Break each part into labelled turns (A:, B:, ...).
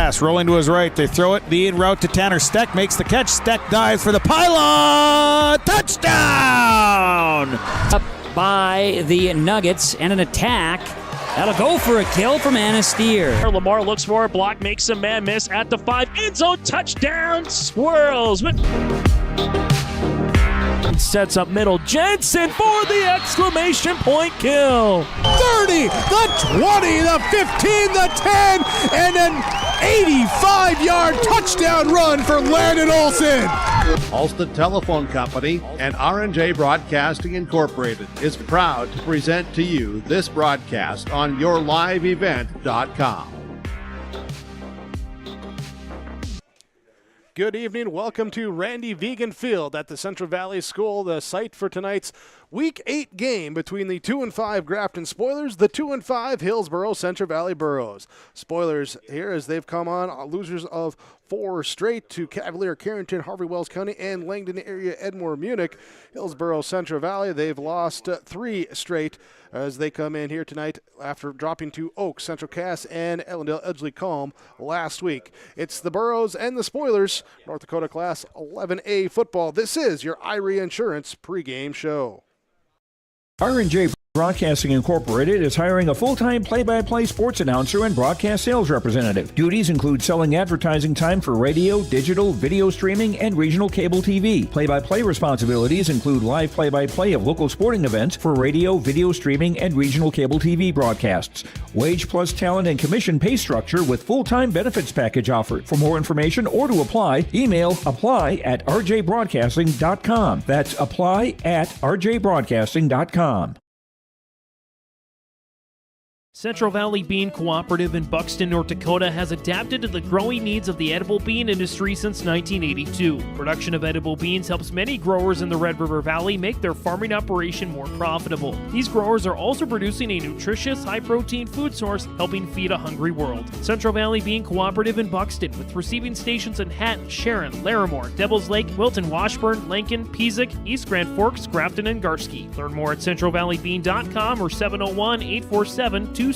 A: pass, rolling to his right. They throw it, the in route to Tanner Steck, makes the catch. Steck dives for the pylon. Touchdown!
B: Up by the Nuggets, and an attack. That'll go for a kill from Anastier.
C: Lamar looks for a block, makes a man miss at the 5. End zone touchdown, swirls. Sets up middle. Jensen for the exclamation point kill.
D: 30, the 20, the 15, the 10, and an 85-yard touchdown run for Landon Olsen.
E: Ulster Telephone Company and R&J Broadcasting Incorporated is proud to present to you this broadcast on yourliveevent.com.
F: Good evening. Welcome to Randy Vegan Field at the Central Valley School, the site for tonight's Week 8 game between the 2-5 Grafton Spoilers, the 2-5 Hillsboro-Central Valley Burros. Spoilers here as they've come on losers of 4 straight to Cavalier, Carrington, Harvey Wells County, and Langdon area, Edmore, Munich. Hillsboro-Central Valley, they've lost 3 straight as they come in here tonight after dropping to Oak, Central Cass, and Ellendale Edgeley Calm last week. It's the Burros and the Spoilers, North Dakota Class 11A football. This is your Irie Insurance pregame show.
G: R&J Broadcasting Incorporated is hiring a full-time play-by-play sports announcer and broadcast sales representative. Duties include selling advertising time for radio, digital, video streaming, and regional cable TV. Play-by-play responsibilities include live play-by-play of local sporting events for radio, video streaming, and regional cable TV broadcasts. Wage plus talent and commission pay structure with full-time benefits package offered. For more information or to apply, email apply@rjbroadcasting.com. That's apply@rjbroadcasting.com.
C: Central Valley Bean Cooperative in Buxton, North Dakota has adapted to the growing needs of the edible bean industry since 1982. Production of edible beans helps many growers in the Red River Valley make their farming operation more profitable. These growers are also producing a nutritious, high-protein food source, helping feed a hungry world. Central Valley Bean Cooperative in Buxton, with receiving stations in Hatton, Sharon, Larimore, Devils Lake, Wilton, Washburn, Lincoln, Peasic, East Grand Forks, Grafton, and Garski. Learn more at centralvalleybean.com or 701-847-2622.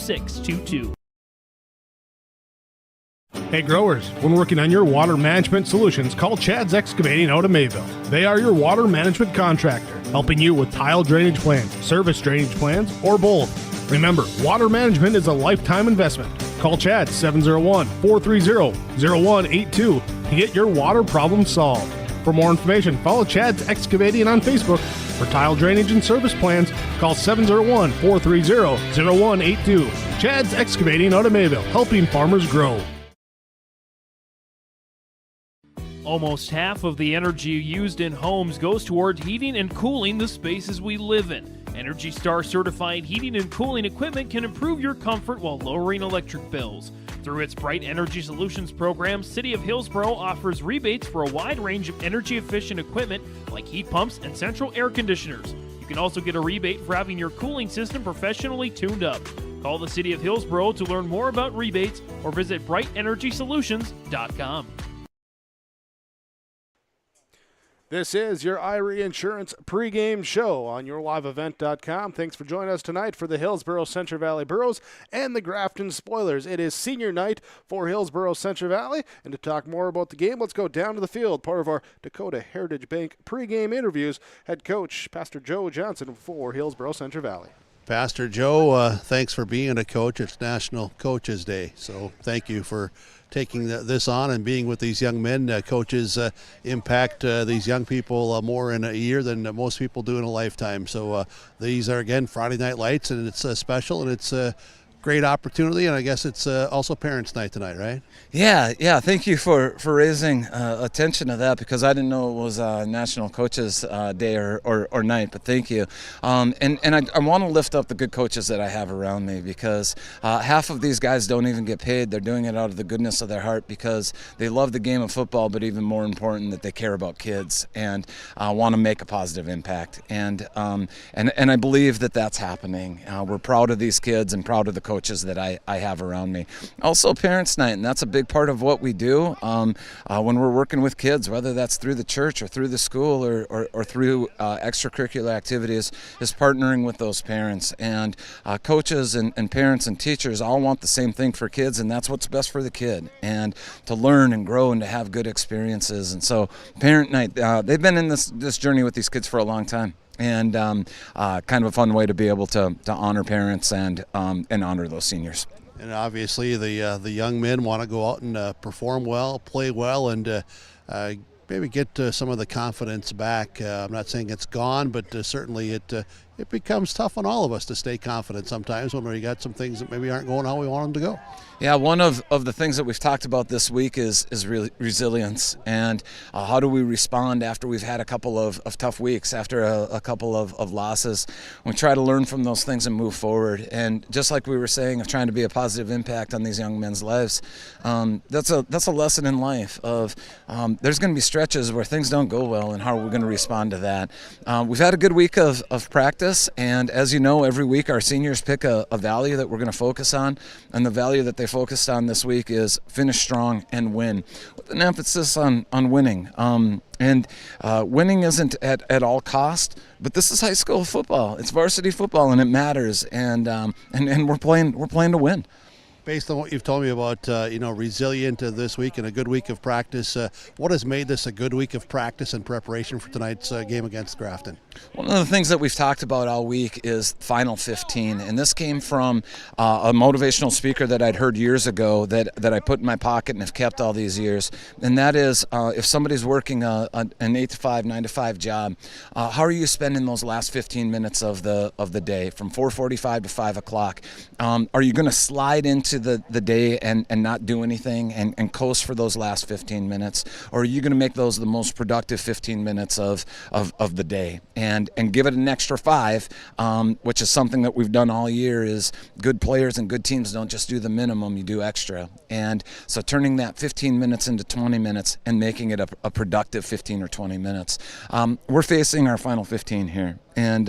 F: Hey growers, when working on your water management solutions, call Chad's Excavating out of Mayville. They are your water management contractor, helping you with tile drainage plans, service drainage plans, or both. Remember, water management is a lifetime investment. Call Chad 701-430-0182 to get your water problem solved. For more information, follow Chad's Excavating on Facebook. For tile drainage and service plans, call 701-430-0182. Chad's Excavating out of Mayville, helping farmers grow.
C: Almost half of the energy used in homes goes toward heating and cooling the spaces we live in. Energy Star certified heating and cooling equipment can improve your comfort while lowering electric bills. Through its Bright Energy Solutions program, City of Hillsboro offers rebates for a wide range of energy-efficient equipment like heat pumps and central air conditioners. You can also get a rebate for having your cooling system professionally tuned up. Call the City of Hillsboro to learn more about rebates or visit brightenergysolutions.com.
F: This is your Irie Insurance pregame show on yourliveevent.com. Thanks for joining us tonight for the Hillsboro-Central Valley Burros and the Grafton Spoilers. It is senior night for Hillsboro-Central Valley, and to talk more about the game, let's go down to the field. Part of our Dakota Heritage Bank pregame interviews, head coach Pastor Joe Johnson for Hillsboro-Central Valley.
E: Pastor Joe, thanks for being a coach. It's National Coaches Day, so thank you for taking this on and being with these young men. Coaches impact these young people more in a year than most people do in a lifetime. So these are, again, Friday Night Lights, and it's special, and it's a great opportunity, and I guess it's also Parents' Night tonight, right?
H: Yeah. Thank you for raising attention to that, because I didn't know it was National Coaches Day or night, but thank you. And I want to lift up the good coaches that I have around me, because half of these guys don't even get paid. They're doing it out of the goodness of their heart because they love the game of football, but even more important, that they care about kids and want to make a positive impact. And I believe that that's happening. We're proud of these kids and proud of the coaches that I have around me. Also Parents Night, and that's a big part of what we do when we're working with kids, whether that's through the church or through the school or through extracurricular activities, is partnering with those parents. And coaches and parents and teachers all want the same thing for kids, and that's what's best for the kid, and to learn and grow and to have good experiences. And so Parent Night, they've been in this journey with these kids for a long time, and kind of a fun way to be able to honor parents and honor those seniors.
E: And obviously the young men want to go out and perform well, play well, and maybe get some of the confidence back. I'm not saying it's gone, but certainly it becomes tough on all of us to stay confident sometimes when we got some things that maybe aren't going how we want them to go.
H: Yeah, one of the things that we've talked about this week is resilience, and how do we respond after we've had a couple of tough weeks, after a couple of losses. We try to learn from those things and move forward. And just like we were saying, of trying to be a positive impact on these young men's lives, that's a lesson in life of there's going to be stretches where things don't go well, and how are we going to respond to that. We've had a good week of practice, and as you know, every week our seniors pick a value that we're going to focus on, and the value that they focused on this week is finish strong and win, with an emphasis on winning. And winning isn't at all cost, but this is high school football. It's varsity football, and it matters. And we're playing to win.
E: Based on what you've told me about, resilient this week and a good week of practice, what has made this a good week of practice and preparation for tonight's game against Grafton?
H: One of the things that we've talked about all week is Final 15, and this came from a motivational speaker that I'd heard years ago that I put in my pocket and have kept all these years, and that is if somebody's working an 8 to 5, 9 to 5 job, how are you spending those last 15 minutes of the day from 4:45 to 5 o'clock? Are you going to slide into the day and not do anything and coast for those last 15 minutes, or are you going to make those the most productive 15 minutes of the day and give it an extra 5, which is something that we've done all year. Is good players and good teams don't just do the minimum, you do extra. And so turning that 15 minutes into 20 minutes and making it a productive 15 or 20 minutes. We're facing our Final 15 here. And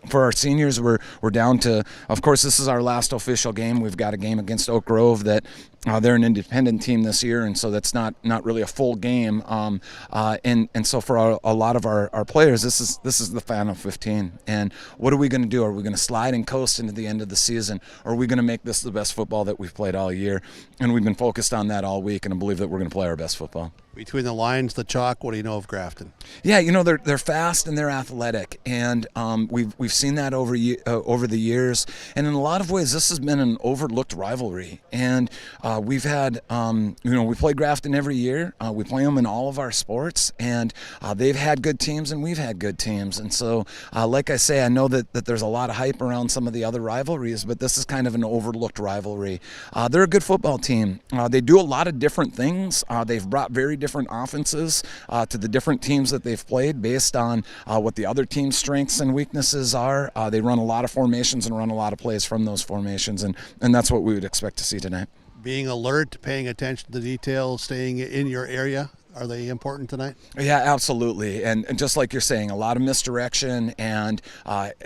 H: for our seniors, we're down to, of course, this is our last official game. We've got a game against Oak Grove that they're an independent team this year, and so that's not really a full game. And so for a lot of our players, this is the Final 15. And what are we going to do? Are we going to slide and coast into the end of the season, or are we going to make this the best football that we've played all year? And we've been focused on that all week, and I believe that we're going to play our best football.
E: Between the lines, the chalk, what do you know of Grafton?
H: Yeah, they're fast and they're athletic, and we've seen that over the years. And in a lot of ways, this has been an overlooked rivalry. And we've had, we play Grafton every year. We play them in all of our sports, and they've had good teams and we've had good teams. And so, like I say, I know that there's a lot of hype around some of the other rivalries, but this is kind of an overlooked rivalry. They're a good football team. They do a lot of different things. They've brought very different offenses to the different teams that they've played based on what the other team's strengths and weaknesses are. They run a lot of formations and run a lot of plays from those formations, and that's what we would expect to see tonight.
E: Being alert, paying attention to details, staying in your area, are they important tonight?
H: Yeah, absolutely. And just like you're saying, a lot of misdirection and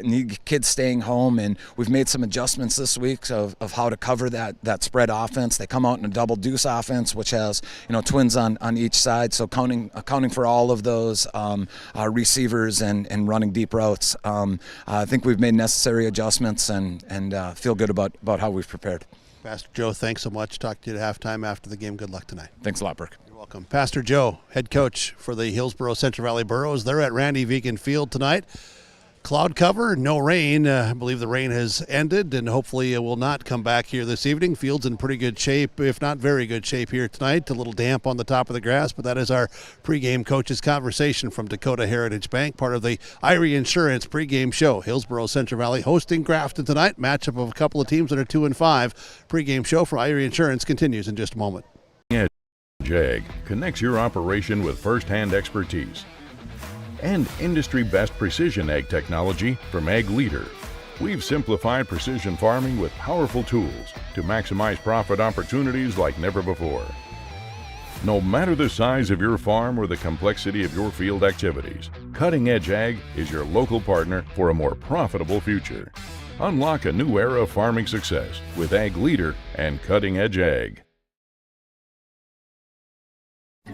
H: need kids staying home. And we've made some adjustments this week of how to cover that spread offense. They come out in a double deuce offense, which has twins on each side. So accounting for all of those receivers and running deep routes. I think we've made necessary adjustments and feel good about how we've prepared.
E: Pastor Joe, thanks so much. Talk to you at halftime after the game. Good luck tonight.
H: Thanks a lot, Burke.
E: Welcome. Pastor Joe, head coach for the Hillsboro-Central Valley Burros. They're at Randy Vegan Field tonight. Cloud cover, no rain. I believe the rain has ended, and hopefully it will not come back here this evening. Field's in pretty good shape, if not very good shape here tonight. A little damp on the top of the grass, but that is our pregame coaches conversation from Dakota Heritage Bank, part of the Irie Insurance pregame show. Hillsboro-Central Valley hosting Grafton tonight. Matchup of a couple of teams that are 2-5. Pregame show for Irie Insurance continues in just a moment.
I: Ag connects your operation with first-hand expertise and industry-best precision ag technology from Ag Leader. We've simplified precision farming with powerful tools to maximize profit opportunities like never before. No matter the size of your farm or the complexity of your field activities, Cutting Edge Ag is your local partner for a more profitable future. Unlock a new era of farming success with Ag Leader and Cutting Edge Ag.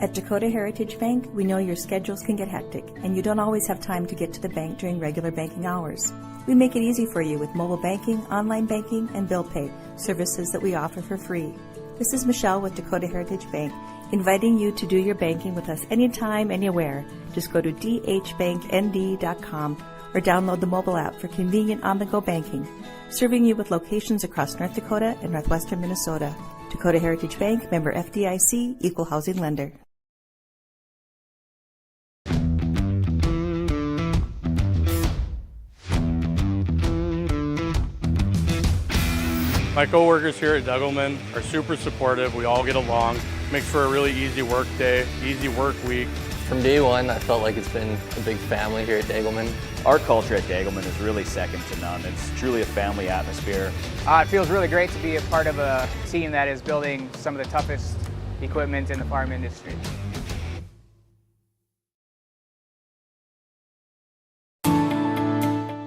J: At Dakota Heritage Bank, we know your schedules can get hectic, and you don't always have time to get to the bank during regular banking hours. We make it easy for you with mobile banking, online banking, and bill pay, services that we offer for free. This is Michelle with Dakota Heritage Bank, inviting you to do your banking with us anytime, anywhere. Just go to dhbanknd.com or download the mobile app for convenient on-the-go banking, serving you with locations across North Dakota and northwestern Minnesota. Dakota Heritage Bank, member FDIC, equal housing lender.
K: My coworkers here at Degelman are super supportive. We all get along. Makes for a really easy work day, easy work week.
L: From day one, I felt like it's been a big family here at Degelman.
M: Our culture at Degelman is really second to none. It's truly a family atmosphere.
N: It feels really great to be a part of a team that is building some of the toughest equipment in the farm industry.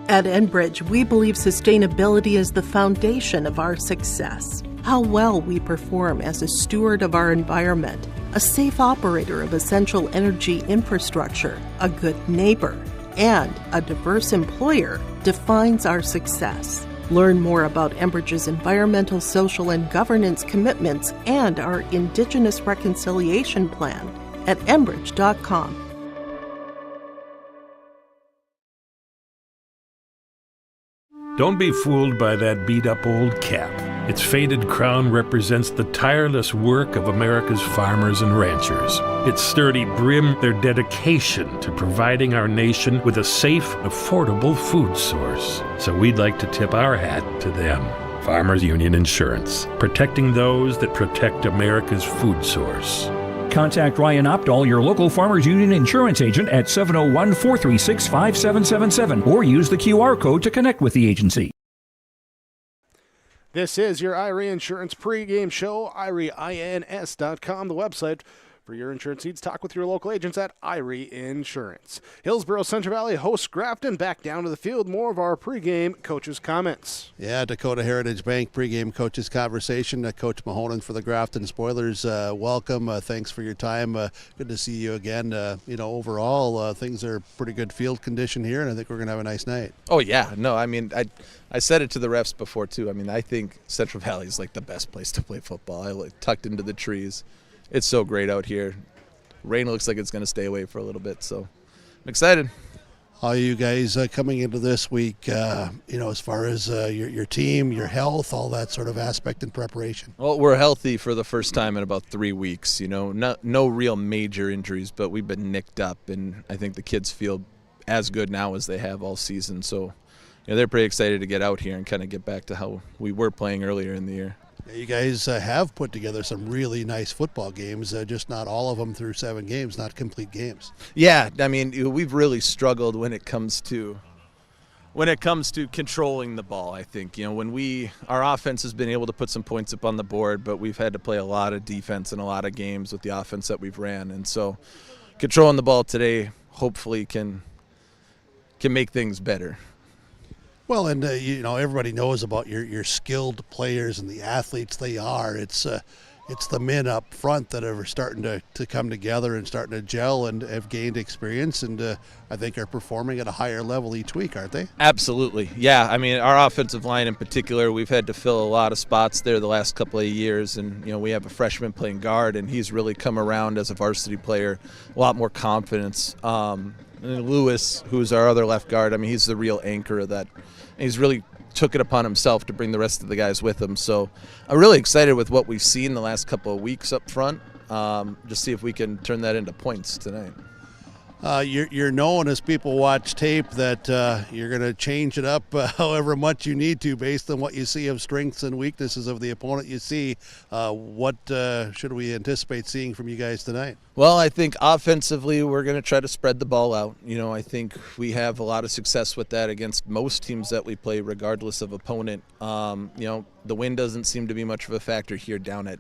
O: At Enbridge, we believe sustainability is the foundation of our success. How well we perform as a steward of our environment, a safe operator of essential energy infrastructure, a good neighbor, and a diverse employer defines our success. Learn more about Enbridge's environmental, social, and governance commitments and our Indigenous Reconciliation Plan at enbridge.com.
P: Don't be fooled by that beat-up old cap. Its faded crown represents the tireless work of America's farmers and ranchers. Its sturdy brim, their dedication to providing our nation with a safe, affordable food source. So we'd like to tip our hat to them. Farmers Union Insurance, protecting those that protect America's food source.
G: Contact Ryan Opdahl, your local Farmers Union insurance agent, at 701-436-5777 or use the QR code to connect with the agency.
F: This is your IRE Insurance pregame show, IREINS.com, the website for your insurance needs. Talk with your local agents at IRE Insurance. Hillsboro-Central Valley hosts Grafton. Back down to the field. More of our pregame coaches' comments.
E: Yeah, Dakota Heritage Bank pregame coaches conversation. Coach Mahonen for the Grafton Spoilers. Welcome. Thanks for your time. Good to see you again. Overall, things are pretty good field condition here, and I think we're going to have a nice night.
Q: Oh, yeah. No, I mean, I said it to the refs before, too. I mean, I think Central Valley is like the best place to play football. I tucked into the trees. It's so great out here. Rain looks like it's going to stay away for a little bit, so I'm excited.
E: How are you guys coming into this week, as far as your team, your health, all that sort of aspect in preparation?
Q: Well, we're healthy for the first time in about 3 weeks. No real major injuries, but we've been nicked up, and I think the kids feel as good now as they have all season. So they're pretty excited to get out here and kind of get back to how we were playing earlier in the year.
E: You guys have put together some really nice football games, just not all of them through 7 games, not complete games.
Q: Yeah, I mean, we've really struggled when it comes to controlling the ball. I think when our offense has been able to put some points up on the board, but we've had to play a lot of defense in a lot of games with the offense that we've ran, and so controlling the ball today hopefully can make things better.
E: Well, and everybody knows about your skilled players and the athletes they are. It's the men up front that are starting to come together and starting to gel and have gained experience, and I think are performing at a higher level each week, aren't they?
Q: Absolutely, yeah. I mean, our offensive line in particular, we've had to fill a lot of spots there the last couple of years, and we have a freshman playing guard, and he's really come around as a varsity player, a lot more confidence. And Lewis, who's our other left guard, I mean, he's the real anchor of that. He's really took it upon himself to bring the rest of the guys with him. So I'm really excited with what we've seen the last couple of weeks up front. Just see if we can turn that into points tonight.
E: You're known, as people watch tape, that you're going to change it up however much you need to based on what you see of strengths and weaknesses of the opponent you see. What should we anticipate seeing from you guys tonight?
Q: Well, I think offensively we're going to try to spread the ball out. I think we have a lot of success with that against most teams that we play regardless of opponent. The wind doesn't seem to be much of a factor here down at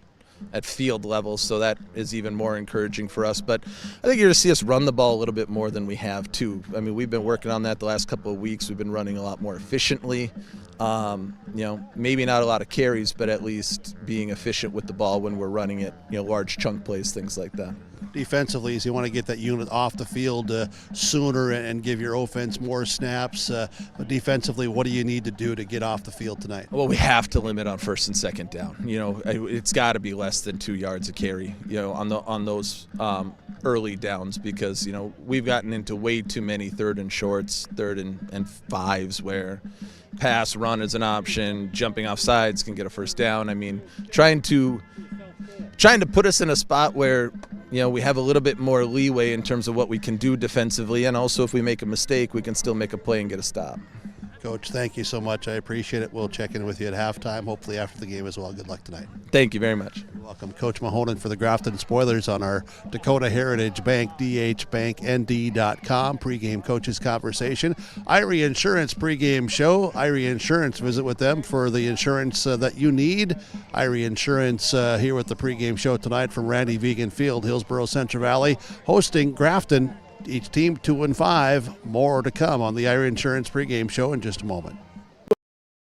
Q: at field level, so that is even more encouraging for us. But I think you're going to see us run the ball a little bit more than we have too. I mean, we've been working on that the last couple of weeks. We've been running a lot more efficiently. Maybe not a lot of carries, but at least being efficient with the ball when we're running it, large chunk plays, things like that.
E: Defensively, is you want to get that unit off the field sooner and give your offense more snaps. But defensively, what do you need to do to get off the field tonight?
Q: Well, we have to limit on first and second down. It's got to be less than 2 yards a carry, on those early downs, because we've gotten into way too many third and shorts, third and fives, where pass run is an option, jumping off sides can get a first down. I mean, trying to put us in a spot where we have a little bit more leeway in terms of what we can do defensively, and also if we make a mistake, we can still make a play and get a stop.
E: Coach, thank you so much. I appreciate it. We'll check in with you at halftime, hopefully after the game as well. Good luck tonight.
Q: Thank you very much.
E: You're welcome. Coach Mahonen for the Grafton Spoilers on our Dakota Heritage Bank, dhbanknd.com pregame coaches conversation. Irie Insurance pregame show. Irie Insurance, visit with them for the insurance that you need. Irie Insurance here with the pregame show tonight from Randy Vegan Field, Hillsboro-Central Valley, hosting Grafton. Each team 2-5. More to come on the Irie Insurance pregame show in just a moment.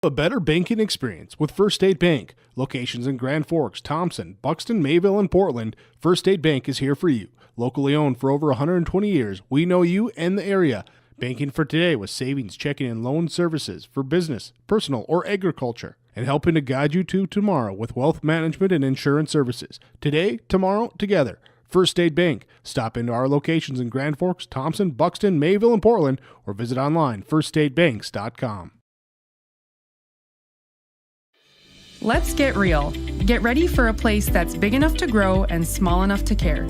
D: A better banking experience with First State Bank. Locations in Grand Forks, Thompson, Buxton, Mayville, and Portland. First State Bank is here for you. Locally owned for over 120 years, we know you and the area. Banking for today with savings, checking, and loan services for business, personal, or agriculture. And helping to guide you to tomorrow with wealth management and insurance services. Today, tomorrow, together. First State Bank. Stop into our locations in Grand Forks, Thompson, Buxton, Mayville, and Portland, or visit online firststatebanks.com.
R: Let's get real. Get ready for a place that's big enough to grow and small enough to care.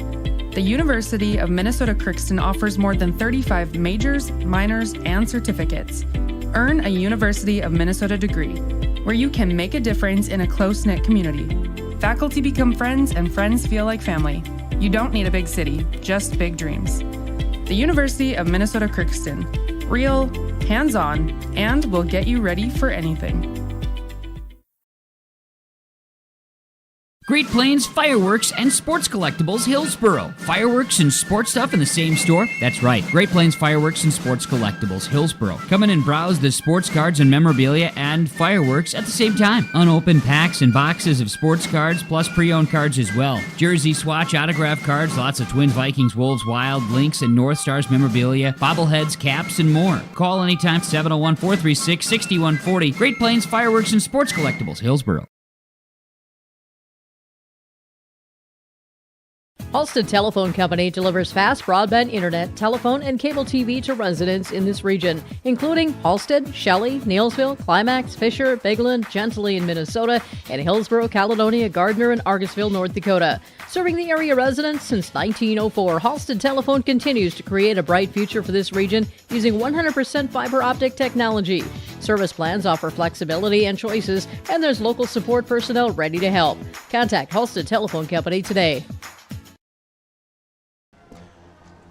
R: The University of Minnesota Crookston offers more than 35 majors, minors, and certificates. Earn a University of Minnesota degree, where you can make a difference in a close-knit community. Faculty become friends, and friends feel like family. You don't need a big city, just big dreams. The University of Minnesota Crookston. Real, hands-on, and will get you ready for anything.
B: Great Plains Fireworks and Sports Collectibles, Hillsboro. Fireworks and sports stuff in the same store? That's right. Great Plains Fireworks and Sports Collectibles, Hillsboro. Come in and browse the sports cards and memorabilia and fireworks at the same time. Unopened packs and boxes of sports cards, plus pre-owned cards as well. Jersey, swatch, autograph cards, lots of Twins, Vikings, Wolves, Wild, Lynx, and North Stars memorabilia, bobbleheads, caps, and more. Call anytime, 701-436-6140. Great Plains Fireworks and Sports Collectibles, Hillsboro.
S: Halstead Telephone Company delivers fast broadband internet, telephone, and cable TV to residents in this region, including Halstead, Shelley, Neillsville, Climax, Fisher, Bigland, Gentilly in Minnesota, and Hillsboro, Caledonia, Gardner, and Argosville, North Dakota. Serving the area residents since 1904, Halstead Telephone continues to create a bright future for this region using 100% fiber optic technology. Service plans offer flexibility and choices, and there's local support personnel ready to help. Contact Halstead Telephone Company today.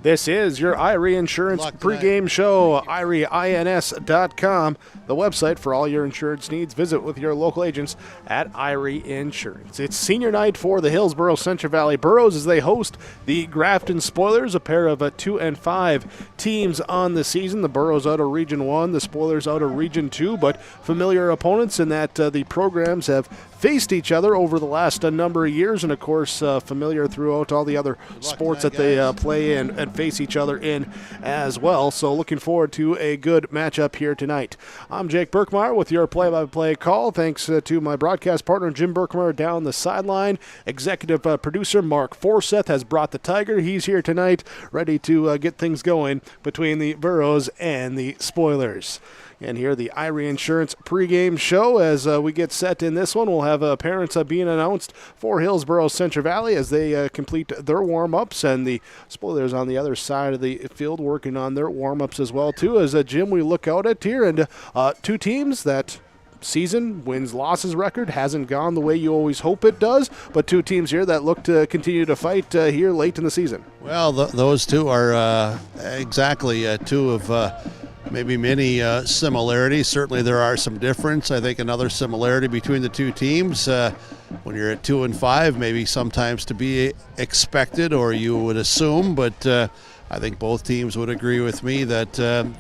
F: This is your Irie Insurance pregame show, IrieINS.com, the website for all your insurance needs. Visit with your local agents at Irie Insurance. It's senior night for the Hillsboro-Central Valley Burros as they host the Grafton Spoilers, a pair of 2-5 teams on the season. The Burros out of Region 1, the Spoilers out of Region 2, but familiar opponents in that the programs have faced each other over the last number of years, and of course familiar throughout all the other sports that they play and face each other in as well. So looking forward to a good matchup here tonight. I'm Jake Berkmeyer with your play-by-play call. Thanks to my broadcast partner Jim Berkmeyer down the sideline. Executive producer Mark Forseth has brought the Tiger. He's here tonight ready to get things going between the Burros and the Spoilers. And here, the Irie Insurance pregame show. As we get set in this one, we'll have parents being announced for Hillsboro-Central Valley as they complete their warm-ups, and the Spoilers on the other side of the field working on their warm-ups as well, too. As Jim, we look out at here, and two teams that season wins-losses record hasn't gone the way you always hope it does, but two teams here that look to continue to fight here late in the season.
E: Well, those two are exactly two of maybe many similarities. Certainly there are some difference. I think another similarity between the two teams, when you're at 2-5, maybe sometimes to be expected, or you would assume, but I think both teams would agree with me that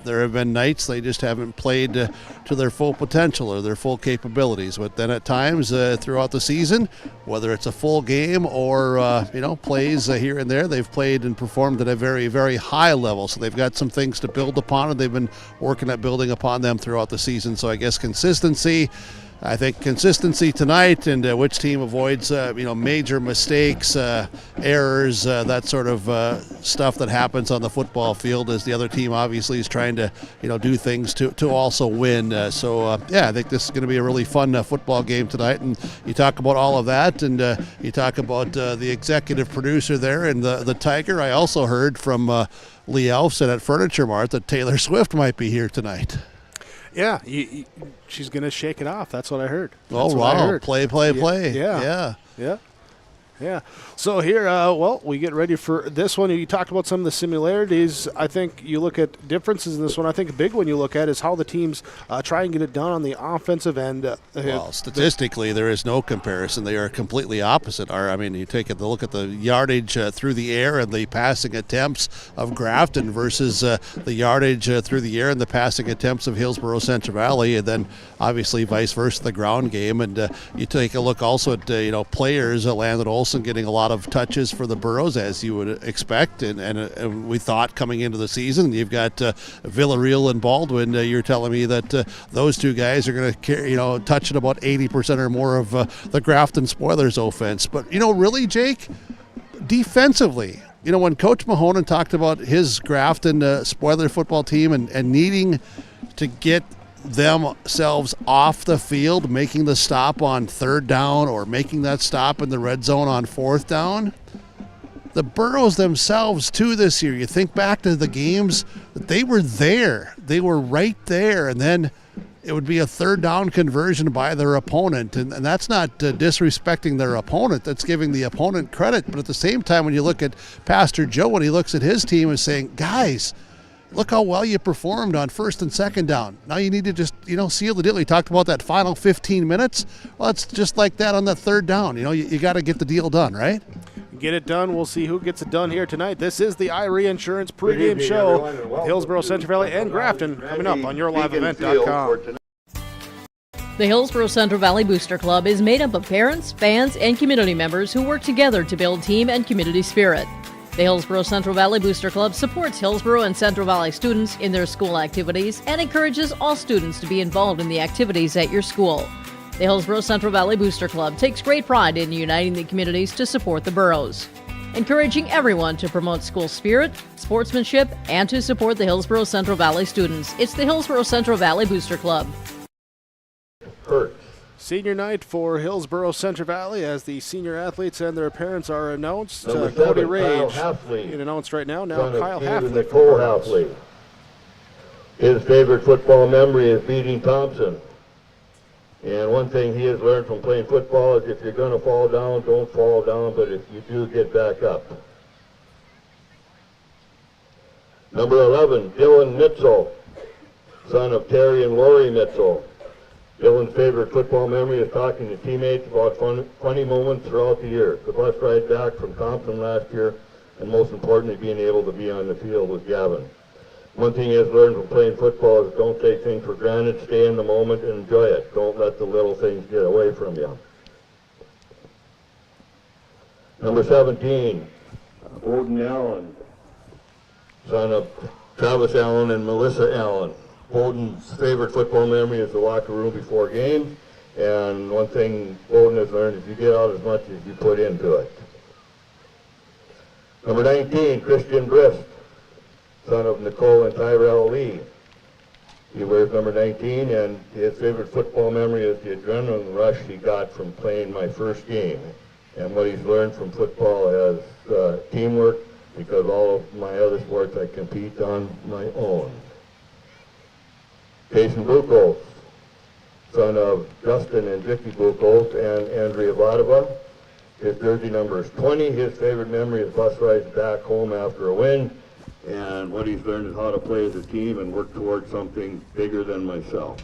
E: there have been nights they just haven't played to their full potential or their full capabilities. But then at times throughout the season, whether it's a full game or plays here and there, they've played and performed at a very, very high level. So they've got some things to build upon, and they've been working at building upon them throughout the season. So I guess consistency. I think consistency tonight, and which team avoids major mistakes, errors, that sort of stuff that happens on the football field, as the other team obviously is trying to do things to also win. I think this is going to be a really fun football game tonight. And you talk about all of that, and you talk about the executive producer there and the Tiger. I also heard from Lee Elfson at Furniture Mart that Taylor Swift might be here tonight.
F: Yeah, she's going to shake it off. That's what I heard.
E: That's wow. Play.
F: Yeah. So here, we get ready for this one. You talked about some of the similarities. I think you look at differences in this one. I think a big one you look at is how the teams try and get it done on the offensive end.
E: Statistically, there is no comparison. They are completely opposite. You take a look at the yardage through the air and the passing attempts of Grafton versus the yardage through the air and the passing attempts of Hillsboro-Central Valley, and then obviously vice versa, the ground game. And you take a look also at players. Landon Olson getting a lot of touches for the Burros, as you would expect, and we thought coming into the season. You've got Villarreal and Baldwin. You're telling me that those two guys are going to touch at about 80% or more of the Grafton Spoilers offense. But really, Jake, defensively, when Coach Mahonen talked about his Grafton Spoiler football team and needing to get themselves off the field, making the stop on third down or making that stop in the red zone on fourth down, the Burros themselves too this year, you think back to the games that they were there, they were right there, and then it would be a third down conversion by their opponent, and that's not disrespecting their opponent, that's giving the opponent credit. But at the same time, when you look at Pastor Joe, when he looks at his team, is saying, guys, look how well you performed on first and second down. Now you need to just, seal the deal. You talked about that final 15 minutes. Well, it's just like that on that third down. You got to get the deal done, right?
F: Get it done. We'll see who gets it done here tonight. This is the IRE Insurance pregame show with Hillsboro-Central Valley and Grafton coming up on yourliveevent.com.
S: The Hillsboro-Central Valley Booster Club is made up of parents, fans, and community members who work together to build team and community spirit. The Hillsboro-Central Valley Booster Club supports Hillsboro and Central Valley students in their school activities and encourages all students to be involved in the activities at your school. The Hillsboro-Central Valley Booster Club takes great pride in uniting the communities to support the boroughs, encouraging everyone to promote school spirit, sportsmanship, and to support the Hillsboro-Central Valley students. It's the Hillsboro-Central Valley Booster Club.
F: Senior night for Hillsboro-Central Valley as the senior athletes and their parents are announced. Cody Rage being announced right now. Now Kyle Halfley.
T: His favorite football memory is beating Thompson. And one thing he has learned from playing football is if you're going to fall down, don't fall down, but if you do, get back up. Number 11, Dylan Mitchell, son of Terry and Lori Mitchell. Dylan's favorite football memory is talking to teammates about funny moments throughout the year. The bus ride back from Thompson last year, and most importantly, being able to be on the field with Gavin. One thing he has learned from playing football is don't take things for granted, stay in the moment and enjoy it. Don't let the little things get away from you. Number 17, Bowden Allen, son of Travis Allen and Melissa Allen. Bowden's favorite football memory is the locker room before games, and one thing Bowden has learned is you get out as much as you put into it. Number 19, Christian Brist, son of Nicole and Tyrell Lee. He wears number 19, and his favorite football memory is the adrenaline rush he got from playing my first game. And what he's learned from football is teamwork, because all of my other sports I compete on my own. Jason Buchholz, son of Justin and Vicky Buchholz and Andrea Vadova. His jersey number is 20. His favorite memory is bus rides back home after a win. And what he's learned is how to play as a team and work towards something bigger than myself.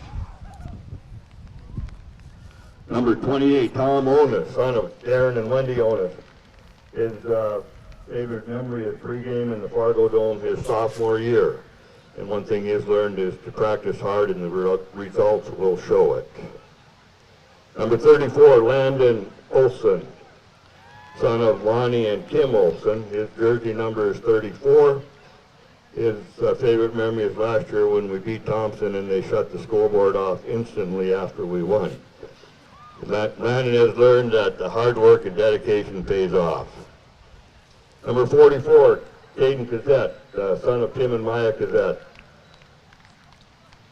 T: Number 28, Tom Onus, son of Darren and Wendy Onus. His favorite memory is pregame in the Fargo Dome his sophomore year. And one thing he has learned is to practice hard and the results will show it. Number 34, Landon Olson, son of Lonnie and Kim Olson. His jersey number is 34. His favorite memory is last year when we beat Thompson and they shut the scoreboard off instantly after we won. Landon has learned that the hard work and dedication pays off. Number 44, Caden Cassette, son of Tim and Maya Cassette.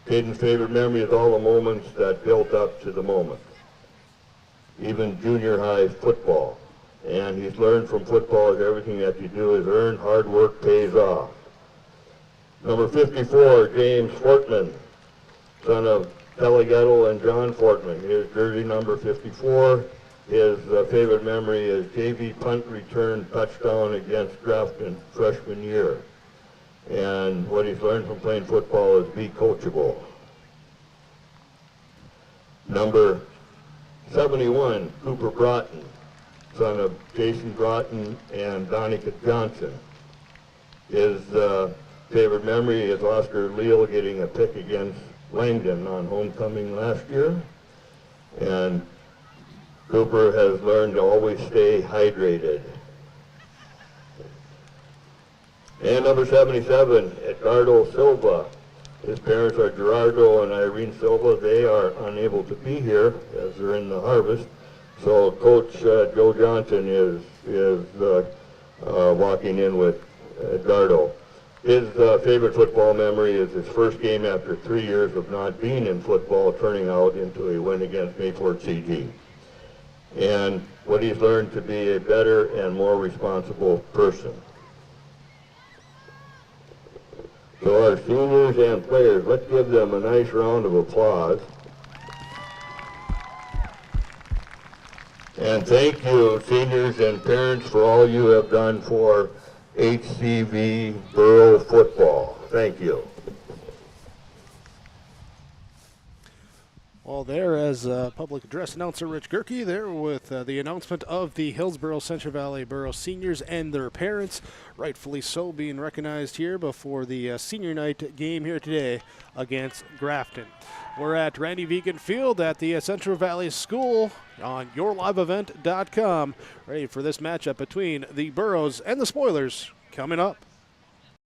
T: Caden's favorite memory is all the moments that built up to the moment, even junior high football. And he's learned from football that everything that you do is earned, hard work pays off. Number 54, James Fortman, son of Kelly Gettle and John Fortman. His jersey number 54. His favorite memory is JV punt return touchdown against Grafton freshman year. And what he's learned from playing football is be coachable. Number 71, Cooper Broughton, son of Jason Broughton and Donica Johnson. His favorite memory is Oscar Leal getting a pick against Langdon on homecoming last year. And Cooper has learned to always stay hydrated. And number 77, Edgardo Silva. His parents are Gerardo and Irene Silva. They are unable to be here as they're in the harvest. So Coach Joe Johnson is walking in with Edgardo. His favorite football memory is his first game after 3 years of not being in football, turning out into a win against Mayport CG. And what he's learned to be a better and more responsible person. So our seniors and players, let's give them a nice round of applause. And thank you, seniors and parents, for all you have done for HCV Borough football. Thank you.
F: Well, there as public address announcer Rich Gerke there with the announcement of the Hillsboro-Central Valley Borough seniors and their parents, rightfully so, being recognized here before the senior night game here today against Grafton. We're at Randy Vegan Field at the Central Valley School on yourliveevent.com, ready for this matchup between the Burros and the Spoilers coming up.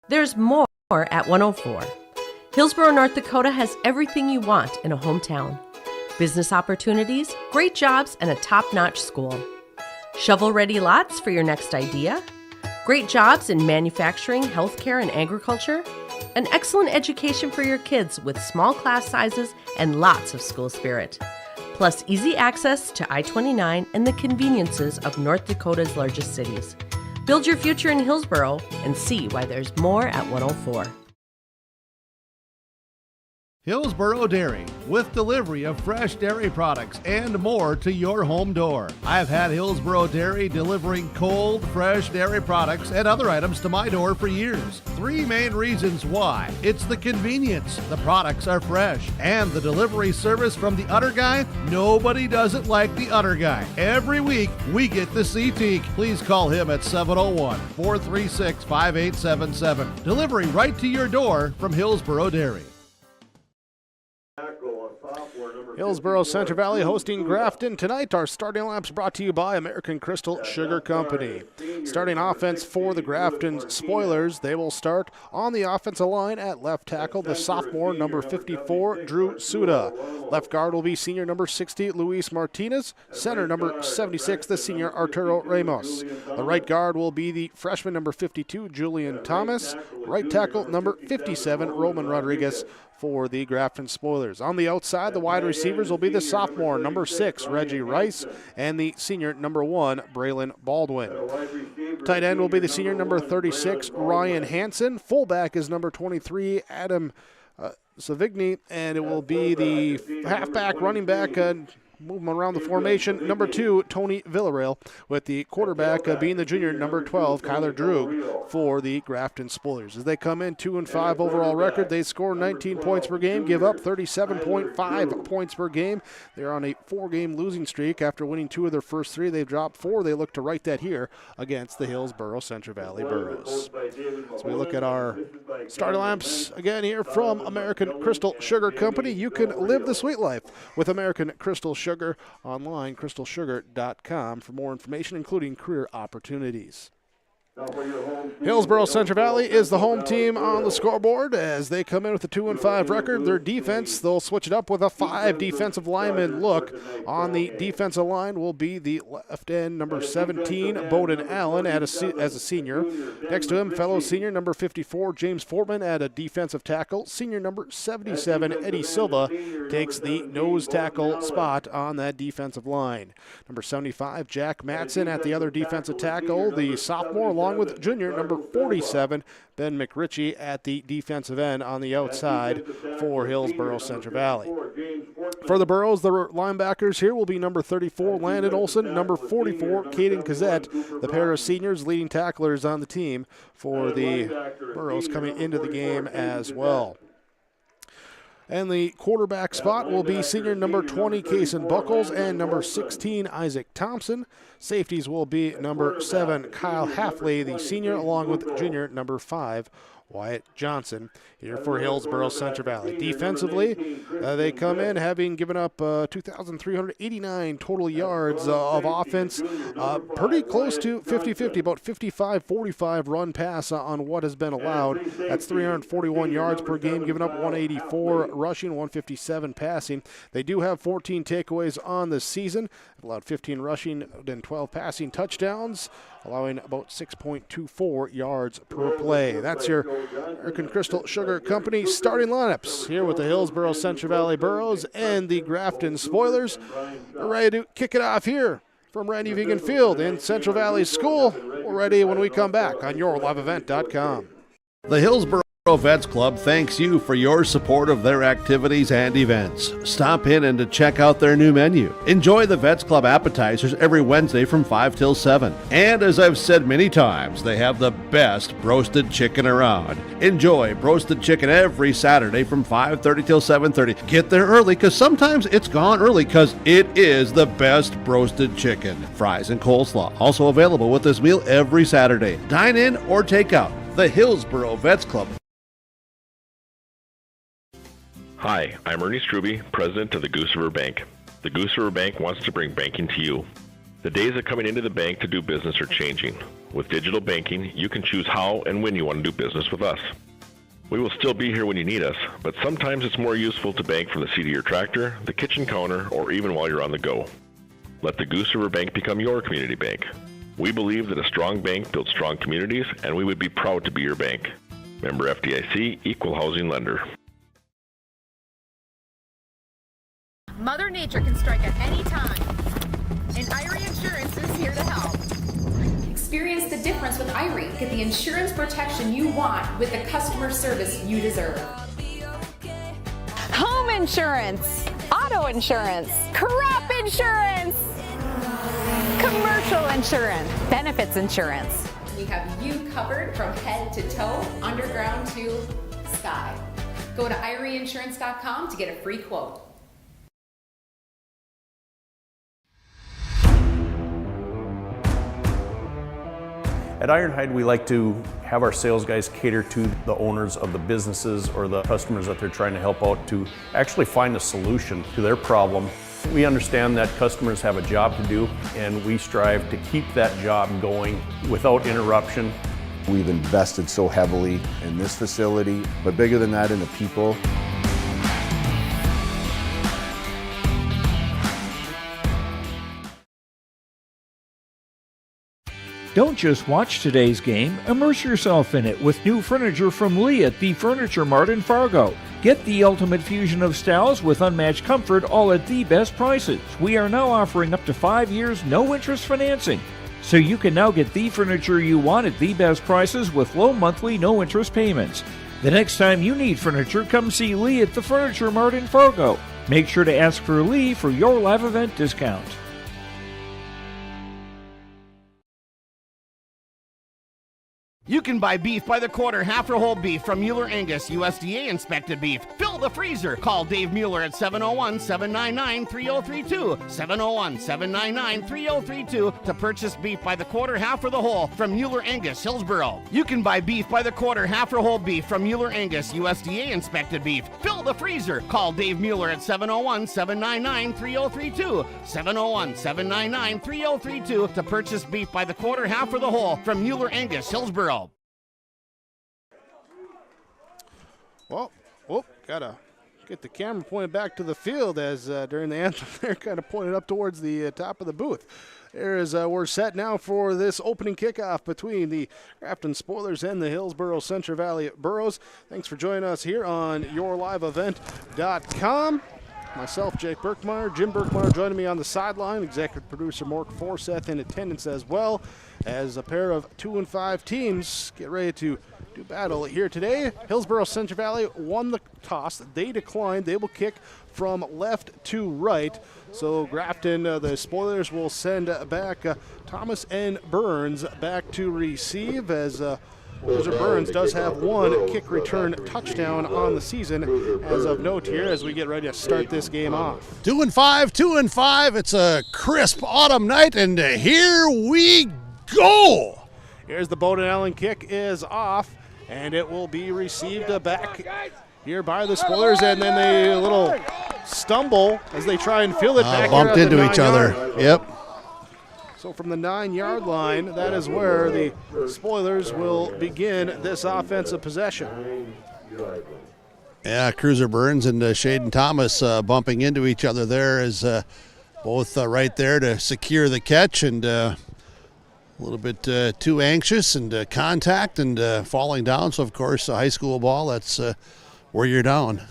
U: There's more at 104. Hillsboro, North Dakota has everything you want in a hometown. Business opportunities, great jobs, and a top-notch school. Shovel-ready lots for your next idea. Great jobs in manufacturing, healthcare, and agriculture. An excellent education for your kids with small class sizes and lots of school spirit. Plus easy access to I-29 and the conveniences of North Dakota's largest cities. Build your future in Hillsboro and see why there's more at 104.
V: Hillsboro Dairy, with delivery of fresh dairy products and more to your home door. I've had Hillsboro Dairy delivering cold, fresh dairy products and other items to my door for years. 3 main reasons why. It's the convenience, the products are fresh, and the delivery service from the Udder Guy. Nobody does it like the Udder Guy. Every week, we get the CT. Please call him at 701-436-5877. Delivery right to your door from Hillsboro Dairy.
F: Hillsboro-Central Valley hosting Grafton tonight. Our starting lineups brought to you by American Crystal Sugar Company. Starting offense for the Grafton Spoilers. They will start on the offensive line at left tackle, the sophomore number 54, Drew Suda. Left guard will be senior number 60, Luis Martinez. Center number 76, the senior Arturo Ramos. The right guard will be the freshman number 52, Julian Thomas. Right tackle number 57, Roman Rodriguez, for the Grafton Spoilers. On the outside, the wide receivers will be the sophomore, number 6, Reggie Rice, and the senior, number 1, Braylon Baldwin. Tight end will be the senior, number 36, Ryan Hansen. Fullback is number 23, Adam Savigny, and it will be the halfback, running back, Moving around the formation, number 2, Tony Villarreal, with the quarterback being the junior, number 12, Kyler Droog, for the Grafton Spoilers. As they come in 2-5 overall record, they score 19 points per game, give up 37.5 points per game. They're on a 4-game losing streak. After winning 2 of their first 3, they've dropped 4. They look to right that here against the Hillsboro-Central Valley Burros. So we look at our starter lamps again here from American Crystal Sugar Company. You can live the sweet life with American Crystal Sugar online, crystalsugar.com, for more information, including career opportunities. Hillsboro-Central Valley is the home team on the scoreboard as they come in with a 2-5 record. Their defense, they'll switch it up with a 5 defensive lineman look. On the defensive line will be the left end, number 17, Bowden Allen, as a senior. Next to him, fellow senior, number 54, James Fortman, at a defensive tackle. Senior number 77, Eddie Silva, takes the nose tackle spot on that defensive line. Number 75, Jack Matson, at the other defensive tackle. The sophomore, along with junior number 47, Ben McRitchie, at the defensive end on the outside for Hillsboro-Central Valley. For the Burros, the linebackers here will be number 34, Landon Olson, number 44, Caden Kazette, the pair of seniors, leading tacklers on the team for the Burros coming into the game as well. And the quarterback spot will be senior number 20, Kason Buckles, and number 16, Isaac Thompson. Safeties will be number 7, Kyle Halfley, the senior, along with junior number 5, Wyatt Johnson, here for Hillsboro-Central Valley. Defensively, they come in having given up 2,389 total yards of offense. Pretty close to 50-50, about 55-45 run pass on what has been allowed. That's 341 yards per game, giving up 184 rushing, 157 passing. They do have 14 takeaways on the season. They've allowed 15 rushing and 12 passing touchdowns, allowing about 6.24 yards per play. That's your American Crystal Sugar Company starting lineups here with the Hillsboro-Central Valley Burros and the Grafton Spoilers. We're ready to kick it off here from Randy Vegan Field in Central Valley School. We're ready when we come back on YourLiveEvent.com.
E: The Hillsboro Vets Club thanks you for your support of their activities and events. Stop in and to check out their new menu. Enjoy the Vets Club appetizers every Wednesday from 5 till 7. And as I've said many times, they have the best roasted chicken around. Enjoy roasted chicken every Saturday from 5:30 till 7:30. Get there early because sometimes it's gone early because it is the best roasted chicken. Fries and coleslaw also available with this meal every Saturday. Dine in or take out. The Hillsboro Vets Club.
I: Hi, I'm Ernie Struby, president of the Goose River Bank. The Goose River Bank wants to bring banking to you. The days of coming into the bank to do business are changing. With digital banking, you can choose how and when you want to do business with us. We will still be here when you need us, but sometimes it's more useful to bank from the seat of your tractor, the kitchen counter, or even while you're on the go. Let the Goose River Bank become your community bank. We believe that a strong bank builds strong communities, and we would be proud to be your bank. Member FDIC, Equal Housing Lender.
A: Mother Nature can strike at any time, and Irie Insurance is here to help. Experience the difference with Irie. Get the insurance protection you want with the customer service you deserve. Home insurance, auto insurance, crop insurance, commercial insurance, benefits insurance. We have you covered from head to toe, underground to sky. Go to IrieInsurance.com to get a free quote.
C: At Ironhide, we like to have our sales guys cater to the owners of the businesses or the customers that they're trying to help out to actually find a solution to their problem. We understand that customers have a job to do, and we strive to keep that job going without interruption.
W: We've invested so heavily in this facility, but bigger than that, in the people.
G: Don't just watch today's game, immerse yourself in it with new furniture from Lee at the Furniture Mart in Fargo. Get the ultimate fusion of styles with unmatched comfort, all at the best prices. We are now offering up to 5 years no-interest financing. So you can now get the furniture you want at the best prices with low monthly no-interest payments. The next time you need furniture, come see Lee at the Furniture Mart in Fargo. Make sure to ask for Lee for your live event discount.
V: You can buy beef by the quarter, half or whole beef from Mueller Angus, USDA inspected beef. Fill the freezer. Call Dave Mueller at 701-799-3032. 701-799-3032 to purchase beef by the quarter, half or the whole from Mueller Angus, Hillsboro. You can buy beef by the quarter, half or whole beef from Mueller Angus, USDA inspected beef. Fill the freezer. Call Dave Mueller at 701-799-3032. 701-799-3032 to purchase beef by the quarter, half or the whole from Mueller Angus, Hillsboro.
F: Well, gotta get the camera pointed back to the field as during the anthem they're kind of pointed up towards the top of the booth. We're set now for this opening kickoff between the Grafton Spoilers and the Hillsboro-Central Valley Burros. Thanks for joining us here on yourliveevent.com. Myself, Jake Birkmeyer, Jim Birkmeyer joining me on the sideline. Executive producer Mark Forseth in attendance as well, as a pair of 2-5 teams get ready to do battle here today. Hillsboro-Central Valley won the toss. They declined. They will kick from left to right. So Grafton, the Spoilers, will send back Thomas and Burns back to receive, as Loser Burns does have one kick return touchdown on the season as of note here as we get ready to start this game off.
E: 2-5. It's a crisp autumn night, and here we go.
F: Here's the Bowden Allen kick is off, and it will be received back here by the Spoilers, and then they a little stumble as they try and field it back
E: bumped
F: here at
E: into each other. Yep.
F: So from the 9-yard line, that is where the Spoilers will begin this offensive possession.
E: Yeah, Cruiser Burns and Shaden Thomas bumping into each other there, as both right there to secure the catch, and a little bit too anxious, and contact and falling down. So, of course, high school ball, that's where you're down.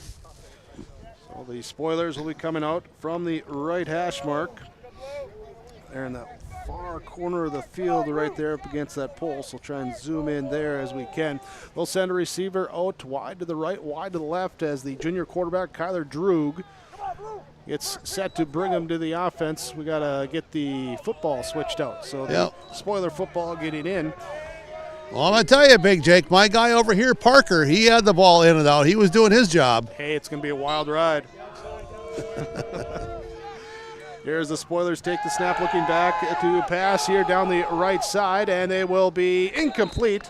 F: So the Spoilers will be coming out from the right hash mark. They're in the far corner of the field right there up against that pole, so try and zoom in there as we can. They'll send a receiver out wide to the right, wide to the left, as the junior quarterback Kyler Droog gets set to bring him to the offense. We got to get the football switched out, so the Spoiler football getting in.
E: Well, I'm going to tell you, Big Jake, my guy over here, Parker, he had the ball in and out. He was doing his job.
F: Hey, it's going to be a wild ride. Here's the Spoilers take the snap, looking back to pass here down the right side, and they will be incomplete.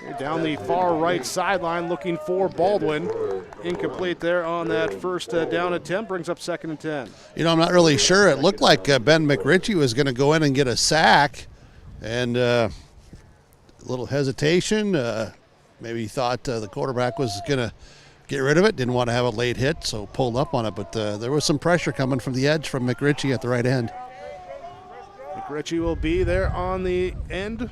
F: Here down the far right sideline, looking for Baldwin. Incomplete there on that first down attempt, brings up 2nd and 10.
E: You know, I'm not really sure. It looked like Ben McRitchie was going to go in and get a sack, and a little hesitation. Maybe he thought the quarterback was going to get rid of it, didn't want to have a late hit, so pulled up on it. But there was some pressure coming from the edge from McRitchie at the right end.
F: McRitchie will be there on the end,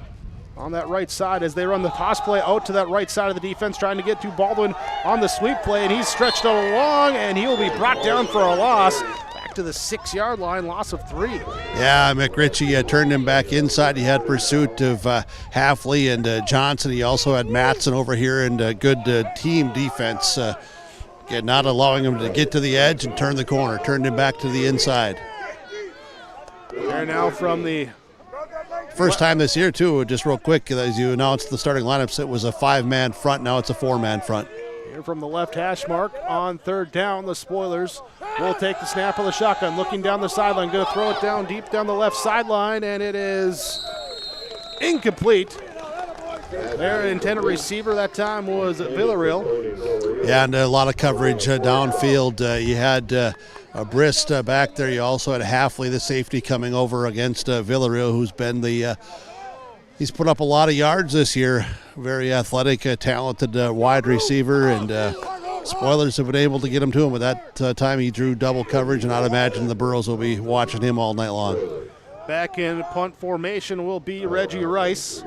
F: on that right side, as they run the toss play out to that right side of the defense, trying to get to Baldwin on the sweep play, and he's stretched out long, and he will be brought down for a loss. Back to the 6-yard line, loss of 3.
E: Yeah, McRitchie turned him back inside. He had pursuit of Halfley and Johnson. He also had Matson over here, and good team defense, not allowing him to get to the edge and turn the corner. Turned him back to the inside.
F: They're now from the
E: first time this year, too, just real quick, as you announced the starting lineups, it was a 5-man front. Now it's a 4-man front.
F: Here from the left hash mark on 3rd down, the Spoilers will take the snap of the shotgun, looking down the sideline, going to throw it down deep down the left sideline, and it is incomplete. Their intended receiver that time was Villarreal.
E: Yeah, and a lot of coverage downfield. You had Brist back there. You also had Halfley, the safety, coming over against Villarreal, who's been he's put up a lot of yards this year. Very athletic, talented wide receiver, and Spoilers have been able to get him to him. But that time he drew double coverage, and I'd imagine the Burros will be watching him all night long.
F: Back in punt formation will be Reggie Rice.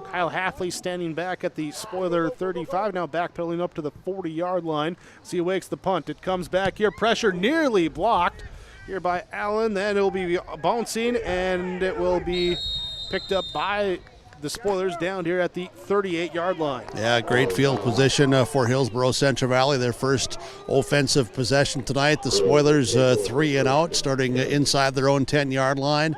F: Kyle Halfley standing back at the Spoiler 35, now backpedaling up to the 40-yard line. So he wakes the punt. It comes back here. Pressure nearly blocked here by Allen. Then it will be bouncing, and it will be picked up by the Spoilers down here at the 38-yard line.
E: Yeah, great field position for Hillsboro-Central Valley. Their first offensive possession tonight. The Spoilers 3 and out, starting inside their own 10-yard line.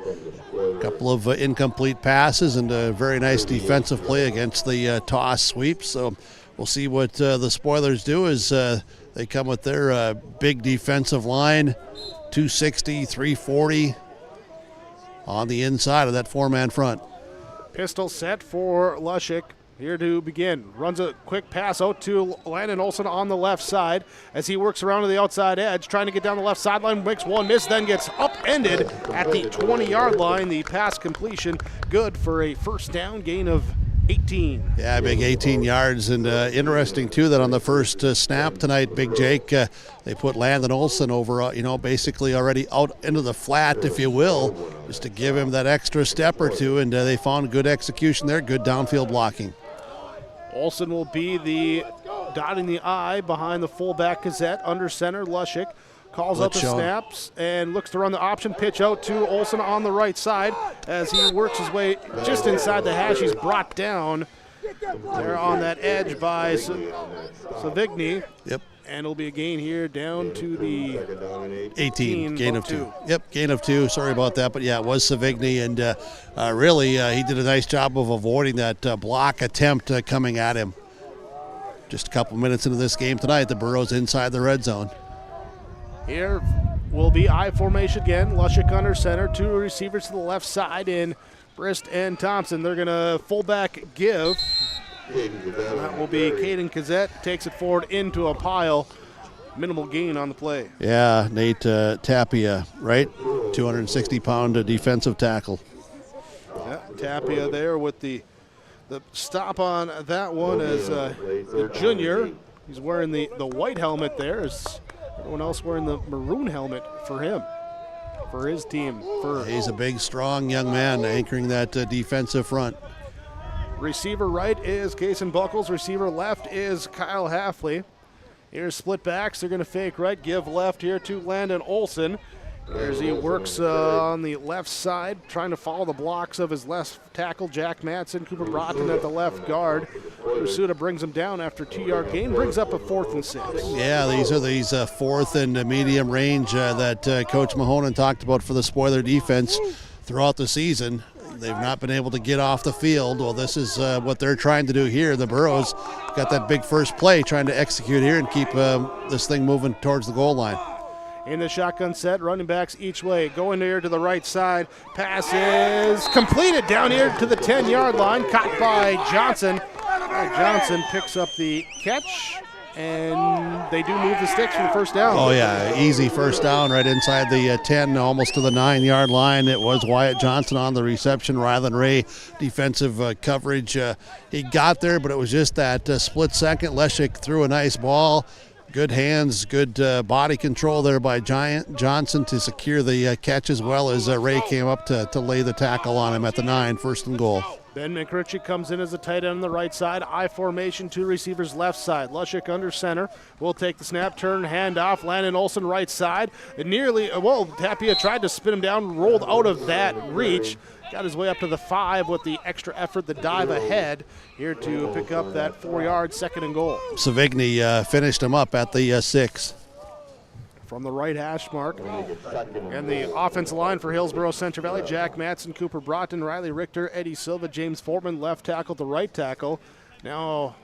E: A couple of incomplete passes and a very nice defensive play against the toss sweep. So we'll see what the Spoilers do as they come with their big defensive line, 260, 340 on the inside of that four-man front.
F: Pistol set for Lushik here to begin. Runs a quick pass out to Landon Olson on the left side as he works around to the outside edge, trying to get down the left sideline, makes one miss, then gets upended at the 20-yard line. The pass completion good for a first down, gain of 18.
E: Yeah, big 18 yards, and interesting too that on the first snap tonight, Big Jake, they put Landon Olson over, basically already out into the flat, if you will, just to give him that extra step or two, and they found good execution there, good downfield blocking.
F: Olson will be the dotting the I behind the fullback Gazette, under center Lushik. Calls out the snaps and looks to run the option pitch out to Olson on the right side as he works his way just inside the hash. He's brought down there on that edge by Savigny.
E: Yep.
F: And it'll be a gain here down to the
E: 18, gain of 2. Yep, gain of 2. Sorry about that, but yeah, it was Savigny, and really he did a nice job of avoiding that block attempt coming at him. Just a couple minutes into this game tonight, the Burros inside the red zone.
F: Here will be I formation again. Lushik under center. 2 receivers to the left side in Brist and Thompson. They're going to fullback give. And that will be Caden Kazette. Takes it forward into a pile. Minimal gain on the play.
E: Yeah, Nate Tapia, right? 260-pound defensive tackle.
F: Yeah, Tapia there with the stop on that one as the junior. He's wearing the white helmet there. As everyone else wearing the maroon helmet for him, for his team.
E: He's a big, strong young man anchoring that defensive front.
F: Receiver right is Kason Buckles. Receiver left is Kyle Halfley. Here's split backs. They're going to fake right, give left here to Landon Olson. As he works on the left side, trying to follow the blocks of his left tackle, Jack Matson. Cooper Broughton at the left guard. Usuda brings him down after 2-yard gain, brings up a 4th and 6.
E: Yeah, these are these 4th and medium range that Coach Mahonen talked about for the Spoiler defense throughout the season. They've not been able to get off the field. Well, this is what they're trying to do here. The Burros got that big first play, trying to execute here and keep this thing moving towards the goal line.
F: In the shotgun set, running backs each way. Going here to the right side. Pass is completed down here to the 10-yard line. Caught by Johnson. Johnson picks up the catch, and they do move the sticks for the first down.
E: Oh, yeah, easy first down right inside the 10, almost to the 9-yard line. It was Wyatt Johnson on the reception. Rylan Ray defensive coverage. He got there, but it was just that split second. Leshik threw a nice ball. Good hands, good body control there by Johnson to secure the catch, as well as Ray came up to lay the tackle on him at the 9, 1st and goal.
F: Ben McRitchie comes in as a tight end on the right side. I formation, 2 receivers left side. Lushik under center. Will take the snap, turn, hand off. Landon Olson right side. Tapia tried to spin him down, rolled out of that reach. Got his way up to the 5 with the extra effort, the dive ahead here to pick up that 4-yard 2nd and goal.
E: Savigny finished him up at the 6.
F: From the right hash mark. And the offensive line for Hillsboro-Central Valley, Jack Matson, Cooper Broughton, Riley Richter, Eddie Silva, James Fortman, left tackle to right tackle. Now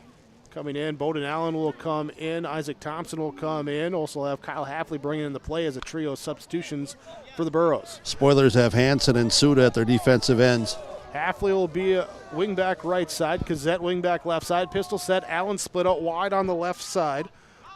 F: coming in, Bowden Allen will come in, Isaac Thompson will come in. Also have Kyle Halfley bringing in the play as a trio of substitutions for the Burros.
E: Spoilers have Hansen and Suda at their defensive ends.
F: Halfley will be a wingback right side, Kazette wingback left side, pistol set, Allen split out wide on the left side.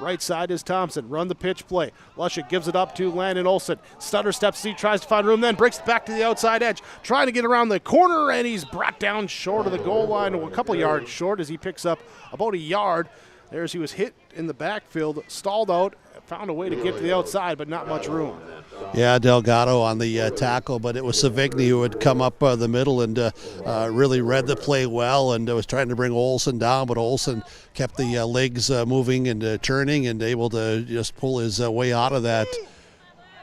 F: Right side is Thompson. Run the pitch play. Lushik gives it up to Landon Olson. Stutter steps, he tries to find room, then breaks back to the outside edge. Trying to get around the corner, and he's brought down short of the goal line, a couple yards short as he picks up about a yard. There's he was hit in the backfield, stalled out, found a way to get to the outside, but not much room.
E: Yeah, Delgado on the tackle, but it was Savigny who had come up the middle and really read the play well and was trying to bring Olson down, but Olson kept the legs moving and turning and able to just pull his way out of that.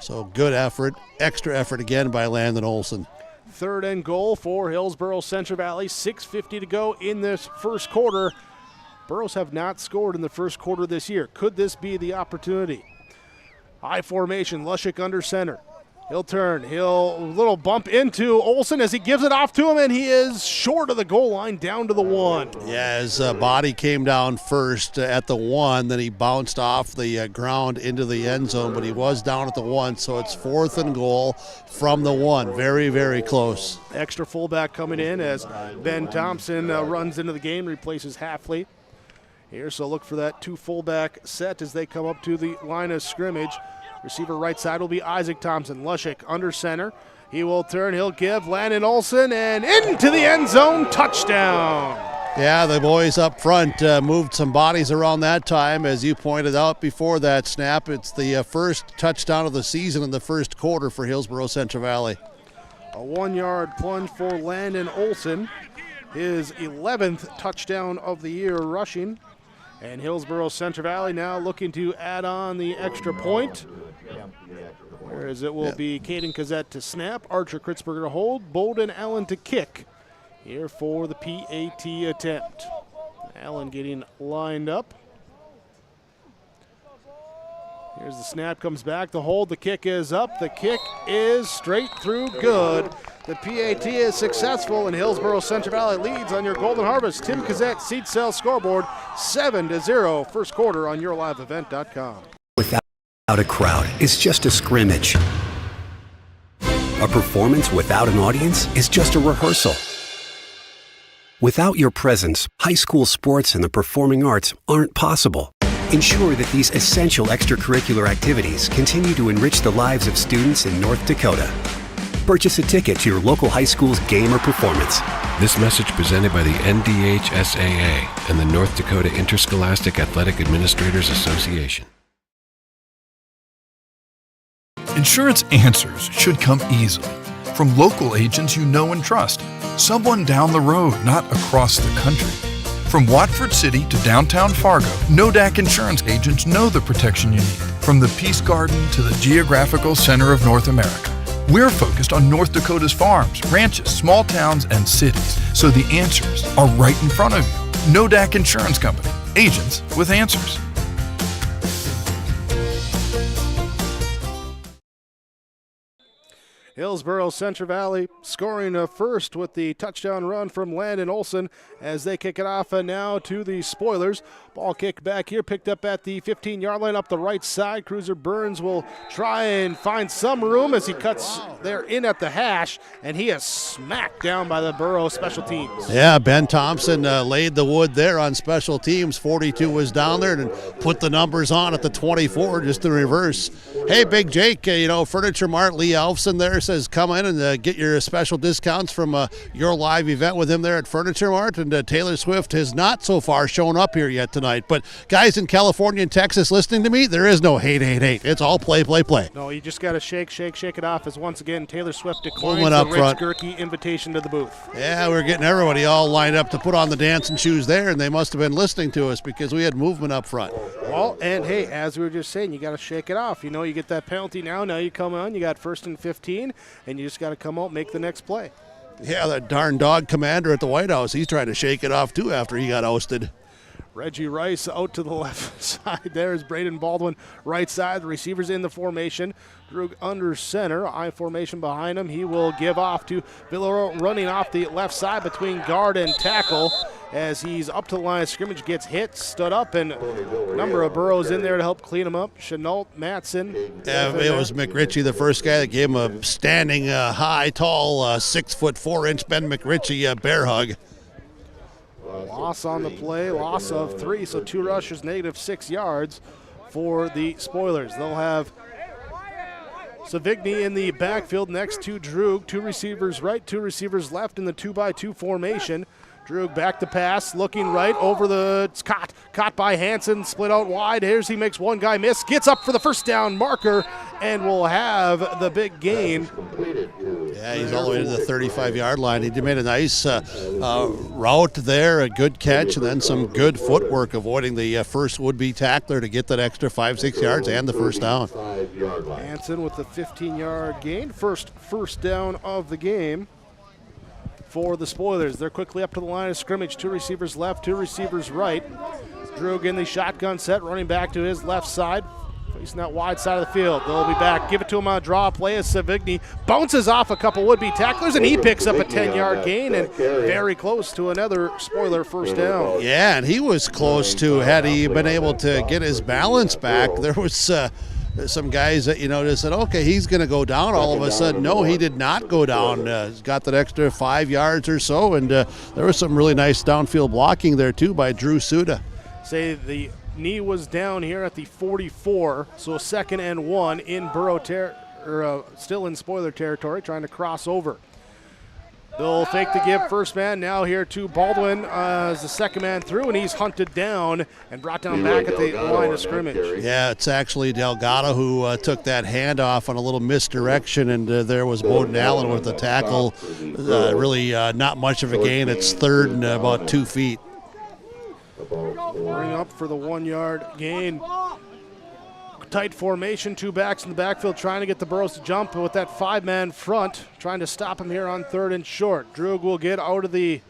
E: So good effort, extra effort again by Landon Olson.
F: 3rd and goal for Hillsboro-Central Valley. 6:50 to go in this first quarter. Burros have not scored in the first quarter this year. Could this be the opportunity? High formation, Lushik under center. He'll turn. He'll little bump into Olsen as he gives it off to him, and he is short of the goal line, down to the 1.
E: Yeah, his body came down first at the 1, then he bounced off the ground into the end zone, but he was down at the 1, so it's 4th and goal from the 1. Very, very close.
F: Extra fullback coming in as Ben Thompson runs into the game, replaces Halfley. Here, so look for that 2 fullback set as they come up to the line of scrimmage. Receiver right side will be Isaac Thompson. Lushik under center. He will turn. He'll give Landon Olsen and into the end zone. Touchdown.
E: Yeah, the boys up front moved some bodies around that time. As you pointed out before that snap, it's the first touchdown of the season in the first quarter for Hillsboro-Central Valley.
F: A 1-yard plunge for Landon Olsen. His 11th touchdown of the year rushing. And Hillsboro-Central Valley now looking to add on the extra point. Whereas it will be Caden Kazette to snap, Archer Kritzberger to hold, Bolden Allen to kick here for the PAT attempt. Allen getting lined up. Here's the snap, comes back, the hold, the kick is up, the kick is straight through, good. The PAT is successful, and Hillsboro-Central Valley leads on your Golden Harvest. Tim Kazette, Seed Sale scoreboard, 7-0, first quarter on yourliveevent.com.
H: Without a crowd, it's just a scrimmage. A performance without an audience is just a rehearsal. Without your presence, high school sports and the performing arts aren't possible. Ensure that these essential extracurricular activities continue to enrich the lives of students in North Dakota. Purchase a ticket to your local high school's game or performance.
J: This message presented by the NDHSAA and the North Dakota Interscholastic Athletic Administrators Association.
K: Insurance answers should come easily from local agents you know and trust. Someone down the road, not across the country. From Watford City to downtown Fargo, Nodak Insurance agents know the protection you need. From the Peace Garden to the geographical center of North America. We're focused on North Dakota's farms, ranches, small towns, and cities, so the answers are right in front of you. Nodak Insurance Company, agents with answers.
F: Hillsboro-Central Valley scoring first with the touchdown run from Landon Olsen as they kick it off now to the Spoilers. Ball kick back here, picked up at the 15-yard line up the right side. Cruiser Burns will try and find some room as he cuts there in at the hash, and he is smacked down by the Burro special teams.
E: Yeah, Ben Thompson laid the wood there on special teams. 42 was down there and put the numbers on at the 24, just in reverse. Hey, Big Jake, Furniture Mart, Lee Alfson there says come in and get your special discounts from your live event with him there at Furniture Mart. And Taylor Swift has not so far shown up here yet tonight. But guys in California and Texas listening to me, there is no hate. It's all play.
F: No, you just got to shake it off as once again Taylor Swift declines
E: Movement up
F: the Rich Gerke invitation to the booth.
E: Yeah, we're getting everybody all lined up to put on the dancing shoes there, and they must have been listening to us because we had movement up front.
F: Well, and hey, as we were just saying, you got to shake it off. You get that penalty now you come on, you got 1st and 15, and you just got to come out and make the next play.
E: Yeah, that darn dog commander at the White House, he's trying to shake it off too after he got ousted.
F: Reggie Rice out to the left side. There's Braden Baldwin right side. The receivers in the formation. Drug under center. I formation behind him. He will give off to Villaro running off the left side between guard and tackle as he's up to the line of scrimmage, gets hit, stood up, and a number of Burros in there to help clean him up. Chenault, Matson.
E: Yeah, it was McRitchie, the first guy that gave him a standing, high, tall, 6'4" Ben McRitchie bear hug.
F: Loss on the play, loss of 3, so 2 rushers, -6 yards for the Spoilers. They'll have Savigny in the backfield next to Droog. 2 receivers right, 2 receivers left in the 2-by-2 formation. Droog back to pass, looking right over the, it's caught by Hansen, split out wide. Here's he makes one guy miss, gets up for the first down marker, and will have the big gain.
E: Yeah, he's all the way to the 35-yard line. He made a nice route there, a good catch, and then some good footwork avoiding the first would-be tackler to get that extra 5-6 yards and the first down.
F: Hansen with the 15-yard gain, first down of the game. for the Spoilers. They're quickly up to the line of scrimmage. 2 receivers left, 2 receivers right. Droog in the shotgun set, running back to his left side, facing that wide side of the field. They'll be back. Give it to him on a draw play as Savigny bounces off a couple would-be tacklers, and he picks up a 10-yard gain and very close to another Spoiler first down.
E: Yeah, and he was close to, had he been able to get his balance back. There was some guys that, just said, okay, he's going to go down. All of a sudden, no, he did not go down. He's got that extra 5 yards or so, and there was some really nice downfield blocking there, too, by Drew Suda.
F: Say the knee was down here at the 44, so 2nd and 1 in still in Spoiler territory, trying to cross over. They'll fake the give, first man now here to Baldwin as the second man through, and he's hunted down and brought down back at the line of scrimmage.
E: Yeah, it's actually Delgado who took that handoff on a little misdirection, and there was Bowden Allen with the tackle. Really not much of a gain. It's 3rd and about 2 feet.
F: Bring up for the 1-yard gain. Tight formation, 2 backs in the backfield trying to get the Burros to jump with that 5-man front, trying to stop him here on 3rd and short. Droog will get out of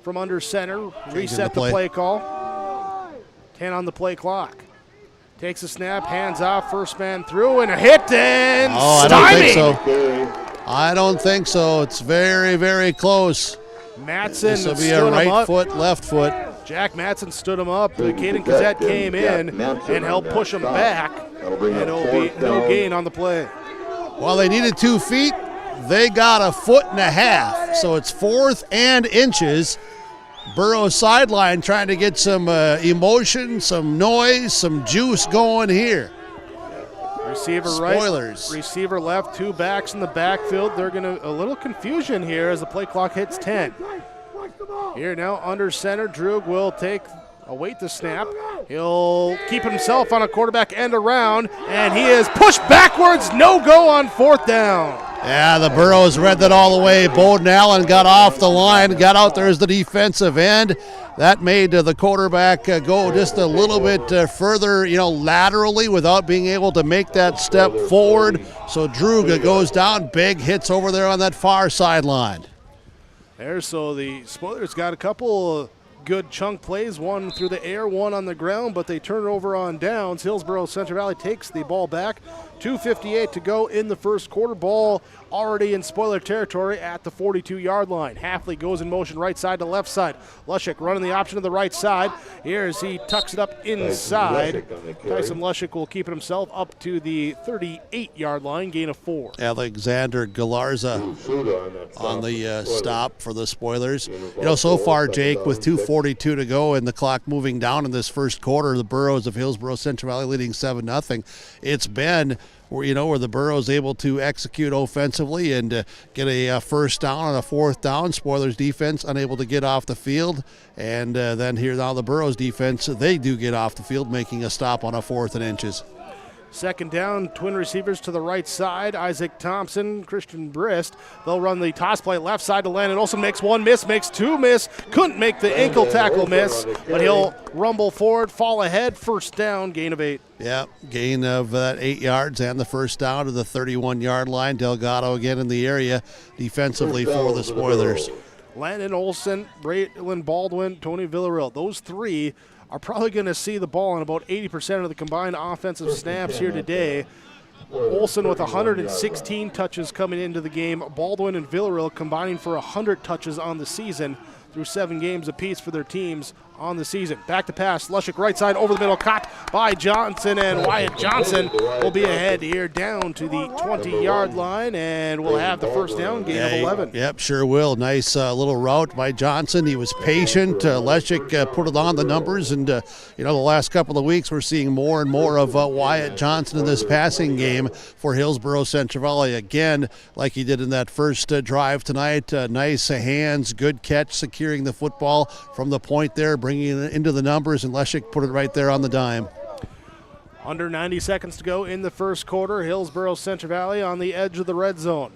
F: from under center, reset the play call. 10 on the play clock. Takes a snap, hands off, first man through, and a hit and
E: I don't think so. It's very, very close.
F: Matson
E: this will be a right foot, left foot.
F: Jack Matson stood him up. Caden Cassette came in and helped push him back. And it'll be no gain on the play.
E: Well, they needed 2 feet. They got 1.5 feet. So it's 4th and inches. Burrows sideline trying to get some emotion, some noise, some juice going here.
F: Receiver
E: Spoilers.
F: Right, receiver left, 2 backs in the backfield. They're going to a little confusion here as the play clock hits 10. Here now under center, Droog will await the snap. He'll keep himself on a quarterback end around, and he is pushed backwards, no go on 4th down.
E: Yeah, the Burros read that all the way. Bowden Allen got off the line, got out there as the defensive end. That made the quarterback go just a little bit further, laterally without being able to make that step forward. So Droog goes down, big hits over there on that far sideline.
F: So the Spoilers got a couple good chunk plays, one through the air, one on the ground, but they turn it over on downs. Hillsboro-Central Valley takes the ball back. 2:58 to go in the first quarter. Ball already in Spoiler territory at the 42-yard line. Hafley goes in motion right side to left side. Lushik running the option to the right side. Here as he tucks it up inside. Tyson Lushik will keep it himself up to the 38-yard line, gain of 4.
E: Alexander Galarza on the stop for the Spoilers. So far, Jake, with 2:42 to go and the clock moving down in this first quarter, the Burros of Hillsboro-Central Valley leading 7-0. It's been where the Burros able to execute offensively and get a first down on a 4th down. Spoilers defense unable to get off the field. And then here now the Burros defense, they do get off the field, making a stop on a 4th and inches.
F: 2nd down, twin receivers to the right side. Isaac Thompson, Christian Brist. They'll run the toss play left side to Landon Olsen. Makes 1 miss, makes 2 miss. Couldn't make the ankle tackle miss, but he'll rumble forward, fall ahead. First down, gain of 8.
E: Yeah, gain of 8 yards and the first down to the 31-yard line. Delgado again in the area defensively for the Spoilers.
F: Landon Olsen, Braylon Baldwin, Tony Villarreal. Those 3 are probably going to see the ball in about 80% of the combined offensive snaps here today. Olsen with 116 touches coming into the game. Baldwin and Villarreal combining for 100 touches on the season through 7 games apiece for their teams on the season. Back to pass, Lushik right side over the middle, caught by Johnson, and Wyatt Johnson will be ahead here down to the 20-yard line, and we'll have the first down, gain of 11.
E: Yep, sure will. Nice little route by Johnson. He was patient. Leshik put it on the numbers, and the last couple of weeks we're seeing more and more of Wyatt Johnson in this passing game for Hillsboro-Central Valley. Again, like he did in that first drive tonight, nice hands, good catch, securing the football from the point there, bringing it into the numbers, and Leshik put it right there on the dime.
F: Under 90 seconds to go in the first quarter. Hillsboro-Central Valley on the edge of the red zone.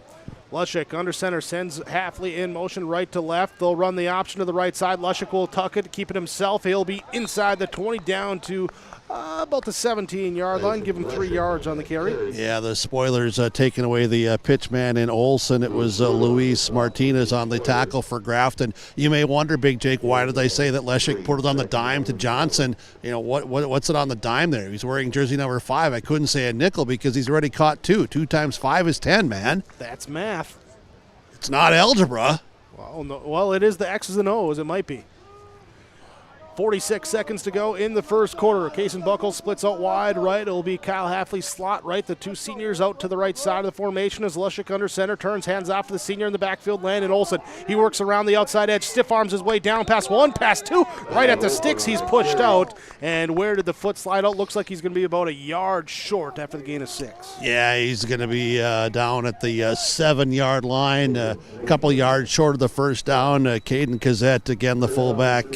F: Lushik under center sends Halfley in motion right to left. They'll run the option to the right side. Lushik will tuck it, keep it himself. He'll be inside the 20 down to about the 17-yard line. Give him 3 yards on the carry.
E: Yeah, the Spoilers taking away the pitch man in Olsen. It was Luis Martinez on the tackle for Grafton. You may wonder, Big Jake, why did they say that Leshik put it on the dime to Johnson? You know, what's it on the dime there? He's wearing jersey number 5. I couldn't say a nickel because he's already caught 2. 2 times 5 is 10, man.
F: That's math.
E: It's not algebra.
F: Well, no, well, it is the X's and O's. It might be. 46 seconds to go in the first quarter. Kaysen Buckles splits out wide right. It'll be Kyle Halfley slot right. The 2 seniors out to the right side of the formation as Lushik under center turns hands off to the senior in the backfield, Landon Olsen. He works around the outside edge, stiff arms his way down past 1, past 2, right at the sticks. He's pushed out. And where did the foot slide out? Looks like he's going to be about a yard short after the gain of 6.
E: Yeah, he's going to be down at the 7-yard line, a couple yards short of the first down. Caden Cassette, again, the fullback.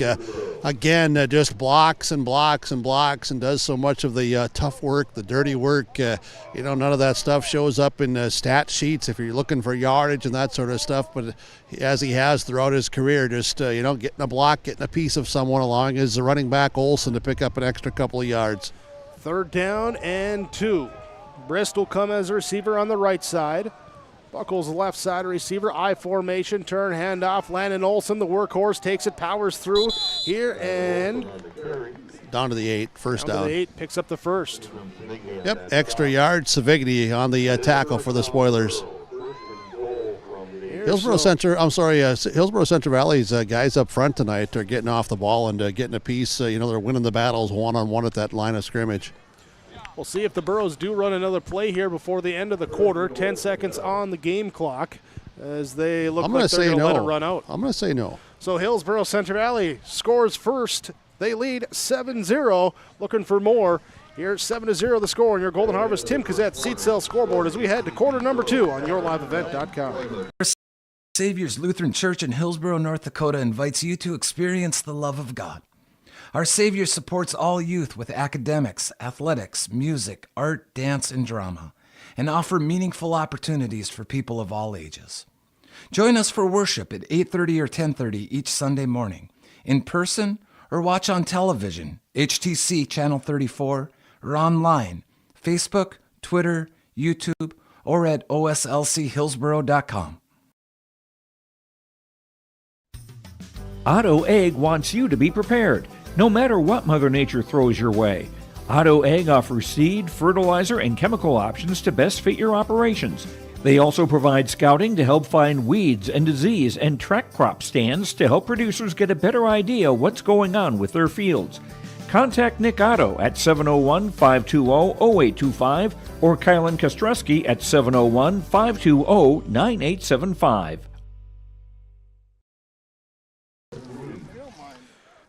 E: Again, just blocks and blocks and blocks and does so much of the tough work, the dirty work. None of that stuff shows up in stat sheets if you're looking for yardage and that sort of stuff. But as he has throughout his career, just, getting a block, getting a piece of someone along is the running back Olsen to pick up an extra couple of yards.
F: 3rd down and 2. Brist will come as a receiver on the right side. Buckles left side receiver, I formation, turn, handoff. Landon Olsen, the workhorse, takes it, powers through here, and
E: down to the 8, first down.
F: To the 8, picks up the first.
E: Yep, extra yard. Savigny on the tackle for the Spoilers. Hillsboro-Central Valley's guys up front tonight are getting off the ball and getting a piece. They're winning the battles one-on-one at that line of scrimmage.
F: We'll see if the Burros do run another play here before the end of the quarter. 10 seconds on the game clock as they look like they're going to let it run out.
E: I'm going to say no.
F: So Hillsboro-Central Valley scores first. They lead 7-0. Looking for more. Here, 7-0 the score on your Golden Harvest Tim Cassette Seat Cell scoreboard as we head to quarter number 2 on yourliveevent.com.
L: Savior's Lutheran Church in Hillsboro, North Dakota invites you to experience the love of God. Our Savior supports all youth with academics, athletics, music, art, dance, and drama, and offer meaningful opportunities for people of all ages. Join us for worship at 8:30 or 10:30 each Sunday morning, in person or watch on television, HTC Channel 34, or online, Facebook, Twitter, YouTube, or at oslchillsboro.com.
G: Otto Egg wants you to be prepared, no matter what Mother Nature throws your way. Otto Egg offers seed, fertilizer, and chemical options to best fit your operations. They also provide scouting to help find weeds and disease and track crop stands to help producers get a better idea what's going on with their fields. Contact Nick Otto at 701-520-0825 or Kylan Kostreski at 701-520-9875.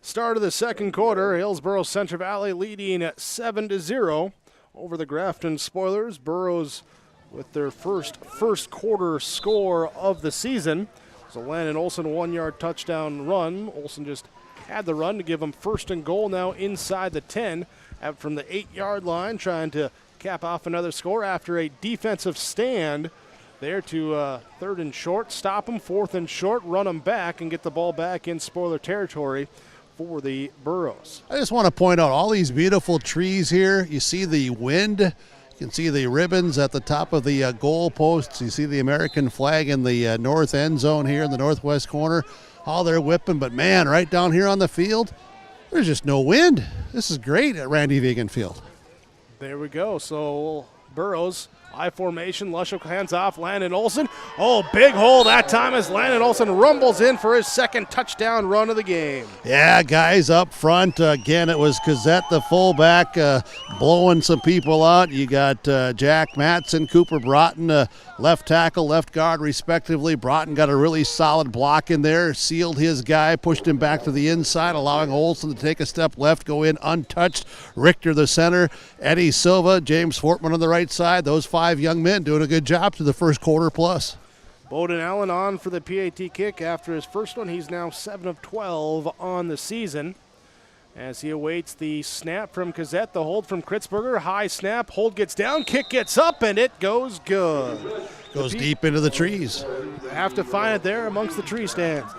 F: Start of the second quarter, Hillsboro-Central Valley leading at 7-0 over the Grafton Spoilers. Burros with their first quarter score of the season. So Landon Olsen, 1-yard touchdown run. Olsen just had the run to give him 1st and goal now inside the 10 out from the 8-yard line, trying to cap off another score after a defensive stand there to 3rd and short. Stop him, 4th and short, run him back and get the ball back in spoiler territory for the Burros.
E: I just want to point out all these beautiful trees here. You see the wind. You can see the ribbons at the top of the goal posts. You see the American flag in the north end zone here in the northwest corner. All they're whipping, but man, right down here on the field, there's just no wind. This is great at Randy Vegan Field.
F: There we go. So Burros, I formation, Lushik hands off, Landon Olsen. Oh, big hole that time as Landon Olsen rumbles in for his 2nd touchdown run of the game.
E: Yeah, guys up front. Again, it was Cassette, the fullback, blowing some people out. You got Jack Matson, Cooper Broughton, left tackle, left guard, respectively. Broughton got a really solid block in there, sealed his guy, pushed him back to the inside, allowing Olsen to take a step left, go in untouched. Richter, the center, Eddie Silva, James Fortman on the right side. Those 5 young men doing a good job to the first quarter plus.
F: Bowden Allen on for the PAT kick after his first one. He's now 7 of 12 on the season. as he awaits the snap from Kazette, the hold from Kritzberger. High snap, hold gets down, kick gets up, and it goes good.
E: Goes deep into the trees.
F: Have to find it there amongst the tree stands.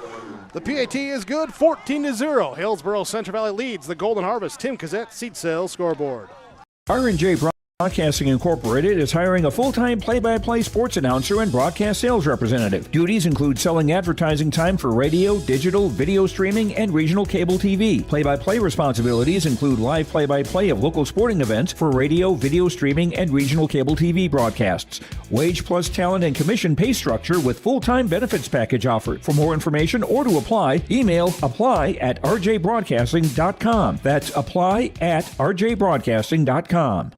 F: The PAT is good, 14-0. Hillsboro-Central Valley leads the Golden Harvest. Tim Kazette, Seat Sales Scoreboard.
G: R&J Broadcasting Incorporated is hiring a full-time play-by-play sports announcer and broadcast sales representative. Duties include selling advertising time for radio, digital, video streaming, and regional cable TV. Play-by-play responsibilities include live play-by-play of local sporting events for radio, video streaming, and regional cable TV broadcasts. Wage plus talent and commission pay structure with full-time benefits package offered. For more information or to apply, email apply@rjbroadcasting.com. That's apply@rjbroadcasting.com.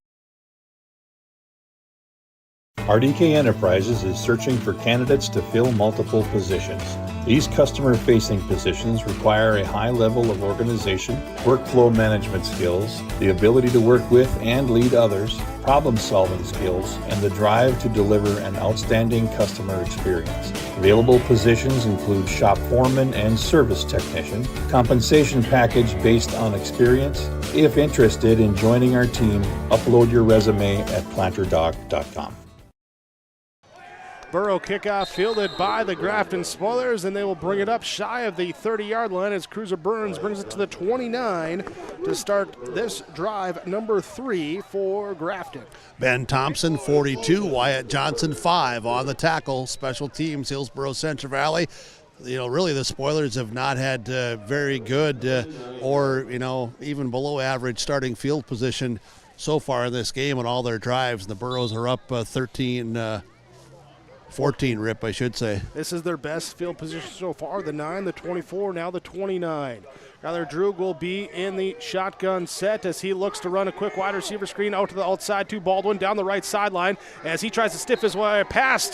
M: RDK Enterprises is searching for candidates to fill multiple positions. These customer-facing positions require a high level of organization, workflow management skills, the ability to work with and lead others, problem-solving skills, and the drive to deliver an outstanding customer experience. Available positions include shop foreman and service technician. Compensation package based on experience. If interested in joining our team, upload your resume at planterdoc.com.
F: Burrow kickoff fielded by the Grafton Spoilers, and they will bring it up shy of the 30-yard line as Cruiser Burns brings it to the 29 to start this drive number 3 for Grafton.
E: Ben Thompson, 42. Wyatt Johnson, 5 on the tackle. Special teams, Hillsboro-Central Valley. Really the Spoilers have not had very good or, even below average starting field position so far in this game on all their drives. The Burros are up 14 rip, I should say.
F: This is their best field position so far, the 9, the 24, now the 29. Kyler Droog will be in the shotgun set as he looks to run a quick wide receiver screen out to the outside to Baldwin down the right sideline as he tries to stiff his way past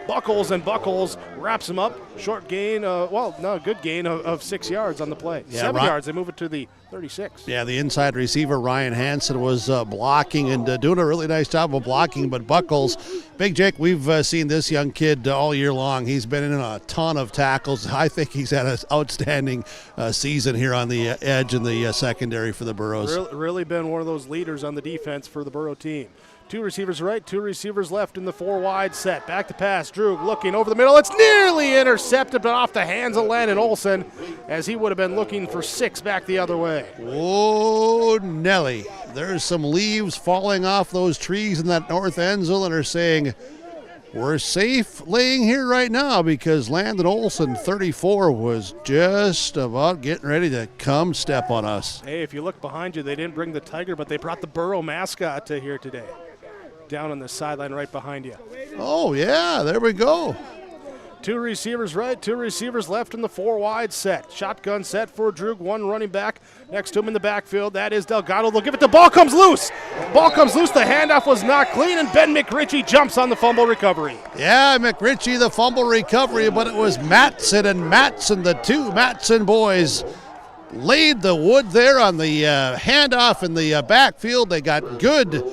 F: Buckles, and Buckles wraps him up. Short gain, good gain of 6 yards on the play.
E: Yeah,
F: 7 yards, they move it to the 36.
E: Yeah, the inside receiver, Ryan Hansen, was blocking and doing a really nice job of blocking, but Buckles, Big Jake, we've seen this young kid all year long. He's been in a ton of tackles. I think he's had an outstanding season here on the edge in the secondary for the Burros.
F: Really been one of those leaders on the defense for the Burrow team. 2 receivers right, 2 receivers left in the 4 wide set. Back to pass, Droog looking over the middle. It's nearly intercepted, but off the hands of Landon Olson as he would have been looking for 6 back the other way.
E: Oh, Nelly. There's some leaves falling off those trees in that north end zone that are saying, we're safe laying here right now, because Landon Olson, 34, was just about getting ready to come step on us.
F: Hey, if you look behind you, they didn't bring the Tiger, but they brought the Burrow mascot to here today. Down on the sideline right behind you.
E: Oh, yeah, there we go.
F: 2 receivers right, 2 receivers left in the 4 wide set. Shotgun set for Droog, 1 running back next to him in the backfield. That is Delgado. They'll give it. The ball comes loose. Ball comes loose. The handoff was not clean, and Ben McRitchie jumps on the fumble recovery.
E: Yeah, McRitchie, the fumble recovery, but it was Matson and Matson, the 2 Matson boys, laid the wood there on the handoff in the backfield. They got good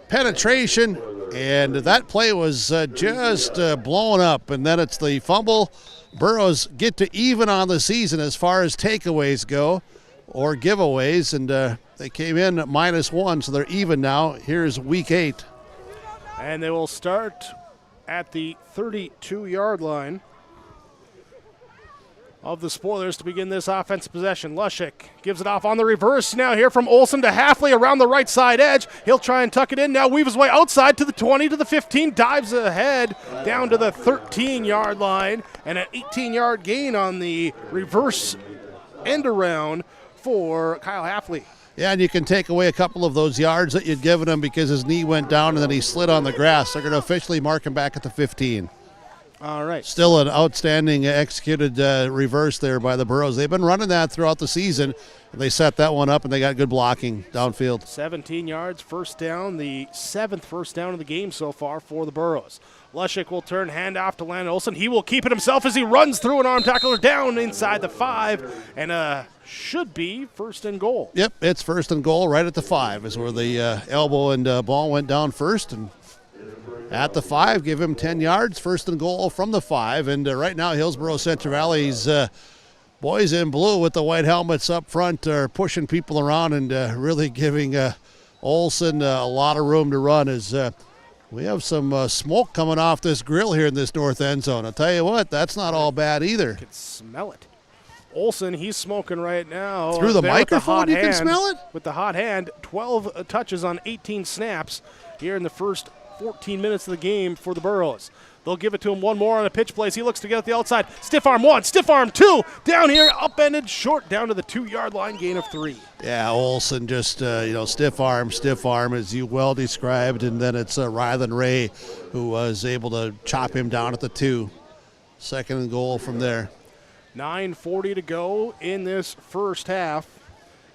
E: penetration, and that play was just blown up, and then it's the fumble. Burros get to even on the season as far as takeaways go, or giveaways, and they came in at -1, so they're even now. Here's week 8.
F: And they will start at the 32-yard line of the Spoilers to begin this offensive possession. Lushik gives it off on the reverse now here from Olson to Halfley around the right side edge. He'll try and tuck it in. Now weave his way outside to the 20, to the 15, dives ahead down to the 13-yard line, and an 18-yard gain on the reverse end around for Kyle Halfley.
E: Yeah, and you can take away a couple of those yards that you'd given him because his knee went down and then he slid on the grass. They're going to officially mark him back at the 15.
F: All right.
E: Still an outstanding executed reverse there by the Burros. They've been running that throughout the season. They set that one up, and they got good blocking downfield.
F: 17 yards, first down, the 7th first down of the game so far for the Burros. Lushik will turn handoff to Landon Olson. He will keep it himself as he runs through an arm tackler down inside the 5, and should be first and goal.
E: Yep, it's first and goal right at the 5 is where the elbow and ball went down first, and at the 5, give him 10 yards, first and goal from the 5. And right now, Hillsboro-Central Valley's Boys in blue with the white helmets up front are pushing people around and really giving Olsen a lot of room to run as we have some smoke coming off this grill here in this north end zone. I'll tell you what, that's not all bad either.
F: You can smell it. Olsen, he's smoking right now.
E: Through the
F: There
E: microphone,
F: with the
E: you can smell it?
F: With the hot hand, 12 touches on 18 snaps here in the first 14 minutes of the game for the Burros. They'll give it to him one more on a pitch place. He looks to get at the outside. Stiff arm 1, stiff arm 2. Down here, upended, short, down to the 2-yard line, gain of 3.
E: Yeah, Olsen just, stiff arm, as you well described. And then it's Rylan Ray who was able to chop him down at the 2. Second and goal from there.
F: 9:40 to go in this first half.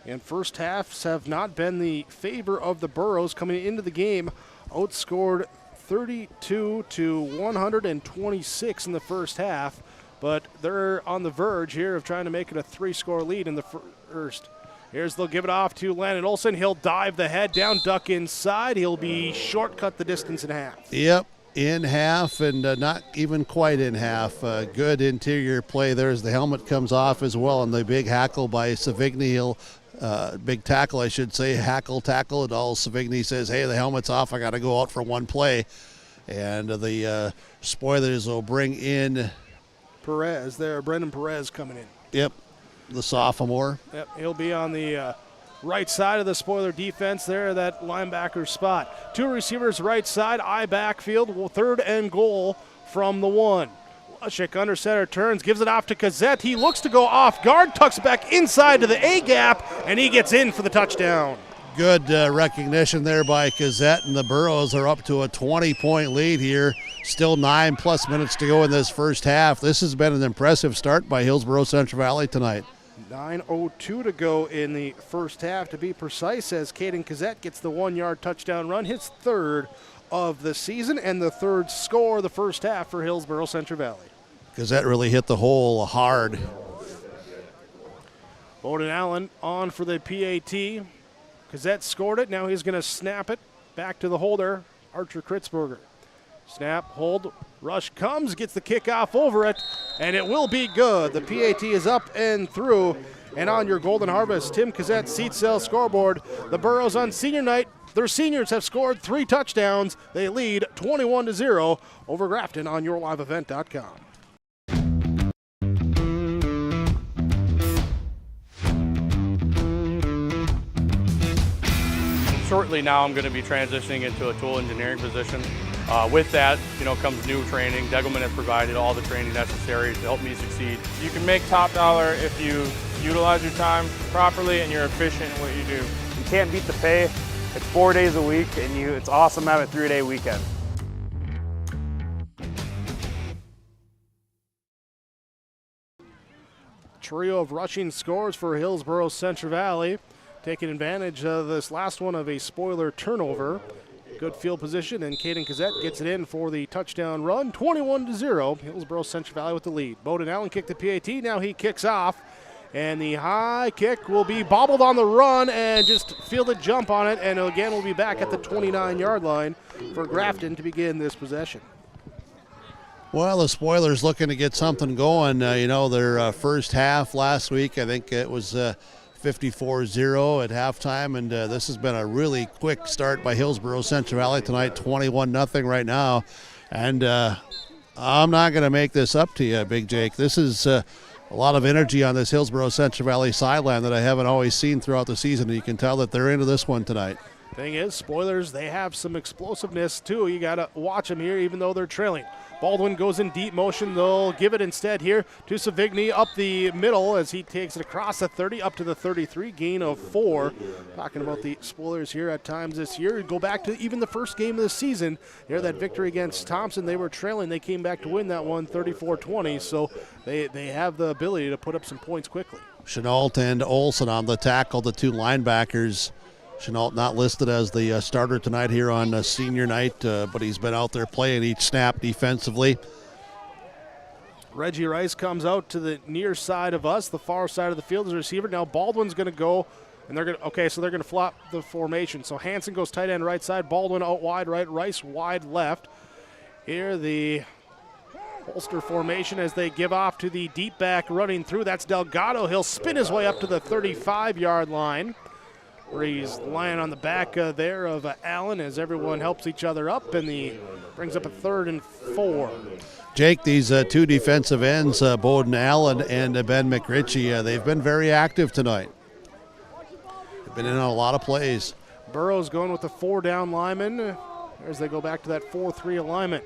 F: And first halves have not been the favor of the Burros coming into the game. Outscored 32-126 in the first half, but they're on the verge here of trying to make it a 3-score lead in the first. They'll give it off to Landon Olsen. He'll dive the head down, duck inside. He'll be shortcut the distance in half.
E: Yep, in half and not even quite in half. Good interior play there as the helmet comes off as well, and the big hackle by Savigny. He'll big tackle, I should say, tackle, and all Savigny says, hey, the helmet's off, I got to go out for one play. And the Spoilers will bring in
F: Perez there, Brendan Perez coming in.
E: Yep, the sophomore.
F: Yep, he'll be on the right side of the Spoiler defense there, that linebacker spot. 2 receivers right side, I backfield, 3rd and goal from the 1. Lushik under center turns, gives it off to Kazette. He looks to go off guard, tucks back inside to the A-gap, and he gets in for the touchdown.
E: Good recognition there by Kazette, and the Burros are up to a 20-point lead here. Still 9+ minutes to go in this first half. This has been an impressive start by Hillsboro-Central Valley tonight.
F: 9:02 to go in the first half, to be precise, as Caden Kazette gets the 1-yard touchdown run, his 3rd of the season, and the 3rd score of the first half for Hillsboro-Central Valley.
E: Kazette really hit the hole hard.
F: Bowden Allen on for the PAT. Kazette scored it. Now he's going to snap it back to the holder, Archer Kritzberger. Snap, hold, rush comes, gets the kickoff over it, and it will be good. The PAT is up and through. And on your Golden Harvest, Tim Kazette seat cell scoreboard. The Burros on senior night, their seniors have scored 3 touchdowns. They lead 21-0 over Grafton on yourliveevent.com.
N: Shortly now, I'm going to be transitioning into a tool engineering position. With that, comes new training. Degelman has provided all the training necessary to help me succeed. You can make top dollar if you utilize your time properly and you're efficient in what you do.
O: You can't beat the pay. It's 4 days a week, and it's awesome to have a 3-day weekend.
F: Trio of rushing scores for Hillsboro-Central Valley, taking advantage of this last one of a Spoiler turnover. Good field position, and Caden Kazette gets it in for the touchdown run. 21-0, Hillsboro-Central Valley with the lead. Bowden Allen kicked the PAT, now he kicks off, and the high kick will be bobbled on the run and just fielded jump on it, and again we'll be back at the 29-yard line for Grafton to begin this possession.
E: Well, the Spoilers looking to get something going. Their first half last week, I think it was 54-0 at halftime, and this has been a really quick start by Hillsboro-Central Valley tonight, 21-0 right now. And I'm not going to make this up to you, Big Jake. This is a lot of energy on this Hillsboro-Central Valley sideline that I haven't always seen throughout the season, and you can tell that they're into this one tonight.
F: Thing is, Spoilers, they have some explosiveness too. You got to watch them here even though they're trailing. Baldwin goes in deep motion. They'll give it instead here to Savigny up the middle as he takes it across the 30 up to the 33, gain of 4. Talking about the Spoilers here at times this year. Go back to even the first game of the season. There, that victory against Thompson, they were trailing. They came back to win that one 34-20, so they have the ability to put up some points quickly.
E: Chenault and Olsen on the tackle, the 2 linebackers. Chenault not listed as the starter tonight here on senior night, but he's been out there playing each snap defensively.
F: Reggie Rice comes out to the near side of us, the far side of the field as a receiver. Now Baldwin's going to go, and they're going to flop the formation. So Hanson goes tight end right side, Baldwin out wide right, Rice wide left. Here the Holster formation as they give off to the deep back running through. That's Delgado. He'll spin his way up to the 35-yard line, where he's lying on the back there of Allen as everyone helps each other up, and he brings up a 3rd and 4.
E: Jake, these two defensive ends, Bowden Allen and Ben McRitchie, they've been very active tonight. They've been in on a lot of plays.
F: Burrows going with the 4-down lineman as they go back to that 4-3 alignment.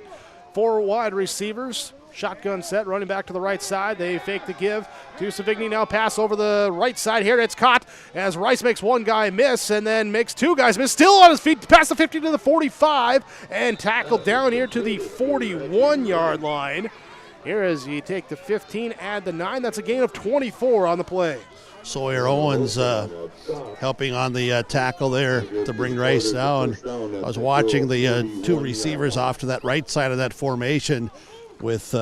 F: 4 wide receivers, shotgun set, running back to the right side. They fake the give to Savigny. Now pass over the right side here. It's caught as Rice makes one guy miss and then makes 2 guys miss. Still on his feet, past the 50 to the 45, and tackled down here to the 41-yard line. Here as you take the 15, add the 9. That's a gain of 24 on the play.
E: Sawyer Owens helping on the tackle there to bring Rice down. I was watching the 2 receivers off to that right side of that formation with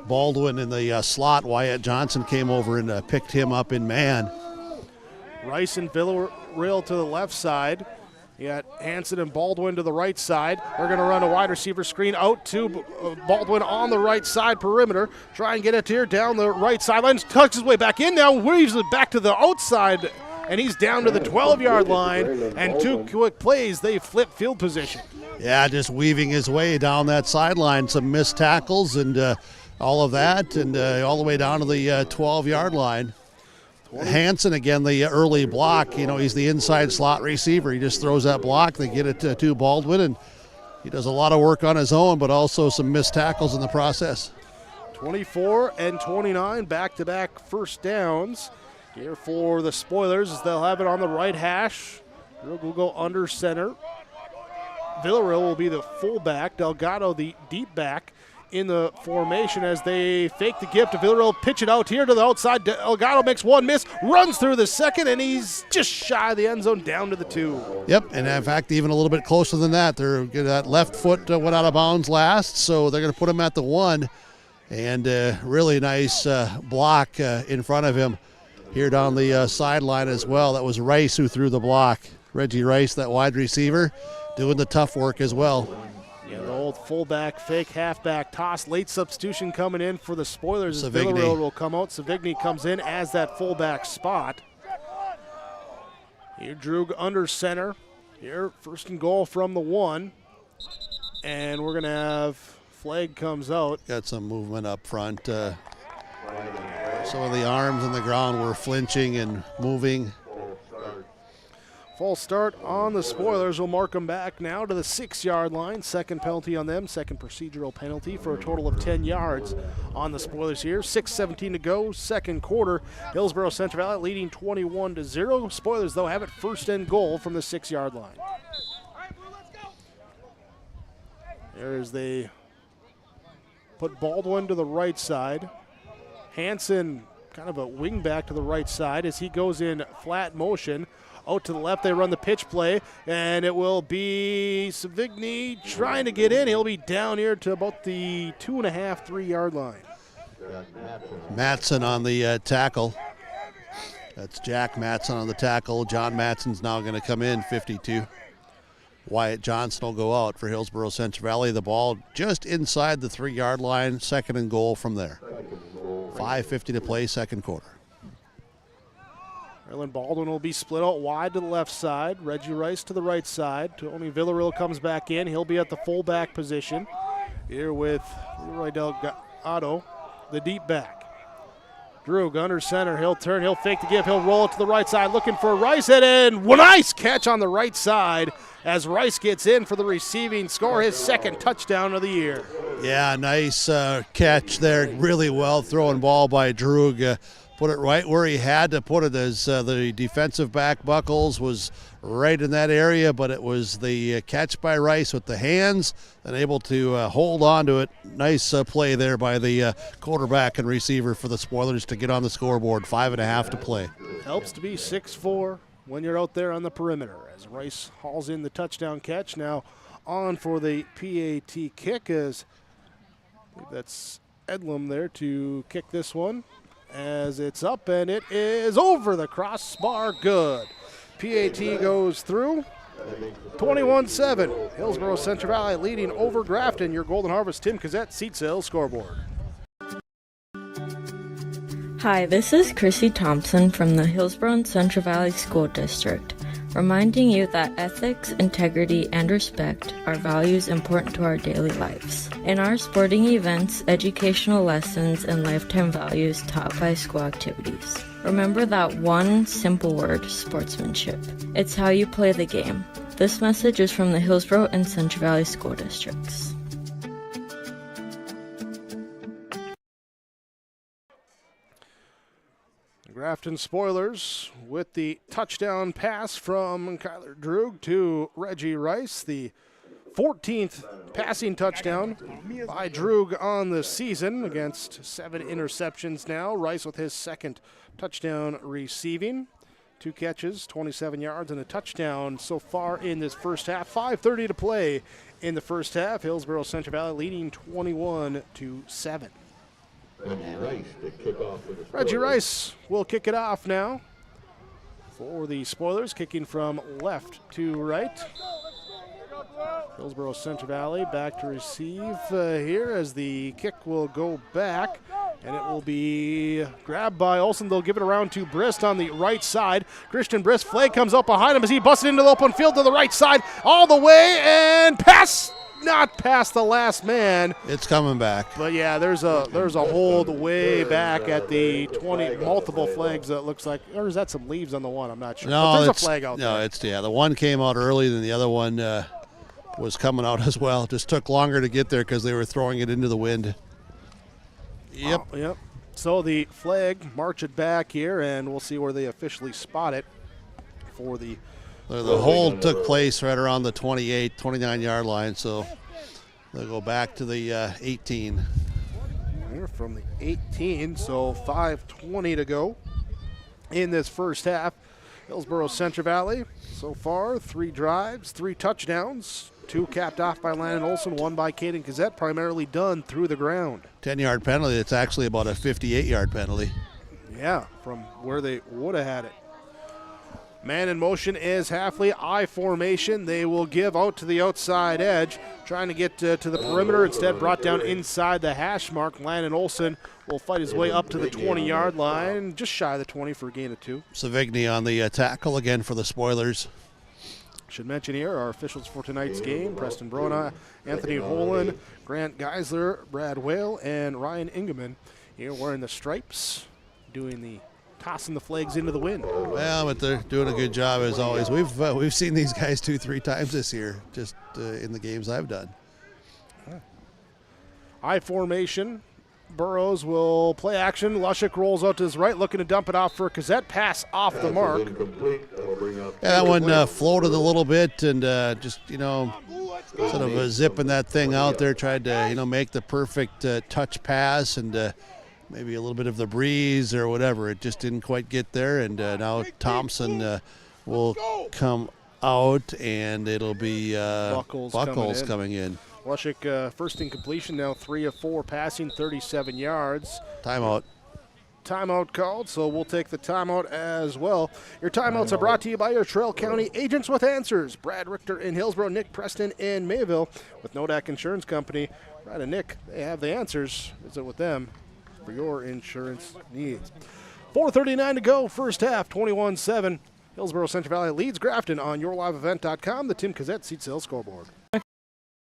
E: Baldwin in the slot. Wyatt Johnson came over and picked him up in man.
F: Rice and Villarreal to the left side. You got Hansen and Baldwin to the right side. They're going to run a wide receiver screen out to Baldwin on the right side perimeter. Try and get it here down the right sideline. Tucks his way back in now. Weaves it back to the outside, and he's down to the 12-yard line. And 2 quick plays, they flip field position.
E: Yeah, just weaving his way down that sideline. Some missed tackles and all of that, and all the way down to the 12-yard line. Hansen again, the early block. You know, he's the inside slot receiver. He just throws that block. They get it to Baldwin, and he does a lot of work on his own, but also some missed tackles in the process.
F: 24 and 29, back-to-back first downs. Here for the Spoilers as they'll have it on the right hash. Will go under center. Villarreal will be the fullback. Delgado the deep back in the formation as they fake the gift to Villarreal, pitch it out here to the outside. Delgado makes one miss, runs through the second, and he's just shy of the end zone down to the 2.
E: Yep, and in fact, even a little bit closer than that. That left foot went out of bounds last, so they're going to put him at the 1. And really nice block in front of him here down the sideline as well. That was Rice who threw the block. Reggie Rice, that wide receiver, doing the tough work as well.
F: Yeah, the old fullback, fake halfback toss. Late substitution coming in for the Spoilers.
E: Savigny.
F: Villarreal will come out. Savigny comes in as that fullback spot. Here, Droog under center. Here, 1st and goal from the 1. And we're going to have flag comes out.
E: Got some movement up front. Some of the arms on the ground were flinching and moving.
F: Full start on the Spoilers. Will mark them back now to the 6-yard line. 2nd penalty on them. 2nd procedural penalty for a total of 10 yards on the Spoilers here. 6:17 to go, 2nd quarter. Hillsboro-Central Valley leading 21-0. Spoilers, though, have it 1st and goal from the 6-yard line. There's they put Baldwin to the right side. Hansen kind of a wing back to the right side as he goes in flat motion. Out to the left, they run the pitch play, and it will be Savigny trying to get in. He'll be down here to about the 2.5, 3-yard line.
E: Matson on the tackle. That's Jack Matson on the tackle. John Matson's now going to come in, 52. Wyatt Johnson will go out for Hillsboro-Central Valley. The ball just inside the 3-yard line, 2nd and goal from there. 5:50 to play, 2nd quarter.
F: Erlen Baldwin will be split out wide to the left side. Reggie Rice to the right side. Tony Villarreal comes back in. He'll be at the fullback position. Here with Leroy Delgado, the deep back. Droog under center. He'll turn. He'll fake the give. He'll roll it to the right side looking for Rice. And nice catch on the right side as Rice gets in for the receiving score. His 2nd touchdown of the year.
E: Yeah, nice catch there. Really well thrown ball by Droog. Put it right where he had to put it as the defensive back Buckles was right in that area, but it was the catch by Rice with the hands and able to hold on to it. Nice play there by the quarterback and receiver for the Spoilers to get on the scoreboard. 5.5 to play.
F: Helps to be 6'4" when you're out there on the perimeter as Rice hauls in the touchdown catch. Now on for the PAT kick as that's Edlum there to kick this one. As it's up and it is over the crossbar. Good. PAT goes through. 21-7. Hillsboro-Central Valley leading over Grafton. Your Golden Harvest Tim Cassette seat sales scoreboard.
D: Hi, this is Chrissy Thompson from the Hillsboro-Central Valley School District, reminding you that ethics, integrity, and respect are values important to our daily lives. In our sporting events, educational lessons, and lifetime values taught by school activities. Remember that one simple word, sportsmanship. It's how you play the game. This message is from the Hillsboro and Central Valley School Districts.
F: Grafton Spoilers with the touchdown pass from Kyler Droog to Reggie Rice, the 14th passing touchdown by Droog on the season against 7 interceptions now. Rice with his second touchdown receiving. 2 catches, 27 yards, and a touchdown so far in this first half. 5:30 to play in the first half. Hillsboro-Central Valley leading 21-7. Reggie Rice will kick it off now for the Spoilers, kicking from left to right. Hillsboro-Central Valley back to receive here as the kick will go back, and it will be grabbed by Olsen. They'll give it around to Brist on the right side. Christian Brist, flag comes up behind him as he busted into the open field to the right side all the way, and pass not past the last man.
E: It's coming back.
F: But yeah, there's a hold way back at the 20. Multiple flags that looks like, or is that some leaves on the one? I'm not sure.
E: No,
F: but there's a flag out there.
E: No, it's the one came out early, than the other one was coming out as well. Just took longer to get there because they were throwing it into the wind. Yep.
F: Yep. So the flag, march it back here, and we'll see where they officially spot it for the.
E: The hold took place right around the 28, 29-yard line, so they'll go back to the 18.
F: Here from the 18, so 5:20 to go in this first half. Hillsboro-Central Valley, so far, 3 drives, 3 touchdowns, 2 capped off by Landon Olsen, 1 by Caden Gazette, primarily done through the ground.
E: 10-yard penalty. It's actually about a 58-yard penalty.
F: Yeah, from where they would have had it. Man in motion is Halfley. I formation. They will give out to the outside edge, trying to get to the perimeter. Instead, brought down inside the hash mark. Landon Olsen will fight his way up to the 20-yard line, just shy of the 20 for a gain of 2.
E: Savigny on the tackle again for the Spoilers.
F: Should mention here our officials for tonight's game: Preston Brona, Anthony Holan, Grant Geisler, Brad Whale, and Ryan Ingeman. Here wearing the stripes, doing the tossing the flags into the wind.
E: Well, but they're doing a good job as always. We've seen these guys 2-3 times this year, just in the games I've done.
F: I formation. Burrows will play action. Lushik rolls out to his right, looking to dump it off for Cassette. Pass off the mark.
E: Yeah, that one floated a little bit and just, sort of zipping that thing out there. Tried to, make the perfect touch pass and maybe a little bit of the breeze or whatever. It just didn't quite get there. And now Thompson will come out, and it'll be Buckles coming in.
F: Lushik, first in completion, now 3 of 4 passing, 37 yards.
E: Timeout.
F: Timeout called, so we'll take the timeout as well. Your timeouts are brought to you by your Trail County Agents with Answers. Brad Richter in Hillsboro, Nick Preston in Mayville. With Nodak Insurance Company, Brad and Nick, they have the answers. Visit with them for your insurance needs. 4:39 to go, first half, 21-7. Hillsboro-Central Valley leads Grafton on yourliveevent.com, the Tim Cassette seat sales scoreboard.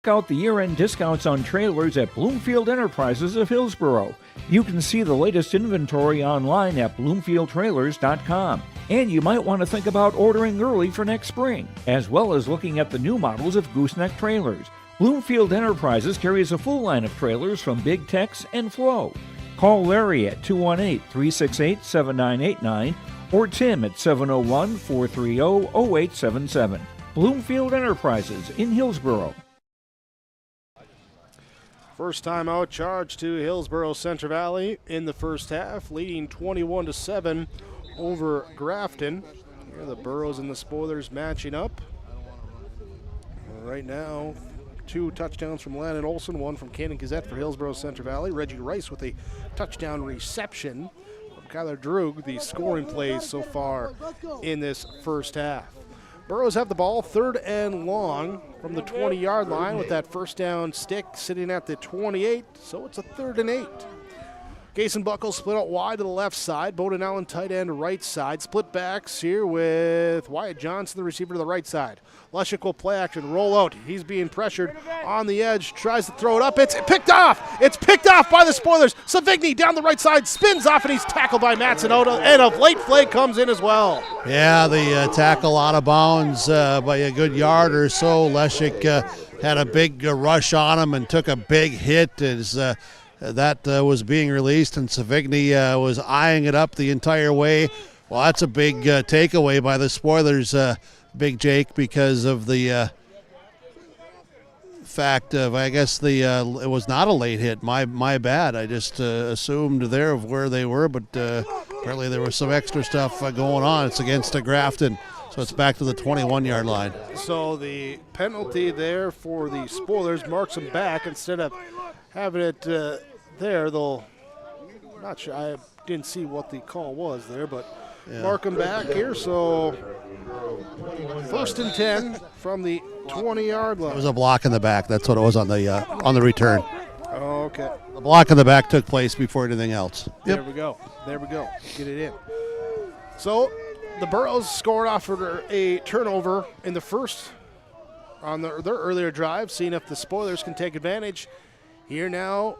G: Check out the year-end discounts on trailers at Bloomfield Enterprises of Hillsboro. You can see the latest inventory online at bloomfieldtrailers.com. And you might want to think about ordering early for next spring, as well as looking at the new models of gooseneck trailers. Bloomfield Enterprises carries a full line of trailers from Big Tex and Flow. Call Larry at 218-368-7989 or Tim at 701-430-0877. Bloomfield Enterprises in Hillsboro.
F: First time out charge to Hillsboro-Central Valley in the first half, leading 21-7 over Grafton. Here the Burros and the Spoilers matching up. Right now, 2 touchdowns from Landon Olsen, 1 from Caden Gazette for Hillsboro-Central Valley. Reggie Rice with a touchdown reception from Kyler Droog, the scoring plays so far in this first half. Burrows have the ball, 3rd and long from the 20-yard line with that first down stick sitting at the 28, so it's a 3rd and 8. Gason Buckles split out wide to the left side. Bowden Allen tight end right side. Split backs here with Wyatt Johnson, the receiver, to the right side. Leshik will play action, roll out. He's being pressured on the edge, tries to throw it up. It's picked off. It's picked off by the Spoilers. Savigny down the right side, spins off, and he's tackled by Matson Oda, and a late flag comes in as well.
E: Yeah, the tackle out of bounds by a good yard or so. Leshik had a big rush on him and took a big hit as that was being released, and Savigny was eyeing it up the entire way. Well, that's a big takeaway by the Spoilers, Big Jake, because of the fact of, I guess, it was not a late hit. My bad. I just assumed there of where they were, but apparently there was some extra stuff going on. It's against Grafton, so it's back to the 21-yard line.
F: So the penalty there for the Spoilers marks them back instead of having it there. They'll, not sure, I didn't see what the call was there, but mark them back here. So 1st and 10 from the 20-yard line.
E: It was a block in the back. That's what it was on the return.
F: Okay.
E: The block in the back took place before anything else.
F: There we go. Get it in. So the Burrows scored off for a turnover in the first on their earlier drive, seeing if the Spoilers can take advantage. Here now,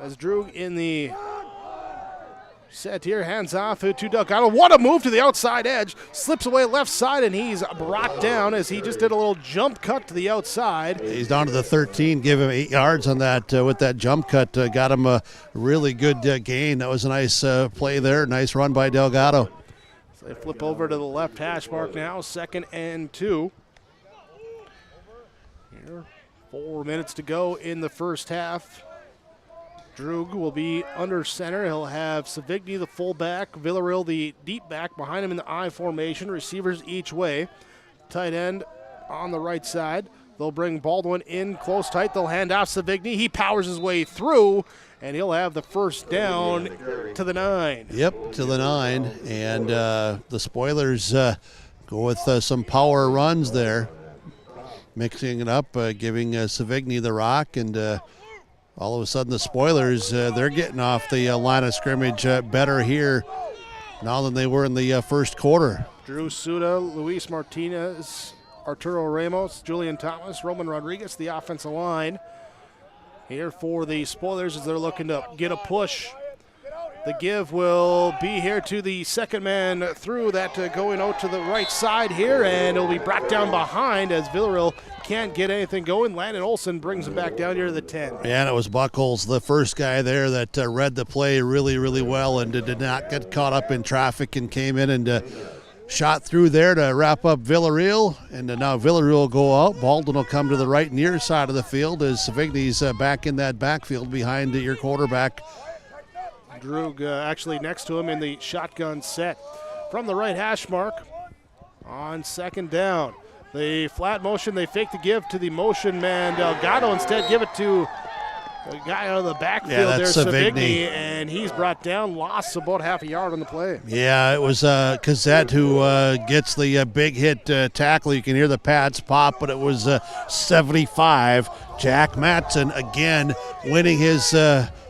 F: as Droog in the set here, hands off to Delgado. What a move to the outside edge. Slips away left side, and he's brought down as he just did a little jump cut to the outside.
E: He's down to the 13. Give him 8 yards on that with that jump cut. Got him a really good gain. That was a nice play there. Nice run by Delgado.
F: So they flip over to the left hash mark now. 2nd and 2. Here, 4 minutes to go in the first half. Droog will be under center. He'll have Savigny, the fullback, Villarreal, the deep back, behind him in the I formation. Receivers each way. Tight end on the right side. They'll bring Baldwin in close tight. They'll hand off Savigny. He powers his way through, and he'll have the first down to the 9.
E: Yep, to the 9. And the Spoilers go with some power runs there, mixing it up, giving Savigny the rock, and all of a sudden the Spoilers, they're getting off the line of scrimmage better here now than they were in the first quarter.
F: Drew Suda, Luis Martinez, Arturo Ramos, Julian Thomas, Roman Rodriguez, the offensive line. Here for the Spoilers as they're looking to get a push. The give will be here to the second man through that going out to the right side here, and it'll be brought down behind as Villarreal can't get anything going. Landon Olson brings him back down here to the 10.
E: Yeah, and it was Buckles, the first guy there that read the play really, really well and did not get caught up in traffic and came in and shot through there to wrap up Villarreal. And now Villarreal will go out. Baldwin will come to the right near side of the field as Savigny's back in that backfield behind your quarterback.
F: Droog actually next to him in the shotgun set. From the right hash mark on 2nd down. The flat motion, they fake the give to the motion man Delgado. Instead, give it to the guy out of the backfield there, Savigny, and he's brought down, lost about half a yard on the play.
E: Yeah, it was Cassette who gets the big hit tackle. You can hear the pads pop, but it was 75. Jack Matson again winning his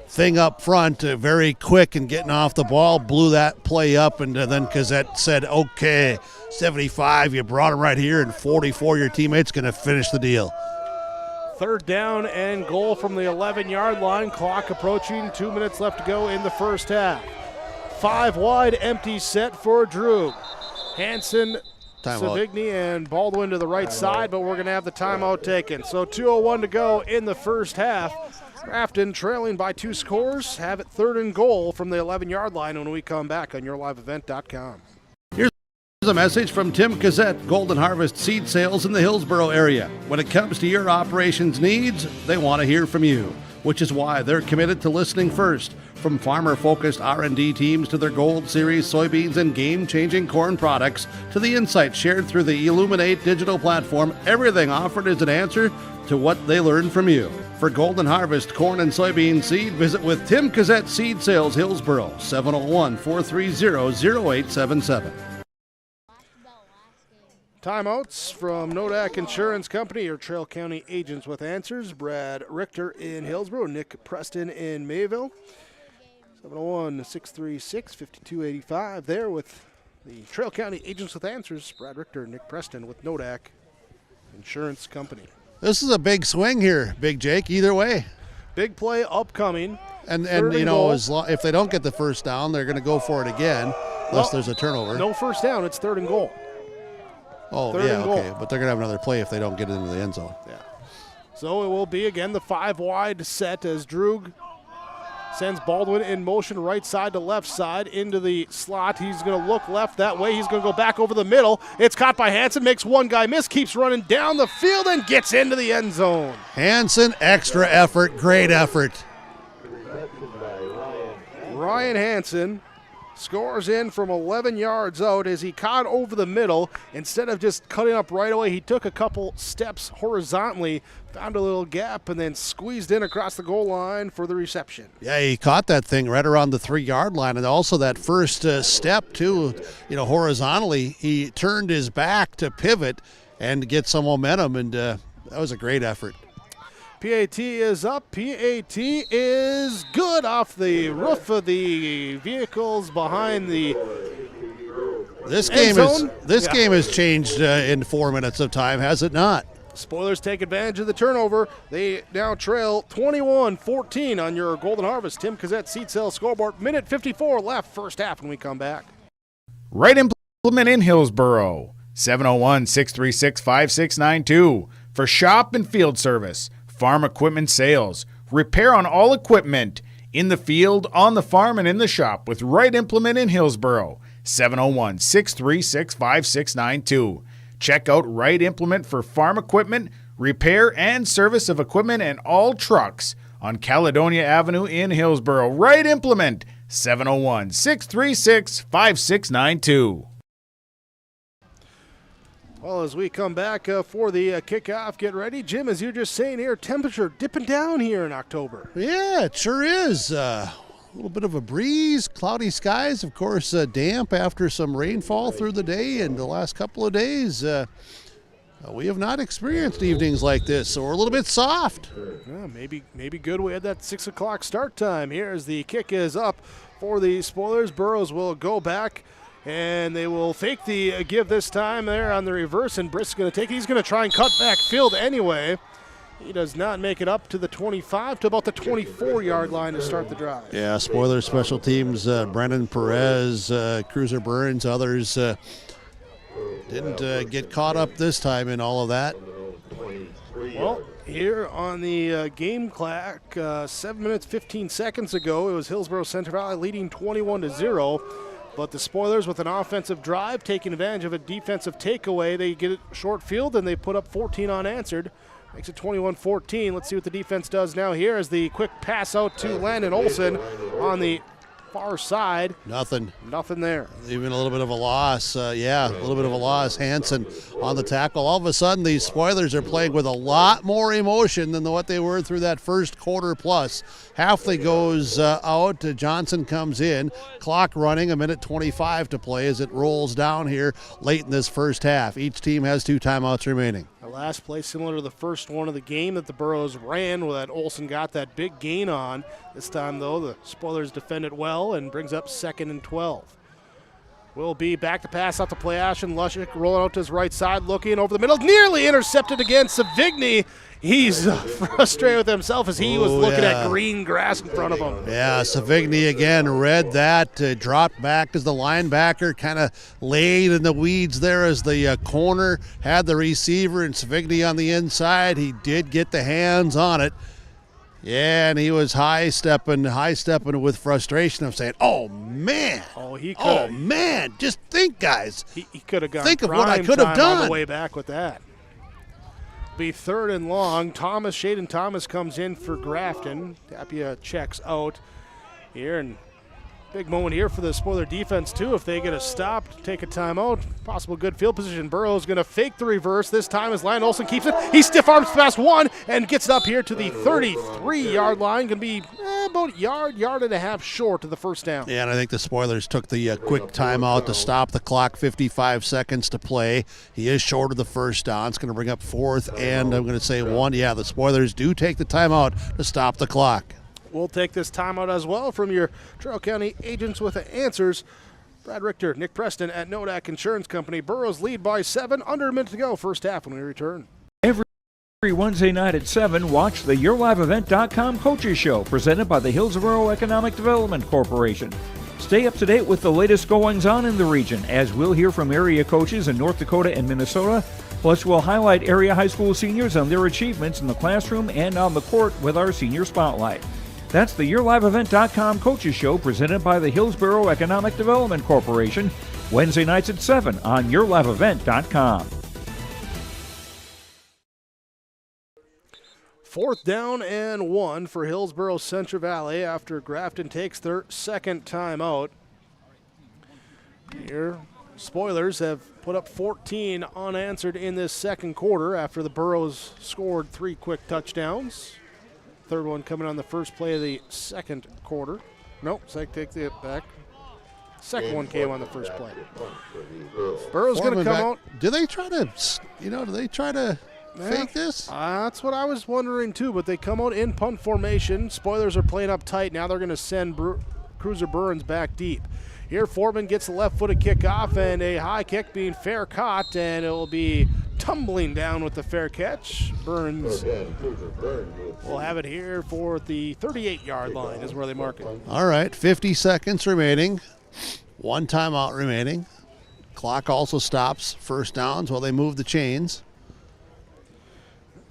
E: thing up front, very quick and getting off the ball, blew that play up, and then Cassette said, okay, 75, you brought him right here, and 44, your teammate's going to finish the deal.
F: 3rd down and goal from the 11-yard line. Clock approaching, 2 minutes left to go in the first half. 5 wide, empty set for Droog. Hanson, Savigny, and Baldwin to the right side, but we're going to have the timeout taken. So 2:01 to go in the first half. Grafton trailing by 2 scores. Have it 3rd and goal from the 11-yard line when we come back on yourliveevent.com.
V: Here's a message from Tim Cassette, Golden Harvest Seed Sales in the Hillsboro area. When it comes to your operations needs, they want to hear from you, which is why they're committed to listening first. From farmer-focused R&D teams to their Gold Series soybeans and game-changing corn products to the insights shared through the Illuminate digital platform, everything offered is an answer to what they learned from you. For Golden Harvest corn and soybean seed, visit with Tim Cassette Seed Sales Hillsboro, 701-430-0877.
F: Timeouts from Nodak Insurance Company, your Trail County agents with answers. Brad Richter in Hillsboro, Nick Preston in Mayville. 701-636-5285 there with the Trail County agents with answers. Brad Richter, Nick Preston with Nodak Insurance Company.
E: This is a big swing here, Big Jake, either way.
F: Big play upcoming.
E: And you know, if they don't get the first down, they're going to go for it again, unless there's a turnover.
F: No first down, it's 3rd and goal.
E: Oh,
F: Third
E: yeah,
F: and goal.
E: okay. But they're going to have another play if they don't get into the end zone.
F: Yeah. So it will be, again, the 5-wide set as Droog sends Baldwin in motion right side to left side into the slot. He's going to look left that way. He's going to go back over the middle. It's caught by Hansen, makes one guy miss, keeps running down the field and gets into the end zone.
E: Hansen, extra effort, great effort.
F: Ryan Hansen scores in from 11 yards out as he caught over the middle. Instead of just cutting up right away, he took a couple steps horizontally, found a little gap, and then squeezed in across the goal line for the reception.
E: Yeah, he caught that thing right around the 3-yard line, and also that first step, too, horizontally. He turned his back to pivot and get some momentum, and that was a great effort.
F: PAT is up. PAT is good off the roof of the vehicles behind the
E: This
F: end
E: game
F: zone.
E: game has changed in 4 minutes of time, has it not?
F: Spoilers take advantage of the turnover. They now trail 21-14 on your Golden Harvest Tim Cassette Seat Sale scoreboard. Minute 54 left, first half when we come back.
P: Right Implement in Hillsboro. 701-636-5692 for shop and field service. Farm equipment sales, repair on all equipment, in the field, on the farm, and in the shop with Right Implement in Hillsboro. 701-636-5692. Check out Right Implement for farm equipment, repair and service of equipment and all trucks on Caledonia Avenue in Hillsboro. Right Implement, 701-636-5692.
F: Well, as we come back for the kickoff, get ready. Jim, as you're just saying here, temperature dipping down here in October.
E: Yeah, it sure is. A little bit of a breeze, cloudy skies, of course, damp after some rainfall through the day and the last couple of days. We have not experienced evenings like this, so we're a little bit soft.
F: Yeah, maybe good. We had that 6 o'clock start time here as the kick is up for the Spoilers. Burrows will go back. And they will fake the give this time there on the reverse, and Briss is going to take it. He's going to try and cut back field anyway. He does not make it up to the 25, to about the 24-yard line to start the drive.
E: Yeah, Spoilers special teams, Brennan Perez, Cruiser Burns, others didn't get caught up this time in all of that.
F: Well, here on the game clock, 7 minutes, 15 seconds ago, it was Hillsboro-Central Valley leading 21-0. But the Spoilers with an offensive drive, taking advantage of a defensive takeaway. They get it short field, and they put up 14 unanswered. Makes it 21-14. Let's see what the defense does now here as the quick pass out to Landon Olson on the far side.
E: Nothing
F: there.
E: Even a little bit of a loss. A little bit of a loss. Hansen on the tackle. All of a sudden, these Spoilers are playing with a lot more emotion than what they were through that first quarter plus. Halfley goes out. Johnson comes in. Clock running, 1:25 to play as it rolls down here late in this first half. Each team has 2 timeouts remaining.
F: The last play similar to the first one of the game that the Burrows ran, where that Olsen got that big gain on. This time, though, the Spoilers defend it well and brings up 2nd and 12. Will be back to pass out to play Ashton Lushik, rolling out to his right side, looking over the middle, nearly intercepted again. Savigny, he's frustrated with himself as he was looking at green grass in front of him.
E: Yeah, Savigny again read that, dropped back as the linebacker, kind of laid in the weeds there as the corner had the receiver, and Savigny on the inside. He did get the hands on it. Yeah, and he was high stepping with frustration of saying, "Oh man, just think, guys.
F: He could have gone.
E: Think of what I could have done
F: on the way back with that." Be 3rd and long. Shaden Thomas comes in for Grafton. Tapia checks out here, and Big moment here for the Spoiler defense, too. If they get a stop, take a timeout, possible good field position. Burrow's going to fake the reverse. This time as Lyon Olsen keeps it. He stiff arms past one and gets it up here to the 33-yard line. Going to be about yard and a half short of the first down.
E: Yeah, and I think the Spoilers took the quick timeout to stop the clock. 55 seconds to play. He is short of the first down. It's going to bring up fourth and I'm going to say one. Yeah, the Spoilers do take the timeout to stop the clock.
F: We'll take this timeout as well from your Traill County agents with the answers. Brad Richter, Nick Preston at Nodak Insurance Company. Burrows lead by 7, under a minute to go, first half when we return.
G: Every Wednesday night at 7, watch the YourLiveEvent.com Coaches Show, presented by the Hillsboro Economic Development Corporation. Stay up to date with the latest goings-on in the region, as we'll hear from area coaches in North Dakota and Minnesota. Plus, we'll highlight area high school seniors on their achievements in the classroom and on the court with our Senior Spotlight. That's the YourLiveEvent.com Coaches Show, presented by the Hillsboro Economic Development Corporation, Wednesday nights at 7 on YourLiveEvent.com.
F: Fourth down and 1 for Hillsboro-Central Valley after Grafton takes their second timeout. Here, Spoilers have put up 14 unanswered in this second quarter after the Burros scored 3 quick touchdowns. Third one coming on the first play of the second quarter. Nope, take it back. Second one came on the first play. Burrow's going to come out.
E: Do they try to, fake this?
F: That's what I was wondering too, but they come out in punt formation. Spoilers are playing up tight. Now they're going to send Cruiser Burns back deep. Here Foreman gets the left-footed kickoff and a high kick being fair caught, and it will be tumbling down with the fair catch. Burns will have it here for the 38-yard line is where they mark it.
E: All right, 50 seconds remaining. 1 timeout remaining. Clock also stops. First downs while they move the chains.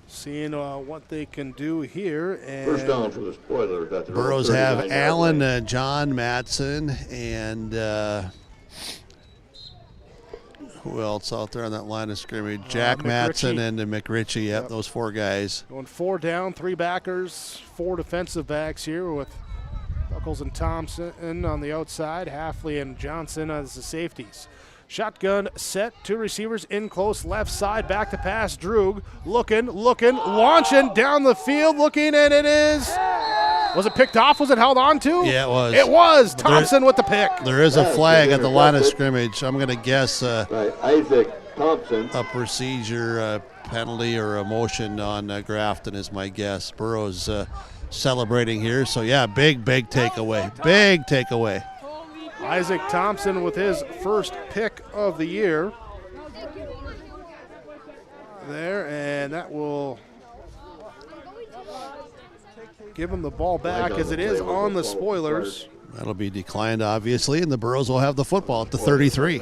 F: Seeing what they can do here. And
T: first down for the Spoilers.
E: Burros have Allen, John Matson, and who else out there on that line of scrimmage? Jack Matson and McRitchie. Yep, those 4 guys.
F: Going 4 down, 3 backers, 4 defensive backs here with Buckles and Thompson on the outside, Halfley and Johnson as the safeties. Shotgun set, 2 receivers in close, left side, back to pass. Droog looking, launching down the field, looking, and it is. Was it picked off? Was it held on to?
E: Yeah, it was.
F: It was. Thompson with the pick.
E: There is a flag at the line of scrimmage. I'm going to guess
T: Isaac Thompson.
E: A procedure penalty or a motion on Grafton is my guess. Burrows celebrating here. So, yeah, big takeaway. Big takeaway.
F: Isaac Thompson with his first pick of the year. There, and that will give him the ball back as it is on the Spoilers.
E: That'll be declined, obviously, and the Burros will have the football at the 33.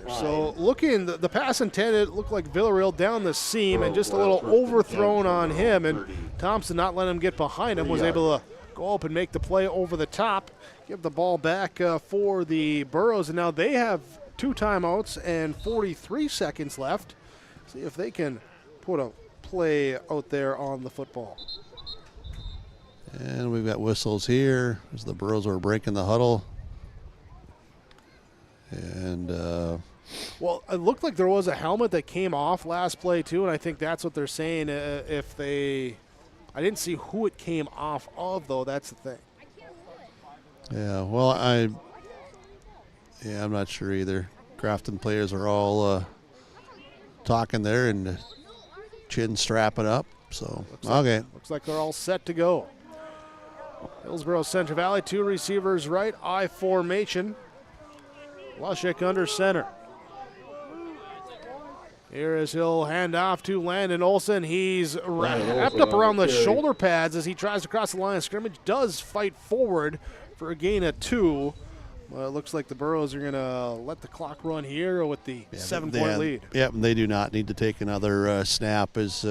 F: So looking, the pass intended looked like Villarreal down the seam and just a little overthrown on him, and Thompson not letting him get behind him was able to go up and make the play over the top, give the ball back for the Burros, and now they have 2 timeouts and 43 seconds left. See if they can put a play out there on the football.
E: And we've got whistles here as the Burros are breaking the huddle. And
F: well, it looked like there was a helmet that came off last play too, and I think that's what they're saying. If they, I didn't see who it came off of though. That's the thing.
E: Yeah, well, I'm not sure either. Grafton players are all talking there and chin strapping up. So
F: looks like they're all set to go. Hillsboro-Central Valley, 2 receivers right, I formation. Lushik under center. Here is he'll hand off to Landon Olsen. He's wrapped up around the shoulder pads as he tries to cross the line of scrimmage. Does fight forward for a gain of 2. Well, it looks like the Burros are going to let the clock run here with the 7-point lead.
E: Yep, and they do not need to take another snap as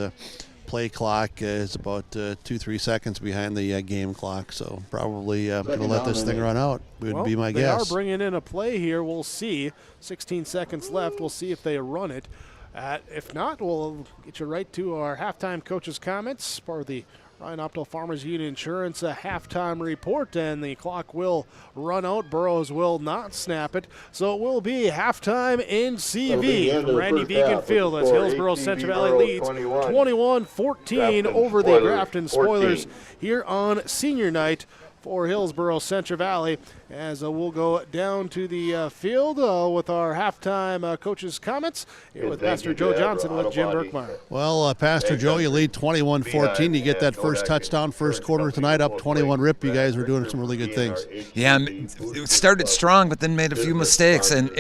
E: play clock is about 2-3 seconds behind the game clock. So probably going to let this thing run out would be my guess.
F: They are bringing in a play here. We'll see. 16 seconds left. We'll see if they run it. If not, we'll get you right to our halftime coaches' comments, part of the Ryan Optal Farmers Union Insurance, a halftime report, and the clock will run out. Burrows will not snap it, so it will be halftime in CV from Randy Vegan Field as Hillsboro-Central Valley leads 21-14 over the Grafton Spoilers here on senior night for Hillsboro-Central Valley, as we'll go down to the field with our halftime coaches' comments here with Pastor Joe Johnson with Jim Berkmeyer.
E: Well, Pastor Joe, you lead 21-14. You get that first touchdown, first quarter tonight, up 21-rip. You guys were doing some really good things.
L: Yeah, it started strong, but then made a few mistakes, and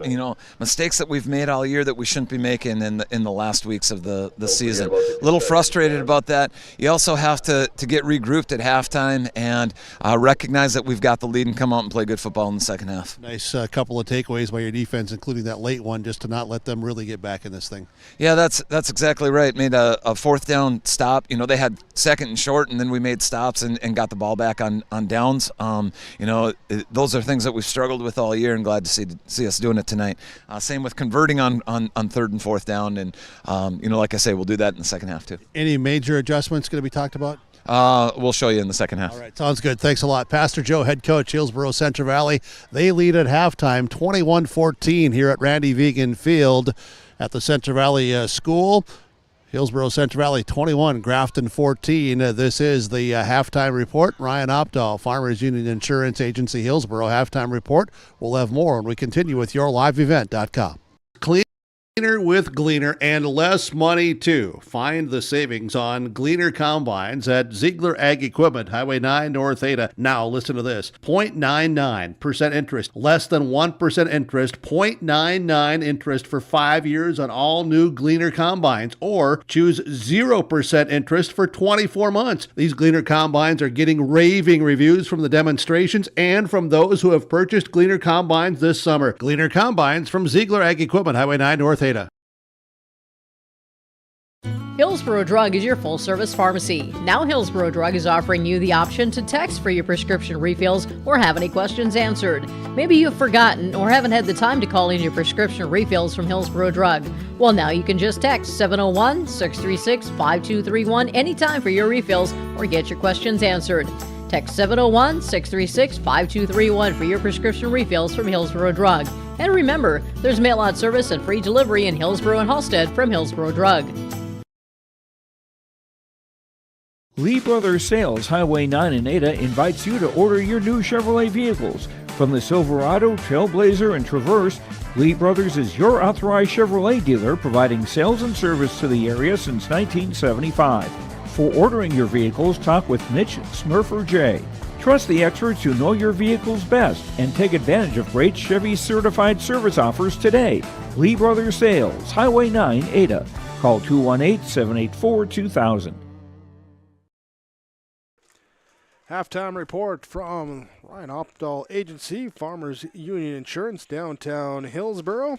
L: you know, mistakes that we've made all year that we shouldn't be making in the last weeks of the season. A little frustrated about that. You also have to get regrouped at halftime and recognize that we've got the lead and come out and play good football in the second half.
E: Nice couple of takeaways by your defense, including that late one, just to not let them really get back in this thing.
L: Yeah, that's exactly right. Made a fourth down stop. You know, they had second and short, and then we made stops and got the ball back on downs. You know, those are things that we've struggled with all year, and glad to see us doing it tonight. Same with converting on third and fourth down, and you know, like I say, we'll do that in the second half too.
E: Any major adjustments going to be talked about?
L: We'll show you in the second half.
E: All right, sounds good. Thanks a lot. Pastor Joe, head coach, Hillsboro-Central Valley. They lead at halftime, 21-14 here at Randy Vegan Field at the Central Valley School. Hillsboro-Central Valley 21, Grafton 14. This is the halftime report. Ryan Opdahl, Farmers Union Insurance Agency, Hillsboro halftime report. We'll have more when we continue with yourliveevent.com. Cleaner with Gleaner and less money too. Find the savings on Gleaner combines at Ziegler Ag Equipment, Highway 9 North Ada. Now listen to this. 0.99% interest, less than 1% interest, 0.99 interest for 5 years on all new Gleaner combines, or choose 0% interest for 24 months. These Gleaner combines are getting raving reviews from the demonstrations and from those who have purchased Gleaner combines this summer. Gleaner combines from Ziegler Ag Equipment, Highway 9 North Ada.
S: Hillsboro Drug is your full-service pharmacy. Now Hillsboro Drug is offering you the option to text for your prescription refills or have any questions answered. Maybe you've forgotten or haven't had the time to call in your prescription refills from Hillsboro Drug. Well, now you can just text 701-636-5231 anytime for your refills or get your questions answered. Text 701-636-5231 for your prescription refills from Hillsboro Drug. And remember, there's mail-out service and free delivery in Hillsboro and Halstead from Hillsboro Drug.
G: Lee Brothers Sales, Highway 9 in Ada, invites you to order your new Chevrolet vehicles. From the Silverado, Trailblazer, and Traverse, Lee Brothers is your authorized Chevrolet dealer, providing sales and service to the area since 1975. For ordering your vehicles, talk with Mitch Smurfer J. Trust the experts who know your vehicles best and take advantage of great Chevy certified service offers today. Lee Brothers Sales, Highway 9, Ada. Call 218-784-2000.
F: Halftime report from Ryan Opdahl Agency, Farmers Union Insurance, downtown Hillsboro.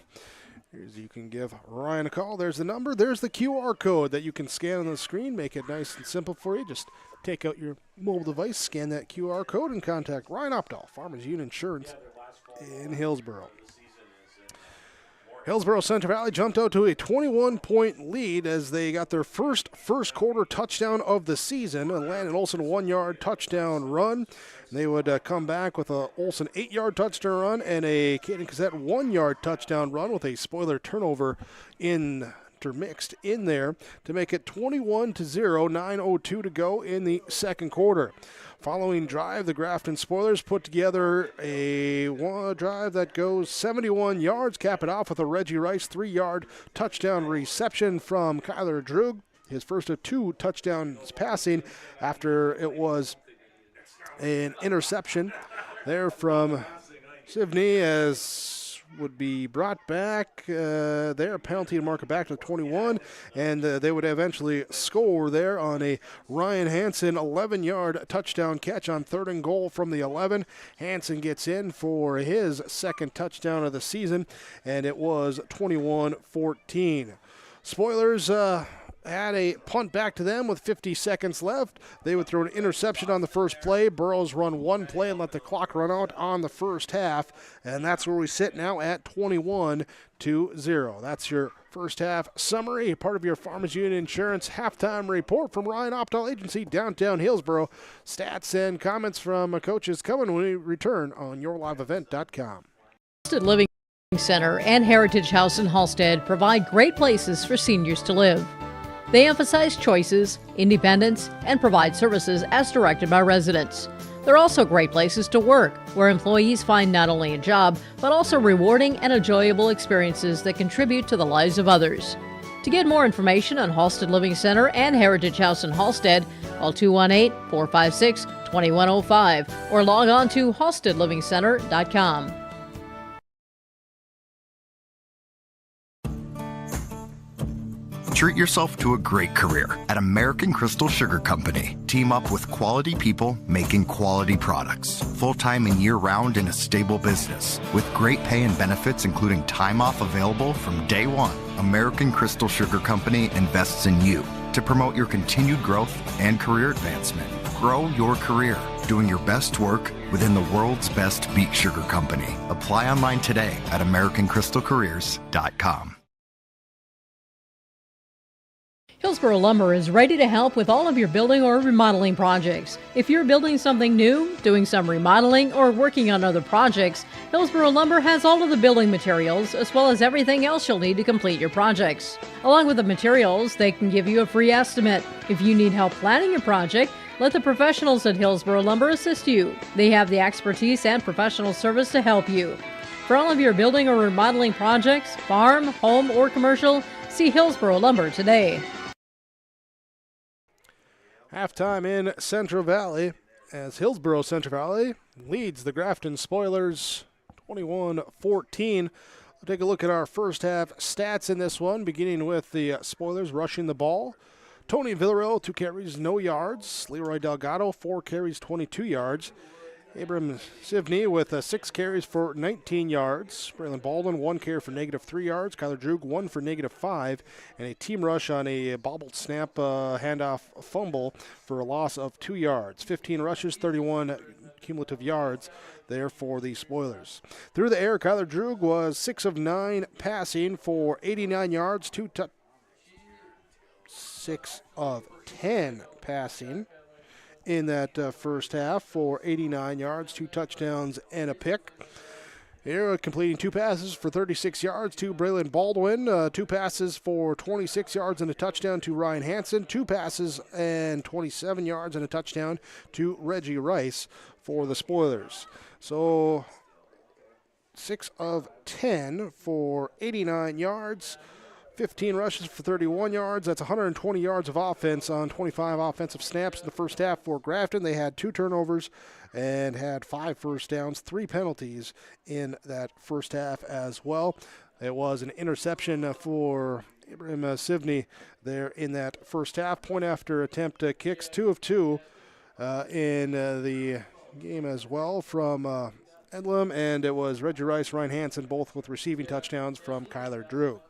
F: Here's, you can give Ryan a call. There's the number. There's the QR code that you can scan on the screen. Make it nice and simple for you. Just take out your mobile device, scan that QR code, and contact Ryan Opdahl, Farmers Union Insurance in Hillsboro. Hillsboro-Central Valley jumped out to a 21-point lead as they got their first quarter touchdown of the season. A Landon Olson 1-yard touchdown run. They would come back with a Olson 8-yard touchdown run and a Caden Cassette 1-yard touchdown run with a spoiler turnover intermixed in there to make it 21-0, 9:02 to go in the second quarter. Following drive, the Grafton Spoilers put together a drive that goes 71 yards, cap it off with a Reggie Rice 3-yard touchdown reception from Kyler Drug, his first of 2 touchdowns passing after it was an interception there from Sivney, as would be brought back there, penalty to mark it back to 21, and they would eventually score there on a Ryan Hansen 11-yard touchdown catch on 3rd and goal from the 11. Hansen gets in for his second touchdown of the season, and it was 21-14. Spoilers had a punt back to them with 50 seconds left. They would throw an interception on the first play. Burrows run one play and let the clock run out on the first half, and that's where we sit now at 21-0. That's your first half summary, part of your Farmers Union Insurance halftime report from Ryan Optal Agency, downtown Hillsboro. Stats and comments from coaches coming when we return on yourliveevent.com.
S: Living Center and Heritage House in Halstead provide great places for seniors to live. They emphasize choices, independence, and provide services as directed by residents. They're also great places to work, where employees find not only a job, but also rewarding and enjoyable experiences that contribute to the lives of others. To get more information on Halstead Living Center and Heritage House in Halstead, call 218-456-2105 or log on to halsteadlivingcenter.com.
B: Treat yourself to a great career at American Crystal Sugar Company. Team up with quality people making quality products. Full-time and year-round in a stable business. With great pay and benefits including time off available from day one, American Crystal Sugar Company invests in you to promote your continued growth and career advancement. Grow your career doing your best work within the world's best beet sugar company. Apply online today at AmericanCrystalCareers.com.
S: Hillsboro Lumber is ready to help with all of your building or remodeling projects. If you're building something new, doing some remodeling, or working on other projects, Hillsboro Lumber has all of the building materials as well as everything else you'll need to complete your projects. Along with the materials, they can give you a free estimate. If you need help planning your project, let the professionals at Hillsboro Lumber assist you. They have the expertise and professional service to help you. For all of your building or remodeling projects, farm, home, or commercial, see Hillsboro Lumber today.
F: Halftime in Central Valley as Hillsboro-Central Valley leads the Grafton Spoilers 21-14. We'll take a look at our first half stats in this one, beginning with the Spoilers rushing the ball. Tony Villarreal, 2 carries, no yards. Leroy Delgado, 4 carries, 22 yards. Abram Sivney with 6 carries for 19 yards. Braylon Baldwin, 1 carry for -3 yards. Kyler Droog, 1 for -5. And a team rush on a bobbled snap handoff fumble for a loss of 2 yards. 15 rushes, 31 cumulative yards there for the Spoilers. Through the air, Kyler Droog was 6 of 9 passing for 89 yards, 6 of 10 passing in that first half for 89 yards, 2 touchdowns, and a pick. Here, completing 2 passes for 36 yards to Braylon Baldwin, 2 passes for 26 yards and a touchdown to Ryan Hansen, 2 passes and 27 yards and a touchdown to Reggie Rice for the Spoilers. So 6 of 10 for 89 yards. 15 rushes for 31 yards. That's 120 yards of offense on 25 offensive snaps in the first half for Grafton. They had 2 turnovers and had 5 first downs, 3 penalties in that first half as well. It was an interception for Abram Sivney there in that first half. Point after attempt kicks, 2 of 2 in the game as well from Edlam, and it was Reggie Rice, Ryan Hansen, both with receiving touchdowns from Kyler Drew.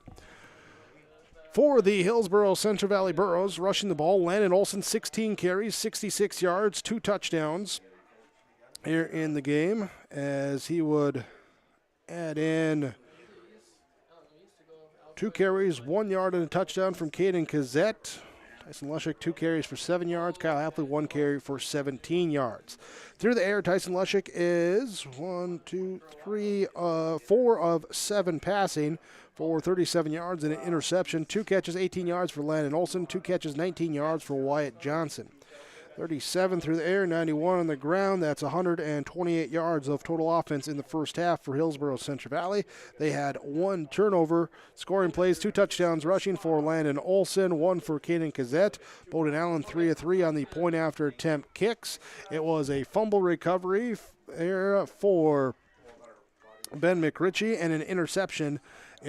F: For the Hillsboro-Central Valley Burros, rushing the ball, Landon Olson, 16 carries, 66 yards, 2 touchdowns here in the game, as he would add in 2 carries, 1 yard, and a touchdown from Caden Kazette. Tyson Lushik, 2 carries for 7 yards. Kyle Hapley, 1 carry for 17 yards. Through the air, Tyson Lushik is 4 of 7 passing for 37 yards and an interception. 2 catches, 18 yards for Landon Olson. 2 catches, 19 yards for Wyatt Johnson. 37 through the air, 91 on the ground. That's 128 yards of total offense in the first half for Hillsboro-Central Valley. They had 1 turnover, scoring plays, 2 touchdowns rushing for Landon Olson, 1 for Caden Kazette. Bowden Allen, 3 of 3 on the point after attempt kicks. It was a fumble recovery for Ben McRitchie and an interception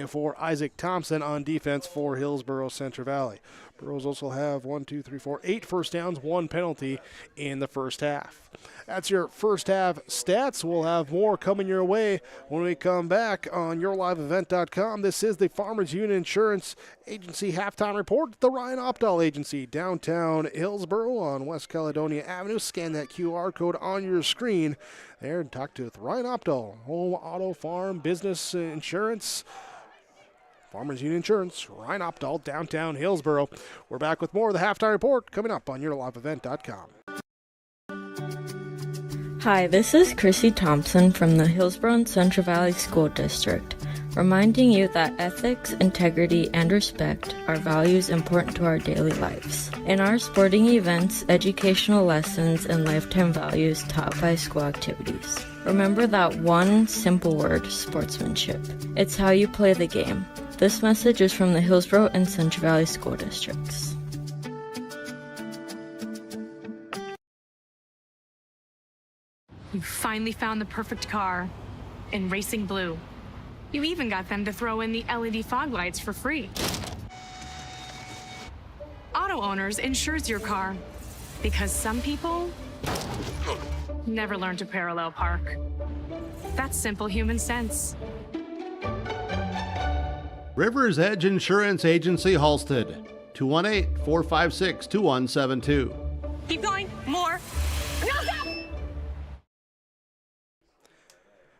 F: for Isaac Thompson on defense for Hillsboro-Central Valley. Burrows also have 8 first downs, 1 penalty in the first half. That's your first half stats. We'll have more coming your way when we come back on YourLiveEvent.com. This is the Farmers Union Insurance Agency halftime report. The Ryan Opdahl Agency, downtown Hillsboro on West Caledonia Avenue. Scan that QR code on your screen there and talk to Ryan Opdahl. Home, auto, farm, business insurance. Farmers Union Insurance, Ryan Opdahl, downtown Hillsboro. We're back with more of the halftime report coming up on YourLiveEvent.com.
D: Hi, this is Chrissy Thompson from the Hillsboro-Central Valley School District, reminding you that ethics, integrity, and respect are values important to our daily lives. In our sporting events, educational lessons, and lifetime values taught by school activities. Remember that one simple word, sportsmanship. It's how you play the game. This message is from the Hillsboro and Central Valley School Districts.
Q: You finally found the perfect car in racing blue. You even got them to throw in the LED fog lights for free. Auto Owners insures your car because some people never learn to parallel park. That's simple human sense.
V: Rivers Edge Insurance Agency, Halsted, 218-456-2172.
Q: Keep going. More. No, stop!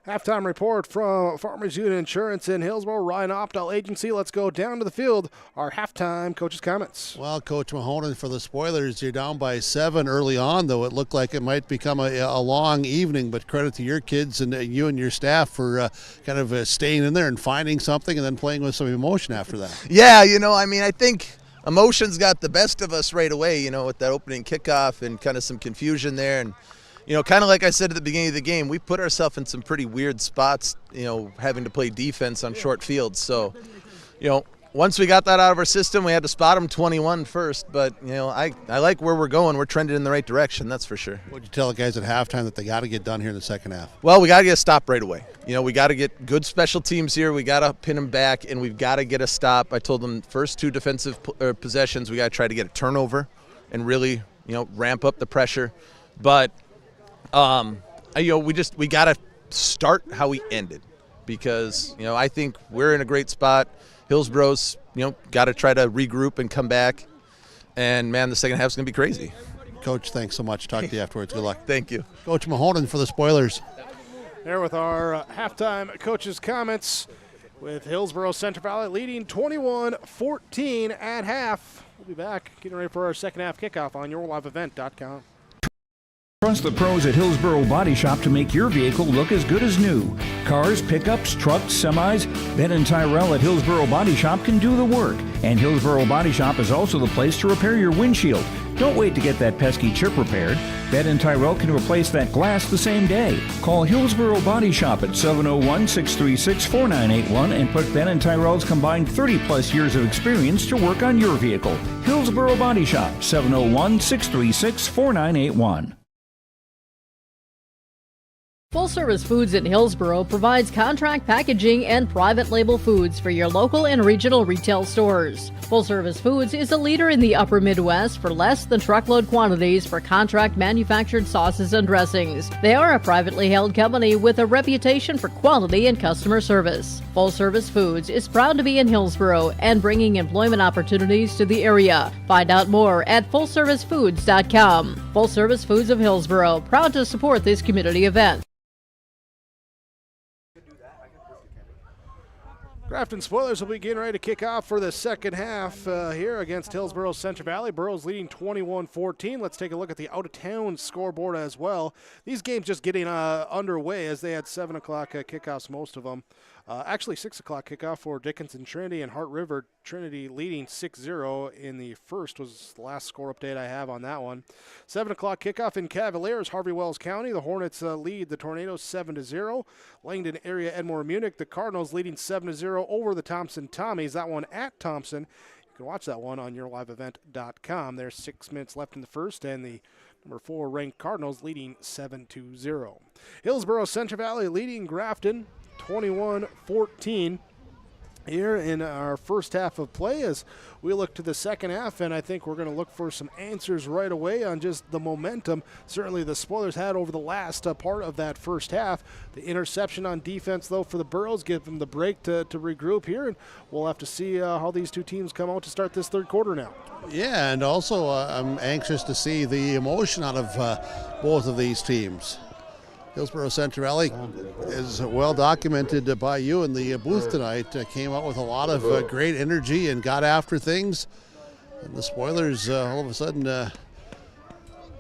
F: Halftime report from Farmers Union Insurance in Hillsboro, Ryan Opdahl Agency. Let's go down to the field. Our halftime coach's comments.
E: Well, Coach Mahonen, for the Spoilers, you're down by 7 early on, though. It looked like it might become a long evening, but credit to your kids and you and your staff for kind of staying in there and finding something and then playing with some emotion after that.
R: Yeah, I think emotions got the best of us right away, with that opening kickoff and kind of some confusion there. And kind of like I said at the beginning of the game, we put ourselves in some pretty weird spots, having to play defense on short fields. So, once we got that out of our system, we had to spot them 21 first. But, I like where we're going. We're trending in the right direction, that's for sure.
E: What did you tell the guys at halftime that they got to get done here in the second half?
R: Well, we got to get a stop right away. We got to get good special teams here. We got to pin them back, and we've got to get a stop. I told them first 2 defensive possessions, we got to try to get a turnover and really, ramp up the pressure. But we got to start how we ended because, I think we're in a great spot. Hillsboro's, got to try to regroup and come back. And, man, the second half's going to be crazy.
E: Coach, thanks so much. Talk to you afterwards. Good luck.
R: Thank you.
E: Coach Mahonen for the Spoilers.
F: There with our halftime coach's comments with Hillsboro-Central Valley leading 21-14 at half. We'll be back getting ready for our second half kickoff on YourLiveEvent.com.
G: Trust the pros at Hillsboro Body Shop to make your vehicle look as good as new. Cars, pickups, trucks, semis, Ben and Tyrell at Hillsboro Body Shop can do the work. And Hillsboro Body Shop is also the place to repair your windshield. Don't wait to get that pesky chip repaired. Ben and Tyrell can replace that glass the same day. Call Hillsboro Body Shop at 701-636-4981 and put Ben and Tyrell's combined 30-plus years of experience to work on your vehicle. Hillsboro Body Shop, 701-636-4981.
S: Full Service Foods in Hillsboro provides contract packaging and private label foods for your local and regional retail stores. Full Service Foods is a leader in the upper Midwest for less than truckload quantities for contract manufactured sauces and dressings. They are a privately held company with a reputation for quality and customer service. Full Service Foods is proud to be in Hillsboro and bringing employment opportunities to the area. Find out more at FullServiceFoods.com. Full Service Foods of Hillsboro, proud to support this community event.
F: Grafton Spoilers will be getting ready to kick off for the second half here against Hillsboro-Central Valley. Burrows leading 21-14. Let's take a look at the out-of-town scoreboard as well. These games just getting underway as they had 7 o'clock kickoffs, most of them. Actually, 6 o'clock kickoff for Dickinson Trinity and Hart River. Trinity leading 6-0 in the first was the last score update I have on that one. 7 o'clock kickoff in Cavaliers, Harvey Wells County. The Hornets lead the Tornadoes 7-0. Langdon area, Edmore Munich. The Cardinals leading 7-0 over the Thompson Tommies. That one at Thompson. You can watch that one on YourLiveEvent.com. There's 6 minutes left in the first, and the number 4 ranked Cardinals leading 7-0. Hillsboro-Central Valley leading Grafton 21-14. here in our first half of play as we look to the second half, and I think we're going to look for some answers right away on just the momentum certainly the Spoilers had over the last part of that first half. The interception on defense, though, for the Burros, give them the break to regroup here, and we'll have to see how these two teams come out to start this third quarter now.
E: Yeah, and also I'm anxious to see the emotion out of both of these teams. Hillsboro-Central Valley is well documented by you in the booth tonight. Came out with a lot of great energy and got after things. And the Spoilers all of a sudden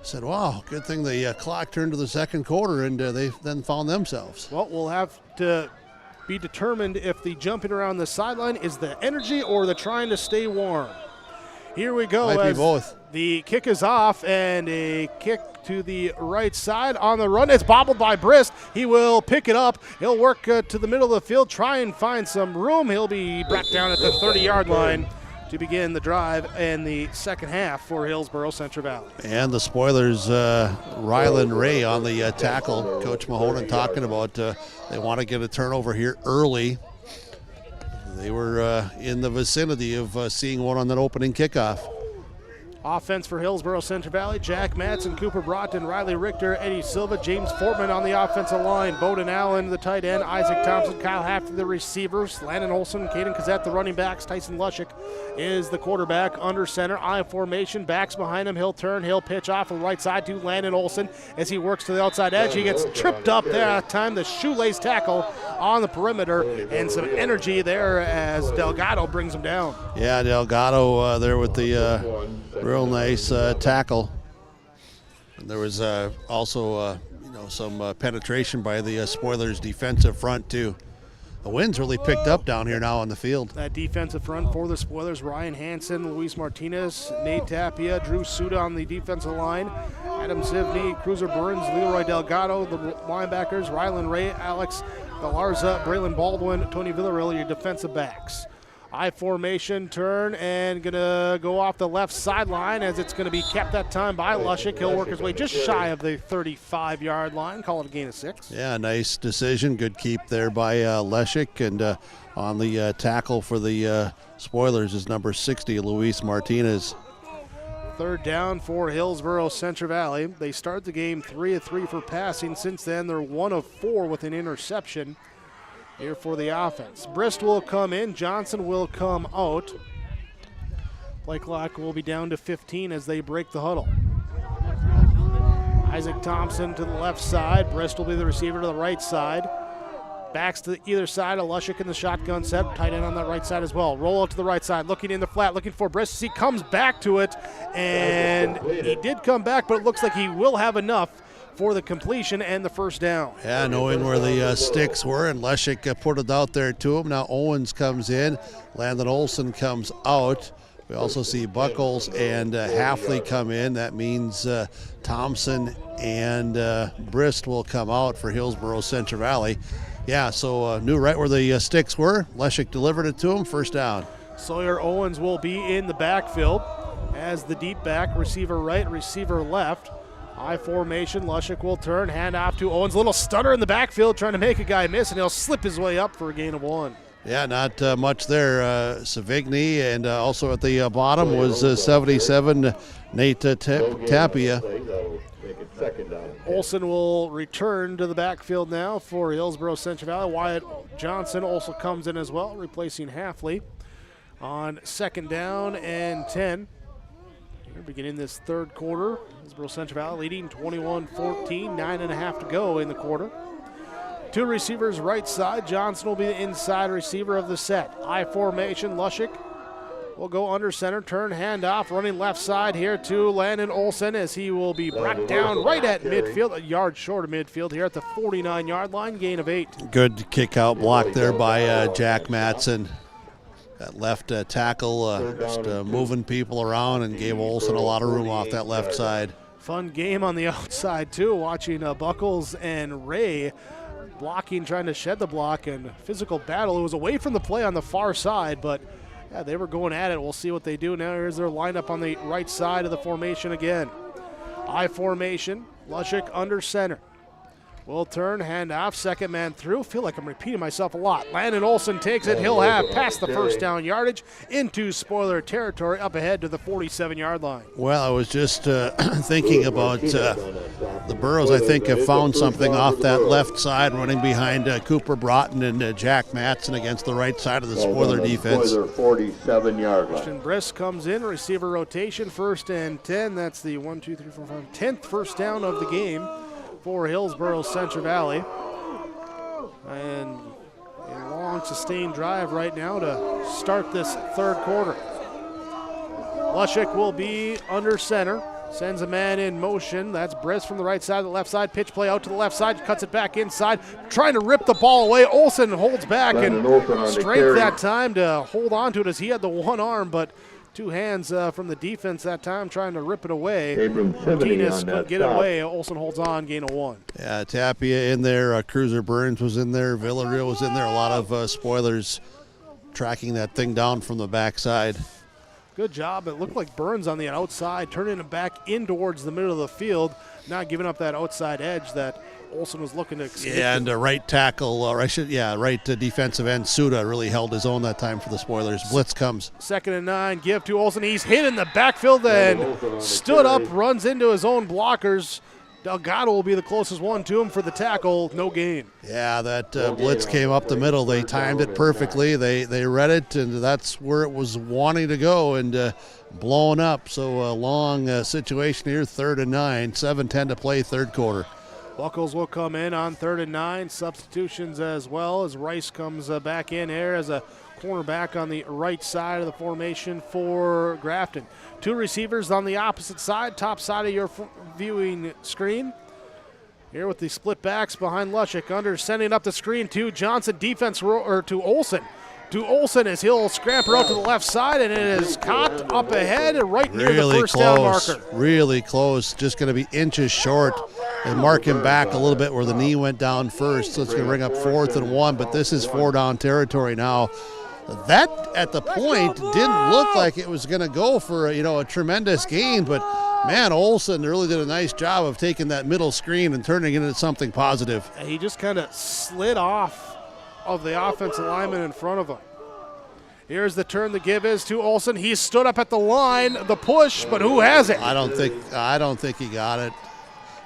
E: said, wow, good thing the clock turned to the second quarter, and they then found themselves.
F: Well, we'll have to be determined if the jumping around the sideline is the energy or the trying to stay warm. Here we go.
E: Might be both.
F: The kick is off, and a kick to the right side on the run. It's bobbled by Brist. He will pick it up. He'll work to the middle of the field, try and find some room. He'll be brought down at the 30-yard line to begin the drive and the second half for Hillsboro-Central Valley.
E: And the Spoilers, Rylan Ray on the tackle. Coach Mahonen talking about they want to get a turnover here early. They were in the vicinity of seeing one on that opening kickoff.
F: Offense for Hillsboro-Central Valley, Jack Madsen, Cooper Broughton, Riley Richter, Eddie Silva, James Fortman on the offensive line, Bowden Allen, the tight end, Isaac Thompson, Kyle Hafton, the receivers, Landon Olson, Caden Kazette, the running backs, Tyson Lushik is the quarterback under center, I formation, backs behind him, he'll turn, he'll pitch off the right side to Landon Olson as he works to the outside edge. He gets tripped up there at the time, the shoelace tackle on the perimeter, and some energy there as Delgado brings him down.
E: Yeah, Delgado there with the real nice tackle. And there was also some penetration by the Spoilers defensive front too. The wind's really picked up down here now on the field.
F: That defensive front for the Spoilers, Ryan Hansen, Luis Martinez, Nate Tapia, Drew Suda on the defensive line, Adam Zivney, Cruiser Burns, Leroy Delgado, the linebackers, Rylan Ray, Alex Galarza, Braylon Baldwin, Tony Villarreal, your defensive backs. I formation, turn, and going to go off the left sideline as it's going to be kept that time by Lushik. He'll work his way just shy of the 35-yard line. Call it a gain of 6.
E: Yeah, nice decision. Good keep there by Lushik. And on the tackle for the Spoilers is number 60, Luis Martinez.
F: Third down for Hillsboro-Central Valley. They start the game 3 of 3 for passing. Since then, they're 1 of 4 with an interception here for the offense. Brist will come in. Johnson will come out. Play clock will be down to 15 as they break the huddle. Isaac Thompson to the left side. Brist will be the receiver to the right side. Backs to either side. Lushik in the shotgun set. Tight end on that right side as well. Roll out to the right side. Looking in the flat. Looking for Brist. He comes back to it. And he did come back, but it looks like he will have enough for the completion and the first down.
E: Yeah, knowing where the sticks were, and Lushik put it out there to him. Now Owens comes in. Landon Olson comes out. We also see Buckles and Halfley come in. That means Thompson and Brist will come out for Hillsboro-Central Valley. Yeah, so knew right where the sticks were. Lushik delivered it to him. First down.
F: Sawyer Owens will be in the backfield as the deep back, receiver right, receiver left. I formation, Lushik will turn, hand off to Owens. A little stutter in the backfield trying to make a guy miss, and he'll slip his way up for a gain of 1.
E: Yeah, not much there. Savigny, and also at the bottom was 77, Nate Tapia.
F: Olson will return to the backfield now for Hillsboro-Central Valley. Wyatt Johnson also comes in as well, replacing Halfley on second down and 10. We're beginning this third quarter. Hillsboro-Central Valley leading 21-14, 9.5 to go in the quarter. Two receivers right side. Johnson will be the inside receiver of the set. I formation, Lushik will go under center, turn, hand off, running left side here to Landon Olson as he will be brought down right at midfield, a yard short of midfield here at the 49-yard line, gain of 8.
E: Good kick out block there by Jack Madsen. That left tackle just moving people around and gave Olson a lot of room off that left side.
F: Fun game on the outside too, watching Buckles and Ray blocking, trying to shed the block, and physical battle. It was away from the play on the far side, but yeah, they were going at it. We'll see what they do now. Here's their lineup on the right side of the formation again. I formation, Lushik under center. will turn, hand off, second man through. Feel like I'm repeating myself a lot. Landon Olson takes it. He'll have past the first down yardage into spoiler territory, up ahead to the 47-yard line.
E: Well, I was just thinking about the Burros, I think, have found something off that left side, running behind Cooper Broughton and Jack Matson against the right side of the spoiler defense.
T: 47-yard line.
F: Christian Brisk comes in, receiver rotation, 1st and 10. That's the 10th first down of the game for Hillsboro-Central Valley. And a long sustained drive right now to start this third quarter. Lushik will be under center. Sends a man in motion. That's Briss from the right side to the left side. Pitch play out to the left side. Cuts it back inside. Trying to rip the ball away. Olson holds back, and strength that time to hold on to it as he had the one arm, but two hands from the defense that time trying to rip it away. Martinez couldn't get it away. Olson holds on, gain of 1.
E: Yeah, Tapia in there. Cruiser Burns was in there. Villarreal was in there. A lot of spoilers tracking that thing down from the backside.
F: Good job. It looked like Burns on the outside, turning him back in towards the middle of the field, not giving up that outside edge that Olson was looking to escape.
E: Yeah, and right tackle, right defensive end, Suda really held his own that time for the spoilers. Blitz comes.
F: 2nd and 9, give to Olson. He's hit in the backfield and stood up, runs into his own blockers. Delgado will be the closest one to him for the tackle. No gain.
E: Yeah, that blitz came up the middle. They timed it perfectly. They read it, and that's where it was wanting to go, and blown up. So a long situation here, 3rd and 9, 7:10 to play, third quarter.
F: Buckles will come in on 3rd and 9. Substitutions as well as Rice comes back in here as a cornerback on the right side of the formation for Grafton. 2 receivers on the opposite side, top side of your viewing screen. Here with the split backs behind Lushik. Under sending up the screen to Johnson. Defense to Olson. To Olson as he'll scramper out to the left side, and it is caught up ahead right near the first down marker.
E: Really close. Just going to be inches short. And mark him back a little bit where the knee went down first. So it's going to bring up 4th and 1, but this is 4-down territory now. That, at the point, didn't look like it was going to go for a tremendous gain, but man, Olson really did a nice job of taking that middle screen and turning it into something positive.
F: He just kind of slid off of the offensive lineman in front of him. Here's the turn. The give is to Olson. He stood up at the line, the push, but who has it?
E: I don't think he got it.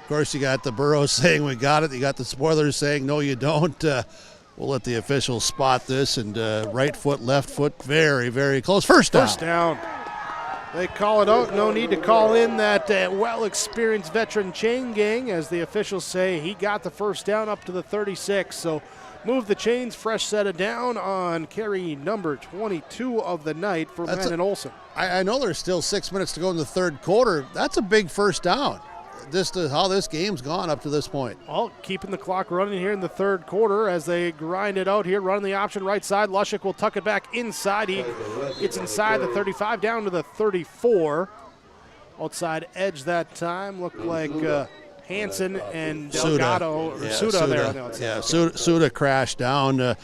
E: Of course, you got the Burros saying we got it. You got the spoilers saying no, you don't. We'll let the officials spot this, and right foot, left foot, very, very close. First down.
F: First down. They call it out. No need to call in that well-experienced veteran chain gang, as the officials say he got the first down up to the 36. So move the chains, fresh set of down on carry number 22 of the night for Landon Olson.
E: I know there's still 6 minutes to go in the third quarter. That's a big first down. Just how this game's gone up to this point.
F: Well, keeping the clock running here in the third quarter as they grind it out here, running the option right side. Lushik will tuck it back inside. He gets inside the 35 down to the 34. Outside edge that time looked like Hansen and Delgado, Suda there on the outside.
E: Yeah, Suda crashed down.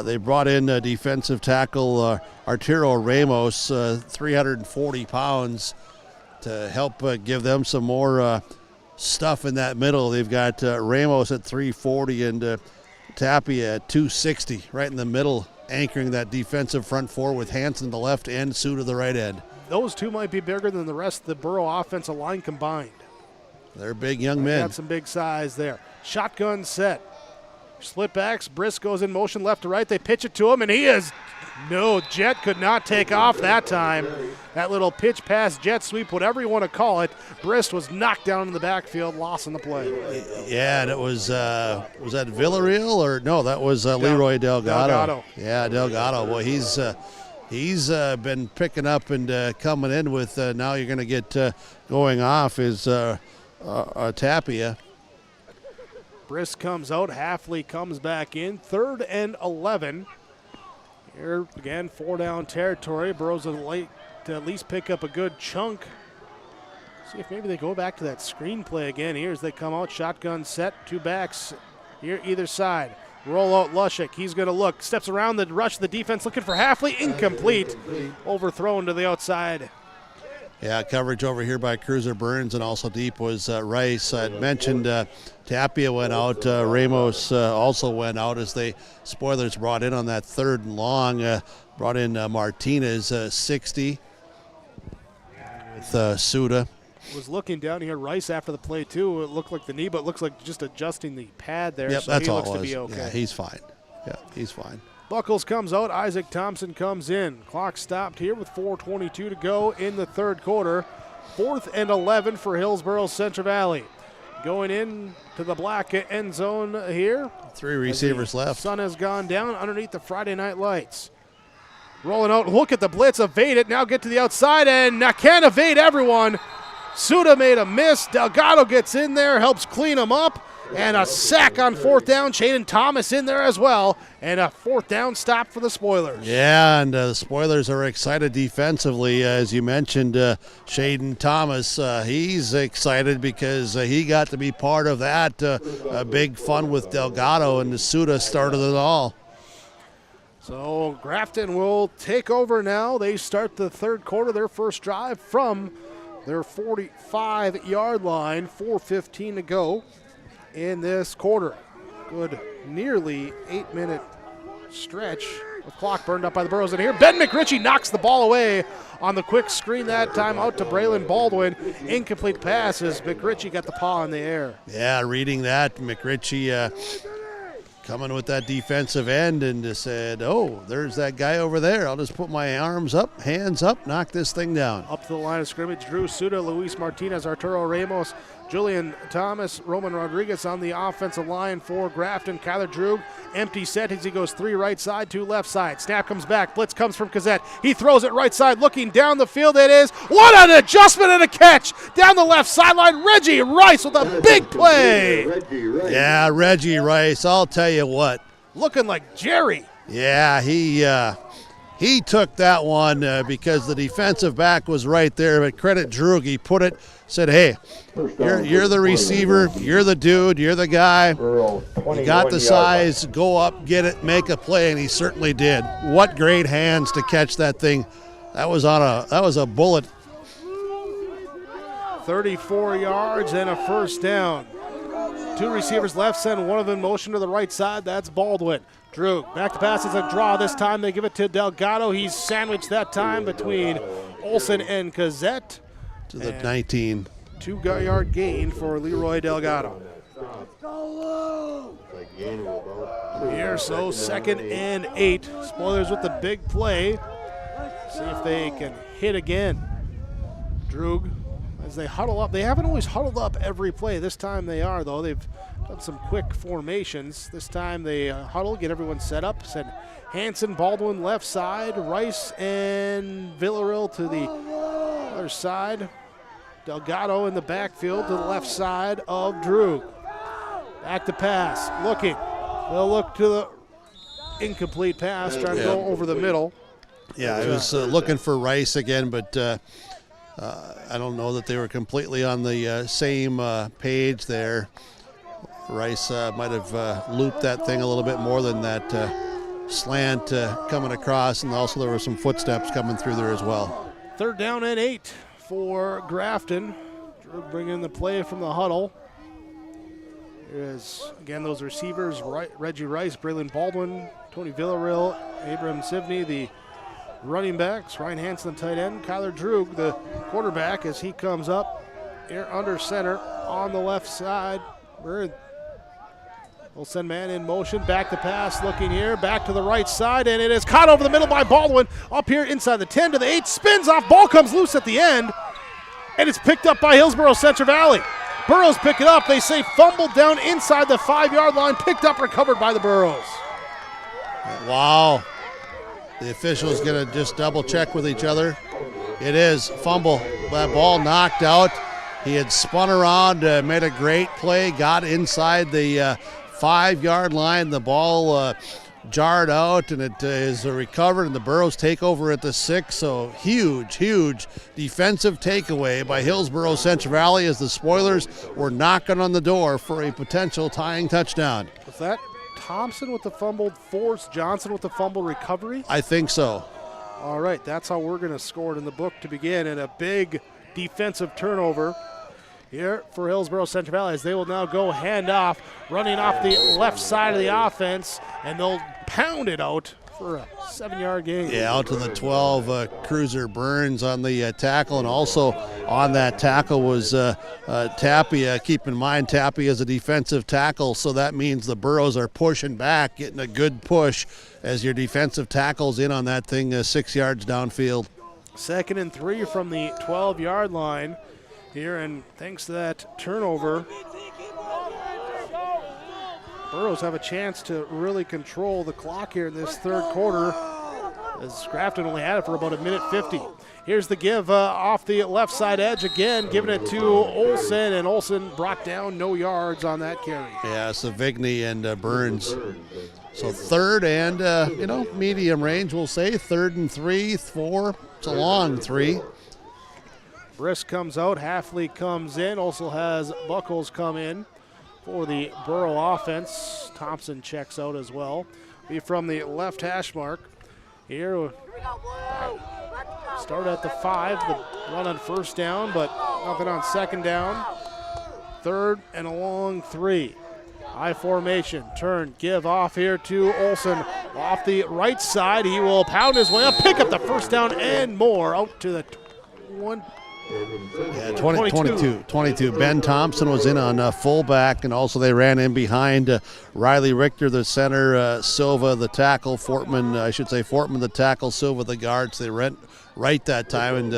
E: They brought in defensive tackle Arturo Ramos, 340 pounds, to help give them some more stuff in that middle. They've got Ramos at 340 and Tapia at 260, right in the middle, anchoring that defensive front four with Hansen the left end, Suda the right end.
F: Those two might be bigger than the rest of the Burro offensive line combined.
E: They're big young men.
F: Got some big size there. Shotgun set. Split backs. Brisk goes in motion left to right. They pitch it to him, and he is Jet could not take off that time. That little pitch pass, jet sweep, whatever you want to call it. Brist was knocked down in the backfield, lost in the play.
E: Yeah, and it was that Villarreal or no? That was Leroy Delgado. Yeah, Delgado. Well, he's been picking up and coming in with. Now you're going to get going off is Tapia.
F: Brisk comes out. Halfley comes back in. 3rd and 11. Here again, 4-down territory. Burrows would like to at least pick up a good chunk. See if maybe they go back to that screenplay again here as they come out. Shotgun set, 2 backs here either side. Roll out Lushik. He's going to look. Steps around the rush. The defense looking for Halfley. Incomplete. Overthrown to the outside.
E: Yeah, coverage over here by Cruiser Burns, and also deep was Rice. I mentioned Tapia went out. Ramos also went out as the Spoilers brought in on that 3rd and long. Brought in Martinez, 60, with Suda.
F: Was looking down here, Rice after the play too. It looked like the knee, but it looks like just adjusting the pad there.
E: Yep,
F: so
E: that's
F: he
E: all
F: looks
E: it was.
F: to be okay.
E: Yeah, he's fine. Yeah, he's fine.
F: Buckles comes out. Isaac Thompson comes in. Clock stopped here with 4:22 to go in the 3rd quarter. 4th and 11 for Hillsboro-Central Valley. Going in to the black end zone here.
E: 3 receivers left.
F: Sun has gone down underneath the Friday night lights. Rolling out, look at the blitz, evade it, now get to the outside, and can't evade everyone. Suda made a miss. Delgado gets in there, helps clean him up, and a sack on 4th down. Shaden Thomas in there as well, and a 4th down stop for the Spoilers.
E: Yeah, and the Spoilers are excited defensively. As you mentioned, Shaden Thomas, he's excited because he got to be part of that. Big fun with Delgado, and the Suda started it all.
F: So Grafton will take over now. They start the 3rd quarter, their first drive from their 45-yard line. 4:15 to go in this quarter. Good nearly 8-minute stretch. The clock burned up by the Burros in here. Ben McRitchie knocks the ball away on the quick screen that time out to Braylon Baldwin. Incomplete pass as McRitchie got the paw in the air.
E: Yeah, reading that, McRitchie coming with that defensive end and just said, oh, there's that guy over there. I'll just put my arms up, hands up, knock this thing down.
F: Up to the line of scrimmage, Drew Suda, Luis Martinez, Arturo Ramos, Julian Thomas, Roman Rodriguez on the offensive line for Grafton. Kyler Droog, empty set as he goes 3 right side, 2 left side. Snap comes back, blitz comes from Kazette. He throws it right side, looking down the field. It is, what an adjustment and a catch! Down the left sideline, Reggie Rice with a big play!
E: Yeah, Reggie Rice, I'll tell you what.
F: Looking like Jerry.
E: Yeah, he took that one because the defensive back was right there, but credit Droog, he put it, said, hey, you're the receiver, you're the dude, you're the guy, you got the size, go up, get it, make a play, and he certainly did. What great hands to catch that thing. That was a bullet.
F: 34 yards and a first down. 2 receivers left, send one of them in motion to the right side. That's Baldwin. Drew, back to pass. It's a draw this time. They give it to Delgado. He's sandwiched that time between Olsen and Kazette.
E: To the 19.
F: 2-yard gain for Leroy Delgado. Here, so 2nd and 8. Spoilers with the big play. See if they can hit again. Droog, as they huddle up. They haven't always huddled up every play. This time they are, though. They've done some quick formations. This time they huddle, get everyone set up. Send Hanson, Baldwin left side, Rice and Villarreal to the other side. Delgado in the backfield to the left side of Drew. Back to pass, looking. They'll look to the incomplete pass, trying to go over the middle.
E: Yeah, I was looking for Rice again, but I don't know that they were completely on the same page there. Rice might have looped that thing a little bit more than that slant coming across, and also there were some footsteps coming through there as well.
F: 3rd down and 8 for Grafton. Drew bringing the play from the huddle. Here's, again, those receivers, Reggie Rice, Braylon Baldwin, Tony Villarreal, Abraham Sivney, the running backs, Ryan Hansen, the tight end, Kyler Droog, the quarterback, as he comes up here under center on the left side. We'll send man in motion, back to pass, looking here, back to the right side, and it is caught over the middle by Baldwin, up here inside the 10 to the 8, spins off, ball comes loose at the end, and it's picked up by Hillsboro-Central Valley. Burros pick it up, they say fumbled down inside the 5-yard line, picked up, recovered by the Burros.
E: Wow. The official's going to just double check with each other. It is fumble. That ball knocked out. He had spun around, made a great play, got inside the 5-yard line. The ball jarred out, and it is recovered, and the Burros take over at the 6. So huge defensive takeaway by Hillsboro-Central Valley as the Spoilers were knocking on the door for a potential tying touchdown.
F: Was that Thompson with the fumbled force, Johnson with the fumble recovery?
E: I think so.
F: All right, that's how we're going to score it in the book to begin, and a big – defensive turnover here for Hillsboro-Central Valley, as they will now go handoff, running off the left side of the offense, and they'll pound it out for a 7-yard gain.
E: Yeah, out to the 12. Cruiser Burns on the tackle, and also on that tackle was Tappy. Keep in mind, Tappy is a defensive tackle, so that means the Burros are pushing back, getting a good push as your defensive tackle's in on that thing 6 yards downfield.
F: 2nd and 3 from the 12-yard line here, and thanks to that turnover, Burros have a chance to really control the clock here in this third quarter, as Grafton only had it for about 1:50. Here's the give off the left side edge again, giving it to Olsen, and Olsen brought down no yards on that carry.
E: Yeah, Savigny and Burns. So 3rd and, medium range, we'll say. 3rd and 3, 4. It's a long 3.
F: Brisk comes out, Halfley comes in, also has Buckles come in for the Burrow offense. Thompson checks out as well. Be from the left hash mark. Here, start at the 5, the run on 1st down, but nothing on 2nd down. 3rd and a long 3. I formation, turn, give off here to Olsen. Off the right side, he will pound his way up, pick up the 1st down and more, out to the
E: 22. Ben Thompson was in on fullback, and also they ran in behind Riley Richter, the center, Silva, the tackle, Fortman the tackle, Silva the guards. They ran right that time, and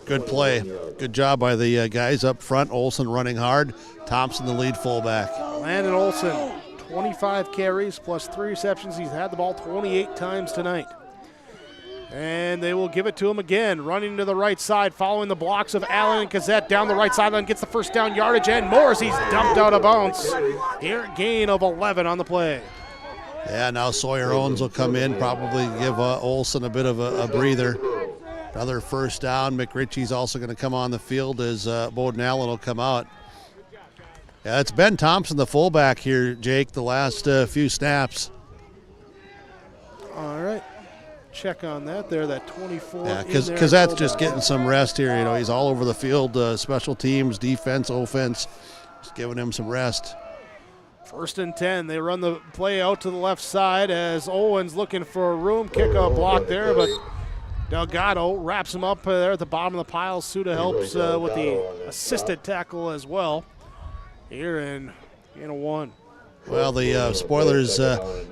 E: good play. Good job by the guys up front. Olsen running hard, Thompson the lead fullback.
F: Landon Olsen, 25 carries plus 3 receptions. He's had the ball 28 times tonight. And they will give it to him again, running to the right side, following the blocks of Allen and Gazette down the right sideline, gets the 1st down yardage, and Morris, he's dumped out of bounds. Here, gain of 11 on the play.
E: Yeah, now Sawyer Owens will come in, probably give Olsen a bit of a breather. Another 1st down. McRitchie's also going to come on the field as Bowden Allen will come out. Yeah, it's Ben Thompson, the fullback here, Jake, the last few snaps.
F: All right. Check on that there, that 24.
E: Yeah, because that's just getting some rest here. He's all over the field, special teams, defense, offense, just giving him some rest.
F: 1st and 10. They run the play out to the left side as Owens looking for a room. Kick out block there, but Delgado wraps him up there at the bottom of the pile. Suda helps with the assisted tackle as well. Here in a 1.
E: Well, the Spoilers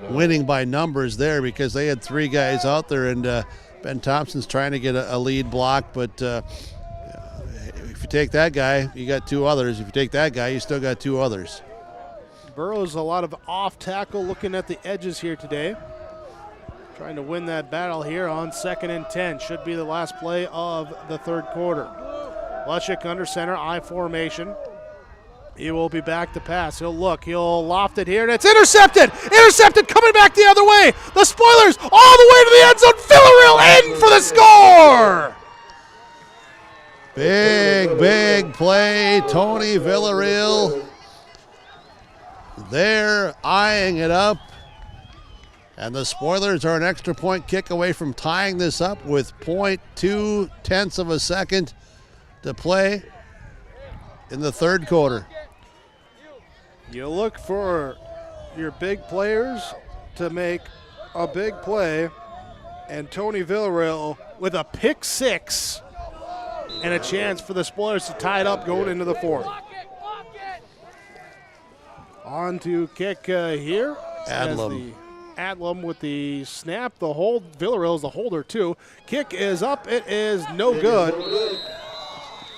E: winning by numbers there because they had 3 guys out there, and Ben Thompson's trying to get a lead block, but if you take that guy, you got 2 others. If you take that guy, you still got 2 others.
F: Burrows a lot of off tackle looking at the edges here today. Trying to win that battle here on 2nd and 10. Should be the last play of the 3rd quarter. Lushik under center, I formation. He will be back to pass. He'll loft it here, and it's intercepted! Intercepted, coming back the other way! The Spoilers all the way to the end zone! Villarreal in for the score!
E: Big play. Tony Villarreal there eyeing it up. And the Spoilers are an extra point kick away from tying this up with 0.2 of a second to play in the 3rd quarter.
F: You look for your big players to make a big play, and Tony Villarreal with a pick 6 and a chance for the Spoilers to tie it up going into the 4th. On to kick here. Adlam with the snap, the hold. Villarreal is the holder too. Kick is up, it is no good.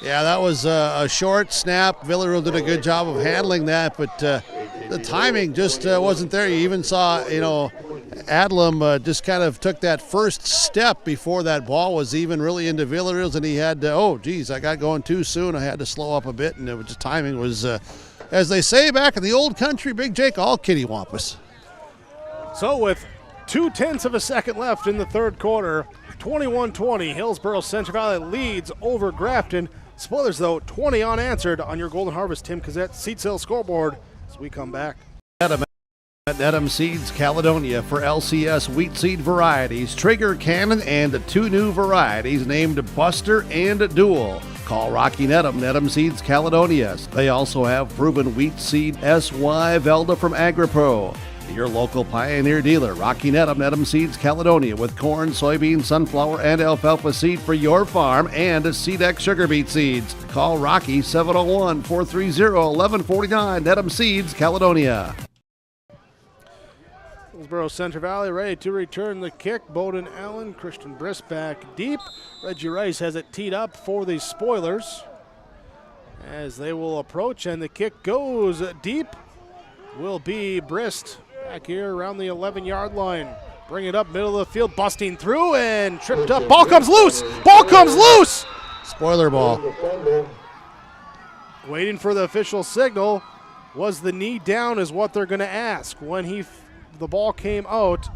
E: Yeah, that was a short snap. Villarreal did a good job of handling that, but the timing just wasn't there. You even saw, Adlam just kind of took that first step before that ball was even really into Villarreal's, and he had I got going too soon. I had to slow up a bit, and timing was, as they say back in the old country, Big Jake, all kittywampus.
F: So with 0.2 of a second left in the 3rd quarter, 21-20, Hillsboro-Central Valley leads over Grafton. Spoilers, though, 20 unanswered on your Golden Harvest Tim Cassette Seats Hill scoreboard as we come back.
V: Nedham Seeds Caledonia for LCS wheat seed varieties, Trigger Cannon, and 2 new varieties named Buster and Dual. Call Rocky Nedham Seeds Caledonia. They also have proven wheat seed SY Velda from AgriPro. Your local Pioneer dealer, Rocky Nedham Seeds Caledonia, with corn, soybean, sunflower, and alfalfa seed for your farm and SeedX sugar beet seeds. Call Rocky 701-430-1149, Nedham Seeds Caledonia.
F: Hillsboro-Central Valley ready to return the kick. Bowden Allen, Christian Briss back deep. Reggie Rice has it teed up for the Spoilers as they will approach, and the kick goes deep. Will be Brist back here around the 11-yard line. Bring it up middle of the field, busting through and tripped up. Ball comes loose! Ball comes loose!
V: Spoiler ball.
F: Waiting for the official signal. Was the knee down is what they're going to ask. When the ball came out,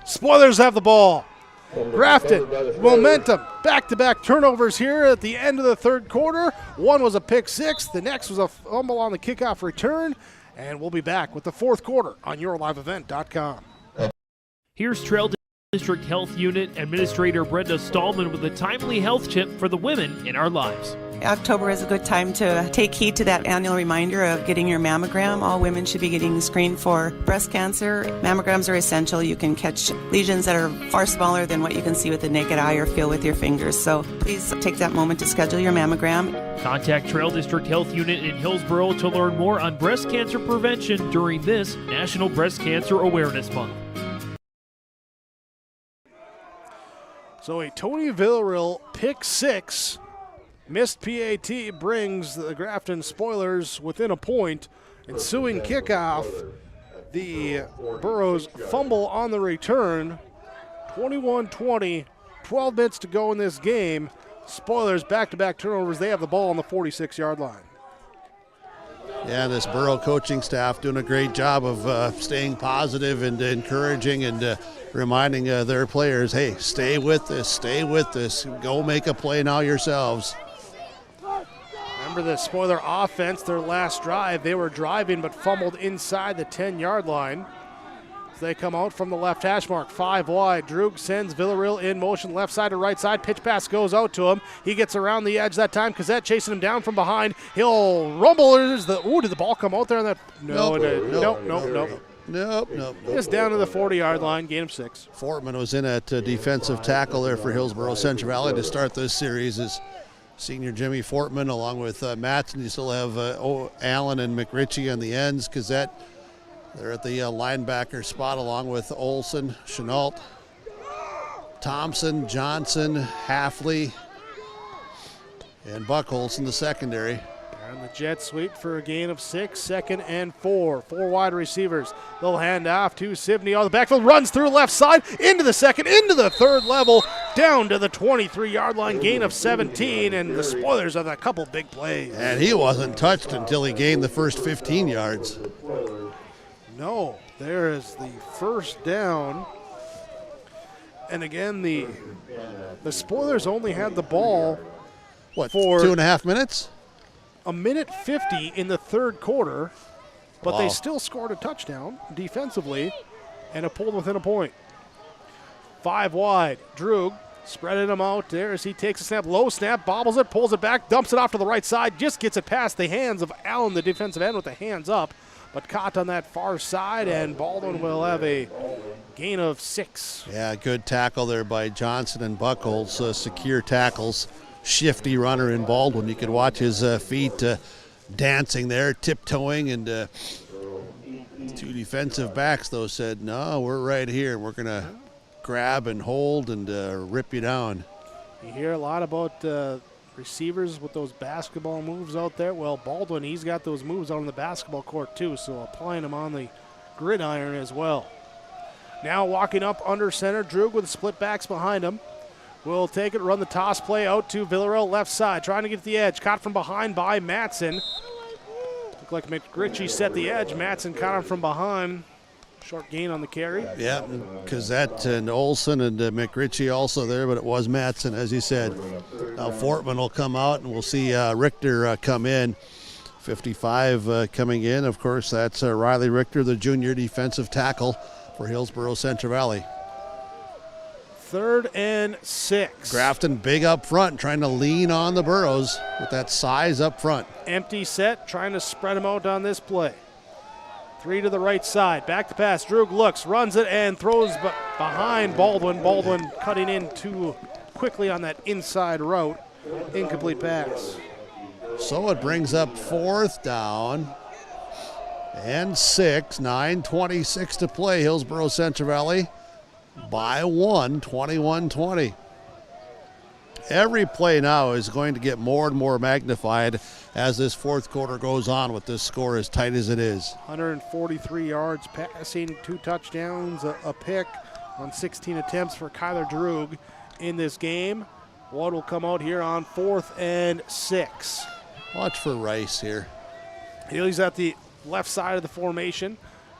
F: Spoilers have the ball. Grafton, momentum, back-to-back turnovers here at the end of the third quarter. One was a pick six, the next was a fumble on the kickoff return, and we'll be back with the fourth quarter on YourLiveEvent.com.
A: Here's Trail District Health Unit Administrator Brenda Stallman with a timely health tip for the women in our lives.
I: October is a good time to take heed to that annual reminder of getting your mammogram. All women should be getting screened for breast cancer. Mammograms are essential. You can catch lesions that are far smaller than what you can see with the naked eye or feel with your fingers. So please take that moment to schedule your mammogram.
A: Contact Trail District Health Unit in Hillsboro to learn more on breast cancer prevention during this National Breast Cancer Awareness Month.
F: So a Tony Villarreal pick six. Missed PAT brings the Grafton Spoilers within a point. Ensuing kickoff, the Burros fumble on the return. 21-20, 12 minutes to go in this game. Spoilers back-to-back turnovers. They have the ball on the 46-yard line.
V: Yeah, this Burro coaching staff doing a great job of staying positive and encouraging and reminding their players, hey, stay with this, go make a play now yourselves.
F: Remember the Spoiler offense, their last drive, they were driving but fumbled inside the 10-yard line. As they come out from the left hash mark, 5 wide. Droog sends Villarreal in motion, left side to right side. Pitch pass goes out to him. He gets around the edge that time. Cassette chasing him down from behind. He'll rumble. Did the ball come out there? Nope. Just down to the 40-yard line, gain of 6.
V: Fortman was in at defensive tackle there for Hillsboro-Central Valley to start this series. Is senior Jimmy Fortman along with Matson. You still have Allen and McRitchie on the ends. Cassette, they're at the linebacker spot along with Olson, Chenault, Thompson, Johnson, Halfley, and Buckholz in the secondary.
F: And the jet sweep for a gain of 6, 2nd and 4. 4 wide receivers. They'll hand off to Sivney on the backfield, runs through left side, into the second, into the third level, down to the 23-yard line, gain of 17, and the Spoilers have a couple big plays.
V: And he wasn't touched until he gained the first 15 yards.
F: No, there is the first down. And again, the Spoilers only had the ball,
V: for 2.5 minutes?
F: A minute 50 in the third quarter, but
V: Wow.
F: They still scored a touchdown defensively and it pulled within a point. 5 wide. Droog spreading him out there as he takes a snap. Low snap, bobbles it, pulls it back, dumps it off to the right side, just gets it past the hands of Allen, the defensive end, with the hands up, but caught on that far side, and Baldwin will have a gain of 6.
V: Yeah, good tackle there by Johnson and Buckholz, secure tackles. Shifty runner in Baldwin. You could watch his feet dancing there, tiptoeing, and 2 defensive backs, though, said, no, we're right here. We're going to grab and hold and rip you down.
F: You hear a lot about receivers with those basketball moves out there. Well, Baldwin, he's got those moves out on the basketball court, too, so applying them on the gridiron as well. Now walking up under center, Droog with the split backs behind him. Will take it, run the toss play out to Villarreal left side, trying to get to the edge. Caught from behind by Matson. Looked like McRitchie set the edge. Matson caught him from behind. Short gain on the carry.
V: Yeah, Cassette and Olson and McRitchie also there, but it was Matson, as he said. Now Fortman will come out, and we'll see Richter come in.
E: 55 coming in. Of course, that's Riley Richter, the junior defensive tackle for Hillsboro-Central Valley.
F: 3rd and 6.
E: Grafton big up front, trying to lean on the Burros with that size up front.
F: Empty set, trying to spread them out on this play. 3 to the right side. Back to pass. Droog looks, runs it, and throws behind Baldwin. Baldwin cutting in too quickly on that inside route. Incomplete pass.
E: So it brings up 4th down and 6. 9:26 to play. Hillsboro-Central Valley by 1, 21-20. Every play now is going to get more and more magnified as this 4th quarter goes on with this score as tight as it is.
F: 143 yards passing, 2 touchdowns, a pick on 16 attempts for Kyler Droog in this game. What will come out here on 4th and 6?
E: Watch for Rice here.
F: He's at the left side of the formation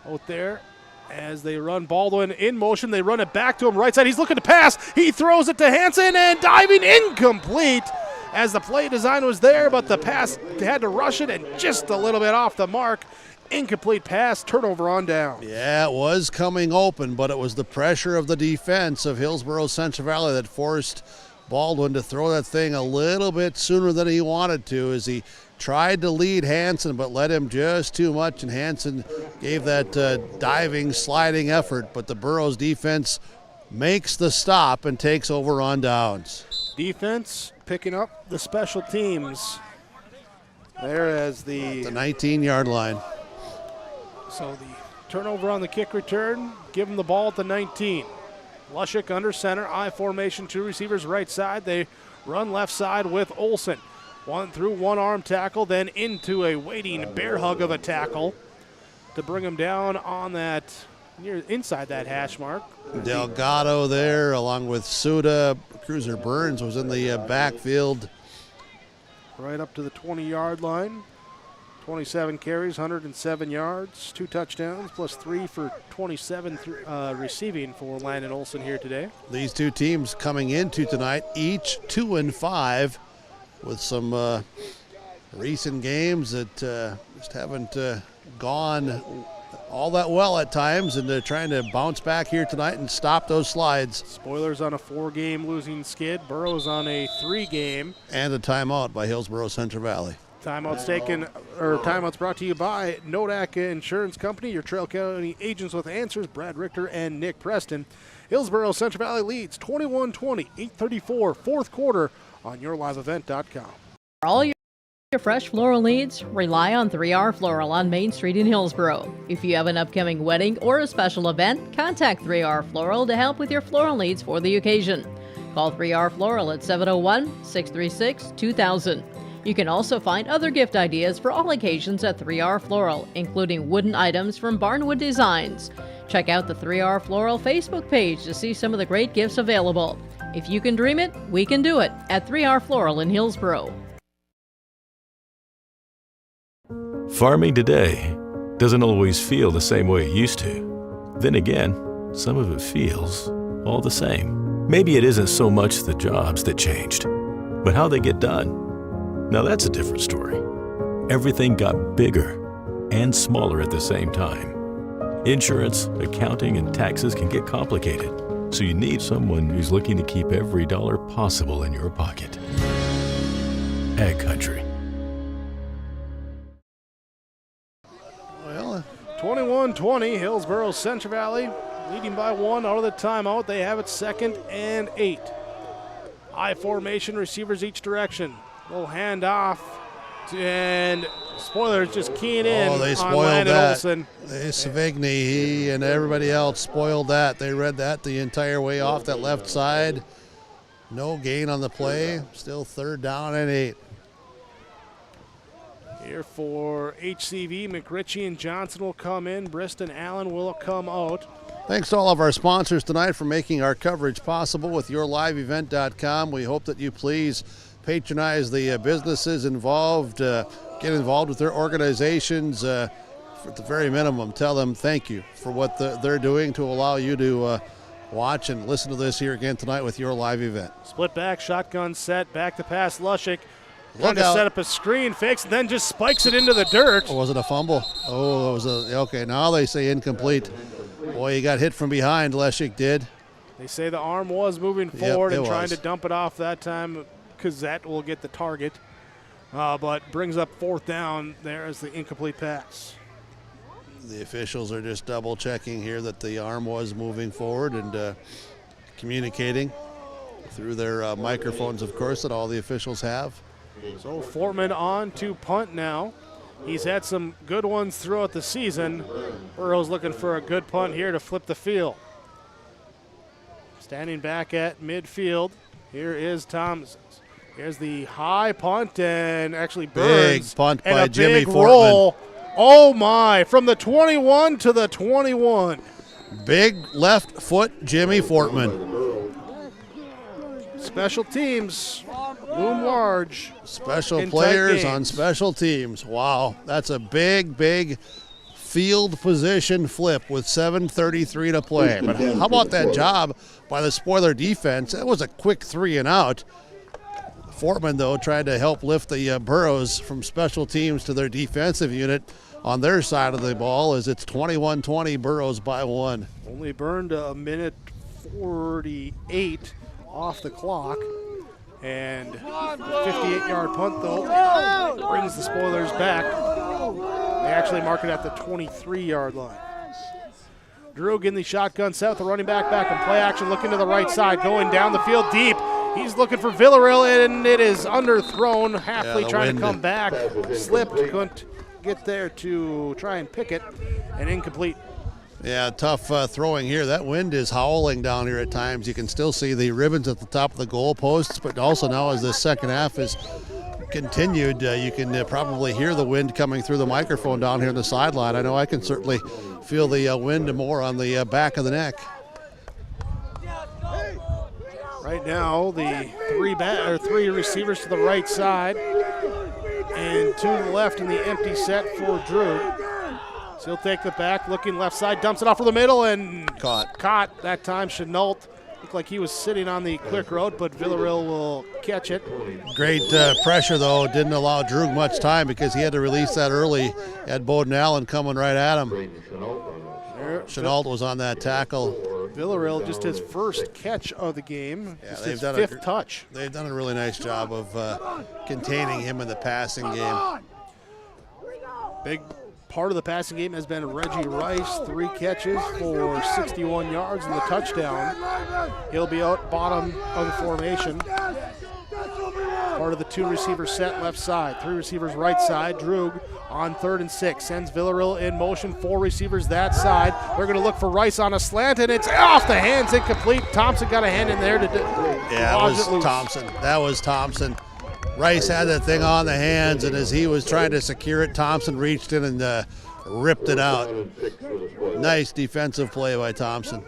F: out there. As they run Baldwin in motion, they run it back to him right side. He's looking to pass. He throws it to Hansen and diving incomplete as the play design was there, but the pass had to rush it and just a little bit off the mark. Incomplete pass, turnover on down.
E: Yeah, it was coming open, but it was the pressure of the defense of Hillsboro-Central Valley that forced Baldwin to throw that thing a little bit sooner than he wanted to as he tried to lead Hansen, but led him just too much, and Hansen gave that diving, sliding effort, but the Burros defense makes the stop and takes over on downs.
F: Defense picking up the special teams there as the
E: 19-yard line.
F: So the turnover on the kick return, give him the ball at the 19. Lushik under center, I formation, 2 receivers right side. They run left side with Olsen. 1 through 1 arm tackle, then into a waiting bear hug of a tackle to bring him down on that, near inside that hash mark.
E: Delgado there, along with Suda. Cruiser Burns was in the backfield.
F: Right up to the 20-yard line. 27 carries, 107 yards, 2 touchdowns, plus 3 for 27 receiving for Landon Olsen here today.
E: These 2 teams coming into tonight, each 2-5, with some recent games that just haven't gone all that well at times, and they're trying to bounce back here tonight and stop those slides.
F: Spoilers on a 4-game losing skid, Burros on a 3-game.
E: And a timeout by Hillsboro-Central Valley.
F: Timeouts brought to you by Nodak Insurance Company, your Trail County agents with answers, Brad Richter and Nick Preston. Hillsboro-Central Valley leads 21-20, 8:34, 4th quarter on yourliveevent.com.
S: For all your fresh floral needs, rely on 3R Floral on Main Street in Hillsboro. If you have an upcoming wedding or a special event, contact 3R Floral to help with your floral needs for the occasion. Call 3R Floral at 701-636-2000. You can also find other gift ideas for all occasions at 3R Floral, including wooden items from Barnwood Designs. Check out the 3R Floral Facebook page to see some of the great gifts available. If you can dream it, we can do it at 3R Floral in Hillsboro.
C: Farming today doesn't always feel the same way it used to. Then again, some of it feels all the same. Maybe it isn't so much the jobs that changed, but how they get done. Now that's a different story. Everything got bigger and smaller at the same time. Insurance, accounting, and taxes can get complicated, so you need someone who's looking to keep every dollar possible in your pocket. Ag Country.
F: 21-20, Hillsboro-Central Valley leading by 1 out of the timeout. They have it 2nd and 8. I formation, receivers each direction. Little handoff, and spoilers just keying in.
E: Oh, they
F: on
E: spoiled
F: Landon
E: that.
F: Olsen.
E: Savigny, he and everybody else spoiled that. They read that the entire way off that left side. No gain on the play. Still 3rd down and 8.
F: Here for HCV, McRitchie and Johnson will come in. Briston Allen will come out.
E: Thanks to all of our sponsors tonight for making our coverage possible with yourliveevent.com. We hope that you please patronize the businesses involved, get involved with their organizations. At the very minimum, tell them thank you for what they're doing to allow you to watch and listen to this here again tonight with Your Live Event.
F: Split back, shotgun set, back to pass, Lushik. Trying to set up a screen, fakes, and then just spikes it into the dirt.
E: Oh, was it a fumble? Oh, it was okay. Now they say incomplete. Boy, he got hit from behind, Leshik did.
F: They say the arm was moving forward and trying
E: was.
F: to dump it off that time. Kazette will get the target, but brings up 4th down there as the incomplete pass.
E: The officials are just double checking here that the arm was moving forward and communicating through their microphones, of course, that all the officials have.
F: So Fortman on to punt now. He's had some good ones throughout the season. Burrow's looking for a good punt here to flip the field. Standing back at midfield, here is Thompson. Here's the high punt and actually Burns.
E: Big punt
F: and
E: by
F: a
E: Jimmy
F: big
E: Fortman.
F: Roll. Oh my, from the 21 to the 21.
E: Big left foot Jimmy Fortman.
F: Special teams loom large.
E: Special
F: in
E: players
F: tight
E: on
F: games.
E: special teams. Wow, that's a big field position flip with 7:33 to play. But how about that job by the Spoiler defense? That was a quick 3 and out. Fortman, though, tried to help lift the Burros from special teams to their defensive unit on their side of the ball as it's 21-20, Burros by 1.
F: Only burned a minute 48 off the clock. And 58-yard punt, though, brings the Spoilers back. They actually mark it at the 23-yard line. Drew in the shotgun set, the running back in play action, looking to the right side, going down the field deep. He's looking for Villarreal, and it is underthrown. Halfley trying to come back, slipped, couldn't get there to try and pick it, and incomplete.
E: Yeah, tough throwing here. That wind is howling down here at times. You can still see the ribbons at the top of the goalposts, but also now as the second half is continued, you can probably hear the wind coming through the microphone down here on the sideline. I know I can certainly feel the wind more on the back of the neck.
F: Right now, the three receivers to the right side and 2 to the left in the empty set for Drew. So he'll take the back, looking left side, dumps it off for the middle, and caught that time. Chenault looked like he was sitting on the quick road, but Villarreal will catch it.
E: Great pressure, though. Didn't allow Drew much time because he had to release that early. Had Bowden Allen coming right at him. Chenault was on that tackle.
F: Villarreal just his first catch of the game.
E: Yeah,
F: just
E: they've
F: his
E: done
F: 5th touch.
E: They've done a really nice job of containing him in the passing game.
F: Big part of the passing game has been Reggie Rice, 3 catches for 61 yards and the touchdown. He'll be out bottom of the formation. Part of the 2 receiver set left side, 3 receivers right side. Droog on 3rd and 6, sends Villarreal in motion, 4 receivers that side. They're going to look for Rice on a slant, and it's off the hands, incomplete. Thompson got a hand in there to
E: Yeah, it was Thompson. That was Thompson. Rice had that thing on the hands, and as he was trying to secure it, Thompson reached in and ripped it out. Nice defensive play by Thompson.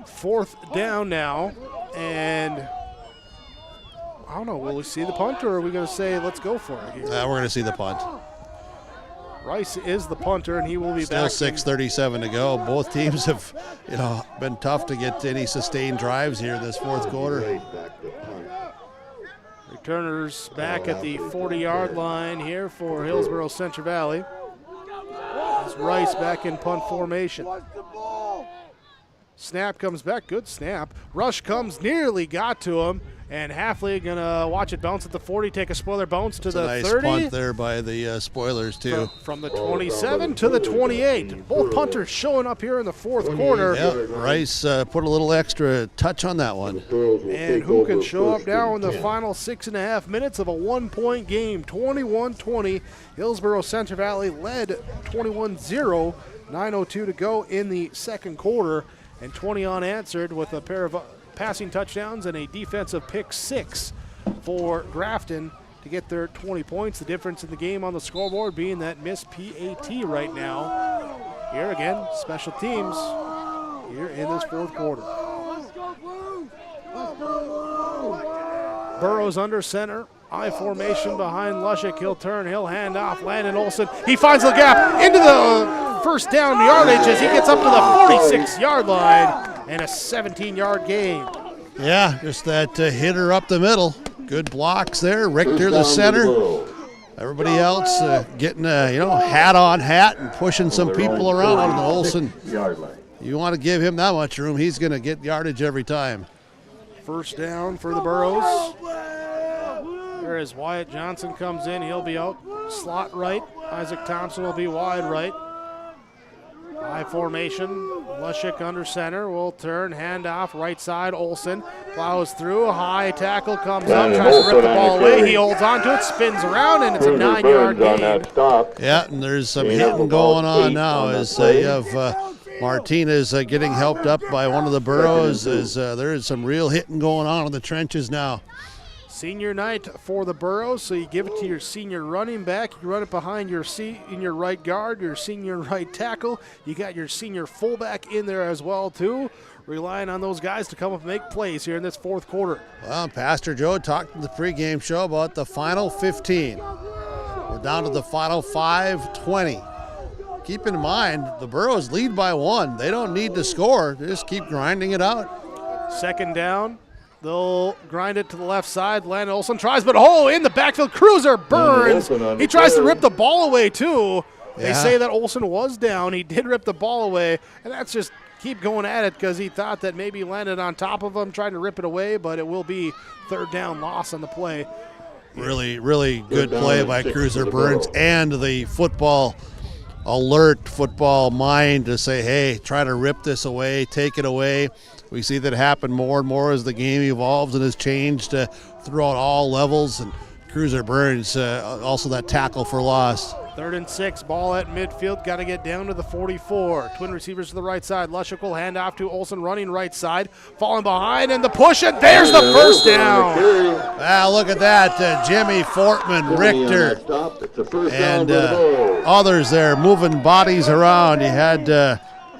F: 4th down now, and I don't know, will we see the punt, or are we going to say let's go for it here?
E: We're going to see the punt.
F: Rice is the punter, and he will be
E: Still
F: back.
E: 6:37 to go. Both teams have, been tough to get any sustained drives here this 4th quarter.
F: Returners back at the 40-yard line here for Hillsboro-Central Valley. As Rice back in punt formation. Snap comes back, good snap. Rush comes, nearly got to him, and Halfley gonna watch it bounce at the 40, take a spoiler bounce to the
E: Nice
F: 30.
E: punt there by the Spoilers, too.
F: From the 27 to the 28. Both punters showing up here in the 4th quarter.
E: Yep, Rice put a little extra touch on that one.
F: And who can show up now in the final 6.5 minutes of a 1-point game? 21-20. Hillsboro-Central Valley led 21-0. 9:02 to go in the 2nd quarter. And 20 unanswered with a pair of passing touchdowns and a defensive pick 6 for Grafton to get their 20 points. The difference in the game on the scoreboard being that missed PAT right now. Here again, special teams here in this 4th quarter. Burrows under center. I formation behind Lushik. He'll turn, he'll hand off. Landon Olson. He finds the gap into the first down yardage as he gets up to the 46-yard line and a 17-yard gain.
E: Yeah, just that hitter up the middle. Good blocks there. Richter, the center. Everybody else getting hat on hat and pushing some people around. And Olsen, you want to give him that much room, he's going to get yardage every time.
F: First down for the Burros. There is Wyatt Johnson comes in. He'll be out slot right. Isaac Thompson will be wide right. High formation. Lushik under center. Will turn, hand off, right side. Olsen plows through. High tackle comes up, tries to rip the ball away. He holds onto it, spins around, and it's a 9-yard gain.
E: Yeah, and there's some hitting going on now as you have Martinez getting helped up by one of the Burros. As there is some real hitting going on in the trenches now.
F: Senior night for the Burros, so you give it to your senior running back. You run it behind your in your right guard, your senior right tackle. You got your senior fullback in there as well, too. Relying on those guys to come up and make plays here in this fourth quarter.
E: Well, Pastor Joe talked in the pregame show about the final 15. We're down to the final 5:20. Keep in mind, the Burros lead by 1. They don't need to score. They just keep grinding it out.
F: Second down. They'll grind it to the left side. Landon Olsen tries, but in the backfield. Cruiser burns. He tries to rip the ball away, too. They say that Olsen was down. He did rip the ball away, and that's just keep going at it because he thought that maybe he landed on top of him, trying to rip it away, but it will be third down loss on the play.
E: Really, really good play by Cruiser Burns and the football alert, football mind to say, hey, try to rip this away, take it away. We see that happen more and more as the game evolves and has changed throughout all levels. And Cruiser Burns, also that tackle for loss.
F: 3rd and 6, ball at midfield. Got to get down to the 44. Twin receivers to the right side. Lushik will hand off to Olsen running right side. Falling behind and the push, and there's the first down.
E: Look at that. Jimmy Fortman, Richter, and others there moving bodies around. You had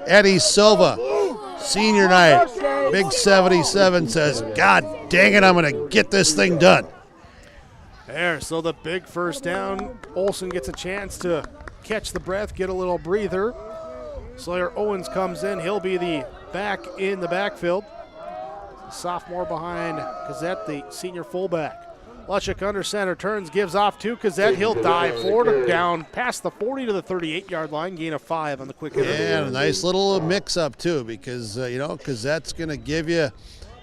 E: Eddie Silva, senior night. Big 77 says, God dang it, I'm going to get this thing done.
F: There, so the big first down. Olsen gets a chance to catch the breath, get a little breather. Slayer Owens comes in. He'll be the back in the backfield. Sophomore behind Gazette, the senior fullback. Lushik under center, turns, gives off to Gazette. He'll dive forward, down past the 40 to the 38-yard line, gain of 5 on the quick hitter.
E: Yeah, and a nice little mix-up, too, because, Gazette's going to give you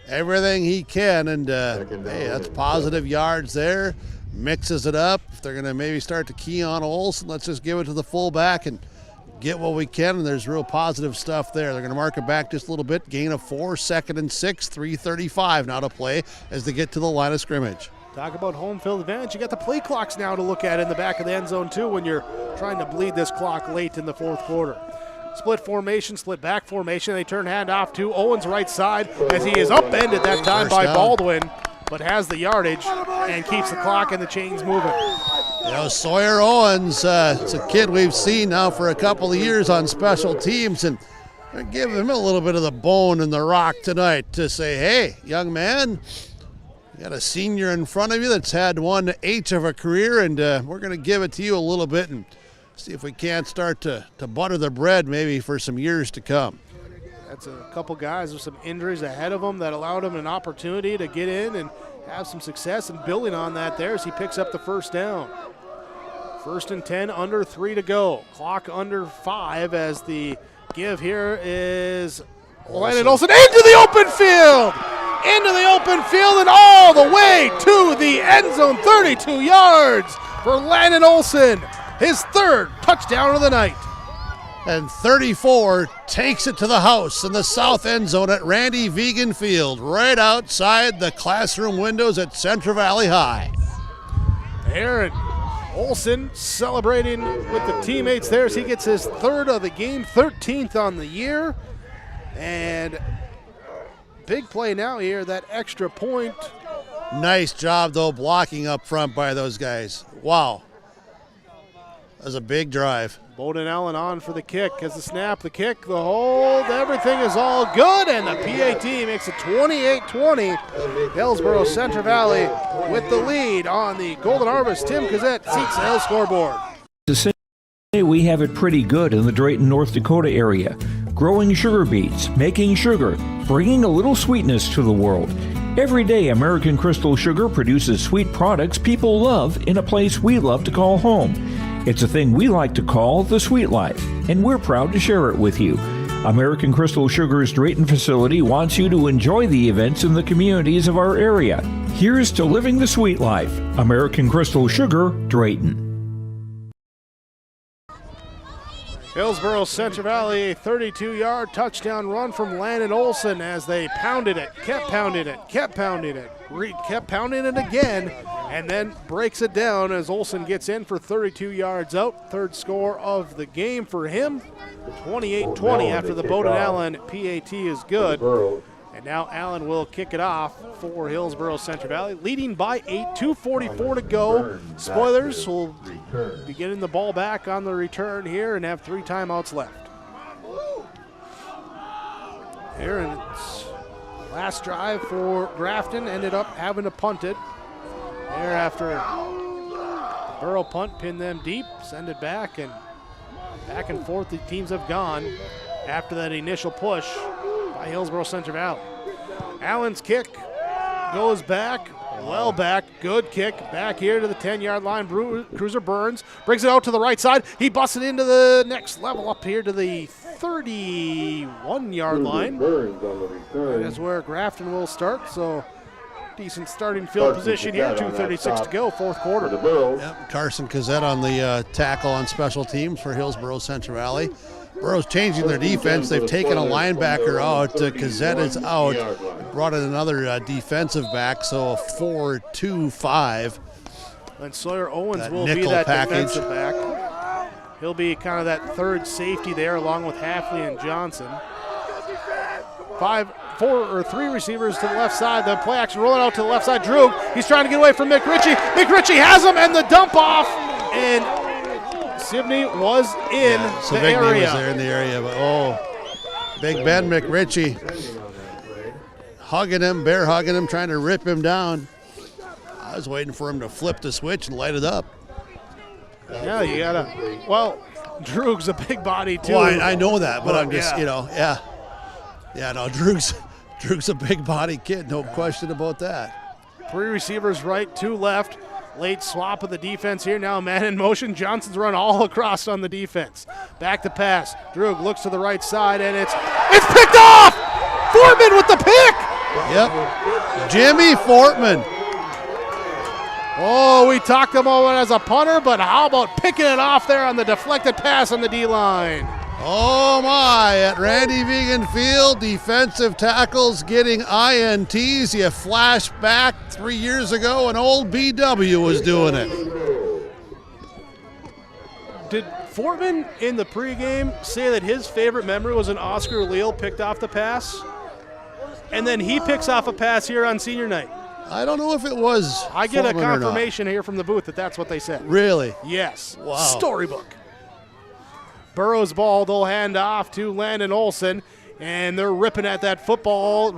E: everything he can, and, hey, that's positive yards there. Mixes it up. If they're going to maybe start to key on Olsen, let's just give it to the fullback and get what we can, and there's real positive stuff there. They're going to mark it back just a little bit. Gain of 4, 2nd and 6, 3:35 now to play as they get to the line of scrimmage.
F: Talk about home field advantage. You got the play clocks now to look at in the back of the end zone, too, when you're trying to bleed this clock late in the fourth quarter. Split formation, split back formation. They turn hand off to Owens right side as he is upended that time by Baldwin, but has the yardage and keeps the clock and the chains moving.
E: Sawyer Owens, it's a kid we've seen now for a couple of years on special teams, and they're giving him a little bit of the bone in the rock tonight to say, hey, young man, you got a senior in front of you that's had one H of a career, and we're going to give it to you a little bit and see if we can't start to butter the bread maybe for some years to come.
F: That's a couple guys with some injuries ahead of them that allowed him an opportunity to get in and have some success, and building on that there as he picks up the first down. 1st and 10, under 3 to go. Clock under 5 as the give here is Landon Olsen into the open field! Into the open field and all the way to the end zone, 32 yards for Landon Olsen. His 3rd touchdown of the night.
E: And 34 takes it to the house in the south end zone at Randy Vegan Field, right outside the classroom windows at Central Valley High.
F: Aaron Olsen celebrating with the teammates there as he gets his 3rd of the game, 13th on the year. And big play now here, that extra point.
E: Nice job, though, blocking up front by those guys. Wow. That was a big drive.
F: Bowden Allen on for the kick. As the snap, the kick, the hold, everything is all good, and the PAT makes it 28-20. Hillsboro-Central Valley with the lead on the Golden Harvest. Tim Gazette seats the Hill scoreboard.
G: To say we have it pretty good in the Drayton, North Dakota area. Growing sugar beets, making sugar, bringing a little sweetness to the world. Every day, American Crystal Sugar produces sweet products people love in a place we love to call home. It's a thing we like to call the sweet life, and we're proud to share it with you. American Crystal Sugar's Drayton facility wants you to enjoy the events in the communities of our area. Here's to living the sweet life. American Crystal Sugar, Drayton.
F: Hillsboro-Central Valley, a 32-yard touchdown run from Landon Olson as they pounded it, kept pounding it, kept pounding it. Reed kept pounding it again, and then breaks it down as Olson gets in for 32 yards out. Third score of the game for him. 28-20 after the Bowdoin Allen PAT is good. And now Allen will kick it off for Hillsboro-Central Valley, leading by 8, 2:44 to go. Spoilers will be getting the ball back on the return here and have 3 timeouts left. Here, and it's last drive for Grafton, ended up having to punt it. Thereafter, the Burrow punt, pin them deep, send it back and forth the teams have gone after that initial push by Hillsboro-Central Valley. Allen's kick goes back, well back, good kick, back here to the 10-yard line. Cruiser Burns brings it out to the right side. He busts it into the next level up here to the 31-yard line. That is where Grafton will start, so decent starting field position here, 2:36 to go, fourth quarter.
E: Yep, Carson Cazzette on the tackle on special teams for Hillsboro-Central Valley. Burrow's changing their defense. They've taken a linebacker out. Cazzette is out. Brought in another defensive back, so a 4-2-5.
F: And Sawyer Owens
E: that
F: will be that
E: package.
F: defensive back. He'll be kind of that third safety there along with Halfley and Johnson. 3 receivers to the left side. The play action rolling out to the left side. Droog, he's trying to get away from Mick Ritchie. Mick Ritchie has him, and the dump off. And Sivney was in the area.
E: Was there in the area, but Big Ben McRitchie hugging him, bear hugging him, trying to rip him down. I was waiting for him to flip the switch and light it up.
F: Yeah, you gotta. Well, Droog's a big body too.
E: Well, I know that, but I'm just, yeah, no, Droog's a big body kid, no question about that.
F: 3 receivers right, 2 left. Late swap of the defense here. Now man in motion. Johnson's run all across on the defense. Back to pass. Droog looks to the right side, and it's picked off! Fortman with the pick!
E: Yep. Jimmy Fortman.
F: Oh, we talked about it as a punter, but how about picking it off there on the deflected pass on the D-line?
E: Oh my, at Randy Vegan Field, defensive tackles getting INTs. You flash back 3 years ago and old BW was doing it.
F: Did Fortman in the pregame say that his favorite memory was when Oscar Leal picked off the pass? And then he picks off a pass here on senior night.
E: I don't know if it was
F: I get
E: Fortman
F: a confirmation here from the booth that that's what they said.
E: Really?
F: Yes.
E: Wow.
F: Storybook. Burrow's ball, they'll hand off to Landon Olson, and they're ripping at that football,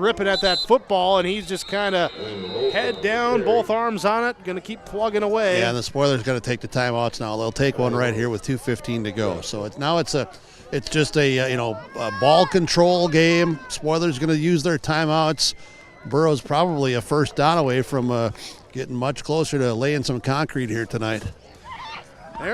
F: and he's just kind of head down, both arms on it, going to keep plugging away.
E: Yeah, and the Spoilers going to take the timeouts now. They'll take one right here with 2:15 to go. So it's just a ball control game. Spoilers going to use their timeouts. Burrow's probably a first down away from getting much closer to laying some concrete here tonight.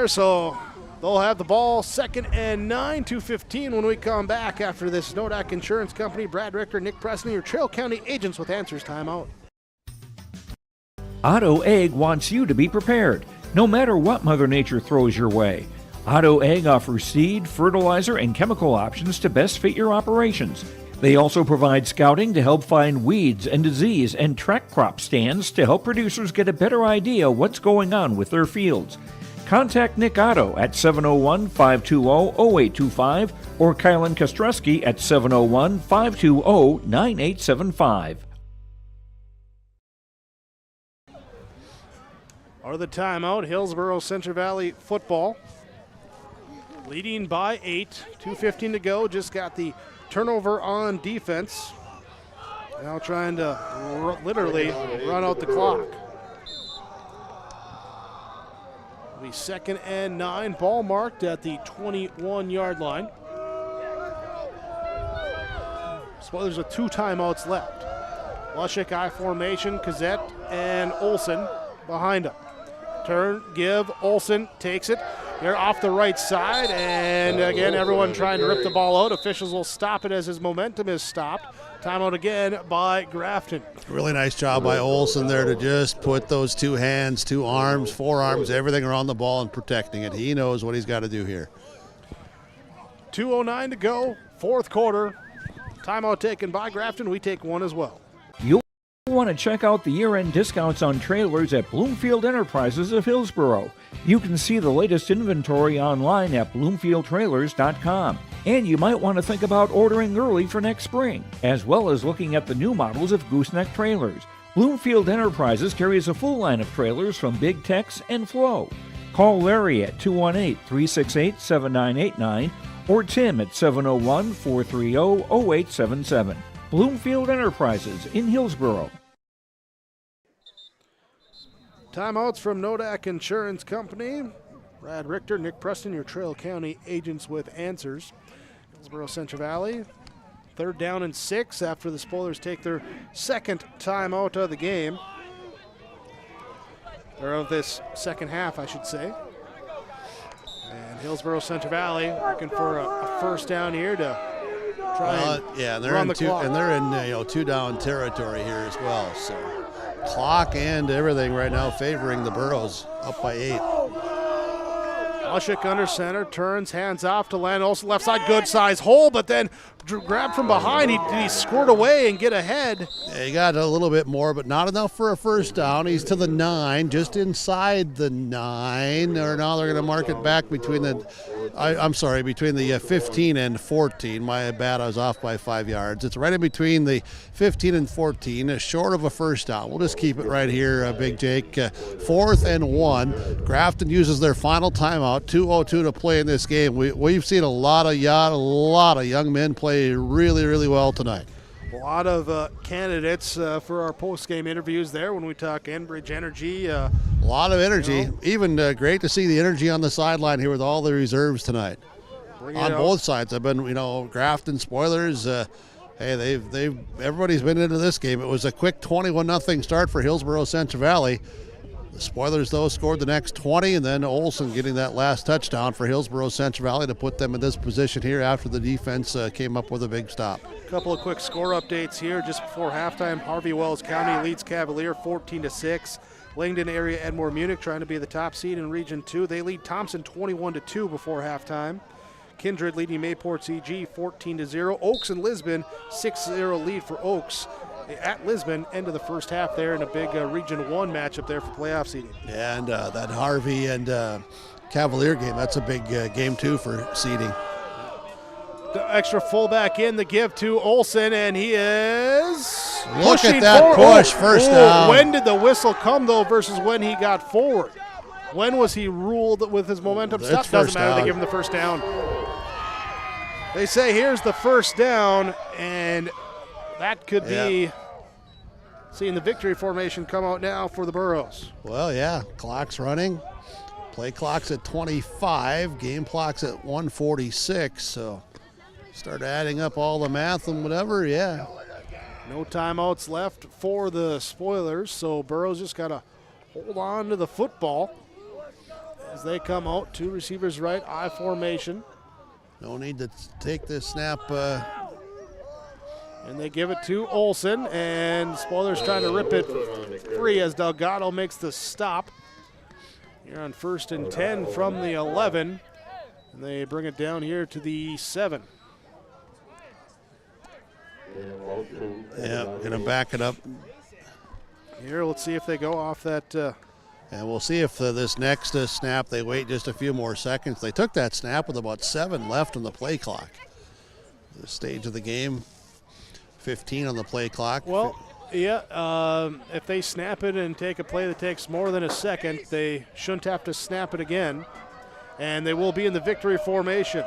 F: So they'll have the ball, 2nd and 9, 2:15 when we come back after this. Nodak Insurance Company, Brad Richter, Nick Preston, your Trail County agents with Answers Timeout.
G: Otto Egg wants you to be prepared, no matter what Mother Nature throws your way. Otto Egg offers seed, fertilizer, and chemical options to best fit your operations. They also provide scouting to help find weeds and disease and track crop stands to help producers get a better idea what's going on with their fields. Contact Nick Otto at 701-520-0825 or Kylan Kostreski at 701-520-9875.
F: Out of the timeout, Hillsboro-Central Valley football leading by 8, 2:15 to go. Just got the turnover on defense. Now trying to literally run out the clock. It'll be 2nd and 9, ball marked at the 21-yard line. Spoilers with 2 timeouts left. Lushik I formation, Kazette and Olsen behind him. Turn, give, Olsen takes it. They're off the right side, and again, everyone trying to rip the ball out. Officials will stop it as his momentum is stopped. Timeout again by Grafton.
E: Really nice job by Olsen there to just put those 2 hands, 2 arms, 4 arms, everything around the ball and protecting it. He knows what he's got to do here.
F: 2:09 to go, fourth quarter. Timeout taken by Grafton. We take one as well.
G: You'll want to check out the year-end discounts on trailers at Bloomfield Enterprises of Hillsboro. You can see the latest inventory online at bloomfieldtrailers.com. And you might want to think about ordering early for next spring, as well as looking at the new models of gooseneck trailers. Bloomfield Enterprises carries a full line of trailers from Big Tex and Flow. Call Larry at 218-368-7989 or Tim at 701-430-0877. Bloomfield Enterprises in Hillsboro.
F: Timeouts from Nodak Insurance Company. Brad Richter, Nick Preston, your Trail County agents with answers. Hillsboro-Central Valley, 3rd down and 6 after the Spoilers take their second timeout of the game. Or of this second half, I should say. And Hillsboro-Central Valley looking for a first down here to try and run the clock.
E: And they're in 2-down territory here as well. So clock and everything right now favoring the Burros, up by 8.
F: Lushik under center, turns, hands off to Land Olsen, left side, good size hole, but then grabbed from behind. He squirt away and get ahead.
E: Yeah, he got a little bit more, but not enough for a first down. He's to the 9, just inside the 9. Or now they're going to mark it back between the, between the 15 and 14. My bad, I was off by 5 yards. It's right in between the 15 and 14, short of a first down. We'll just keep it right here, Big Jake. 4th and 1. Grafton uses their final timeout. 2:02 to play in this game. We've seen a lot of young men play really, really well tonight.
F: A lot of candidates for our post-game interviews there when we talk Enbridge Energy.
E: A lot of energy. Even great to see the energy on the sideline here with all the reserves tonight. On both sides. I've been, Grafton Spoilers. Hey, everybody's been into this game. It was a quick 21-0 start for Hillsboro-Central Valley. The Spoilers, though, scored the next 20, and then Olsen getting that last touchdown for Hillsboro-Central Valley to put them in this position here after the defense came up with a big stop.
F: A couple of quick score updates here just before halftime. Harvey Wells County leads Cavalier 14-6. Langdon area Edmore Munich trying to be the top seed in Region 2. They lead Thompson 21-2 before halftime. Kindred leading Mayport CG 14-0. Oaks and Lisbon 6-0 lead for Oaks at Lisbon, end of the first half there in a big Region 1 matchup there for playoff seeding.
E: Yeah, and that Harvey and Cavalier game, that's a big game too for seeding.
F: The extra fullback in, the give to Olsen, and he is
E: Look at that push, first down.
F: When did the whistle come, though, versus when he got forward? When was he ruled with his momentum stop? Doesn't matter, they give him the first down. They say here's the first down, and that could be seeing the victory formation come out now for the Burros.
E: Well, yeah, clock's running. Play clock's at 25, game clock's at 1:46, so start adding up all the math and whatever, yeah.
F: No timeouts left for the Spoilers, so Burros just got to hold on to the football as they come out. 2 receivers right, I formation.
E: No need to take this snap.
F: And they give it to Olsen, and Spoilers trying to rip it free as Delgado makes the stop. Here on 1st and 10 from the 11, and they bring it down here to the 7.
E: Yeah, gonna back it up.
F: Here, let's see if they go off that.
E: And we'll see if this next snap, they wait just a few more seconds. They took that snap with about 7 left on the play clock. The stage of the game, 15 on the play clock.
F: Well, yeah, if they snap it and take a play that takes more than a second, they shouldn't have to snap it again. And they will be in the victory formation.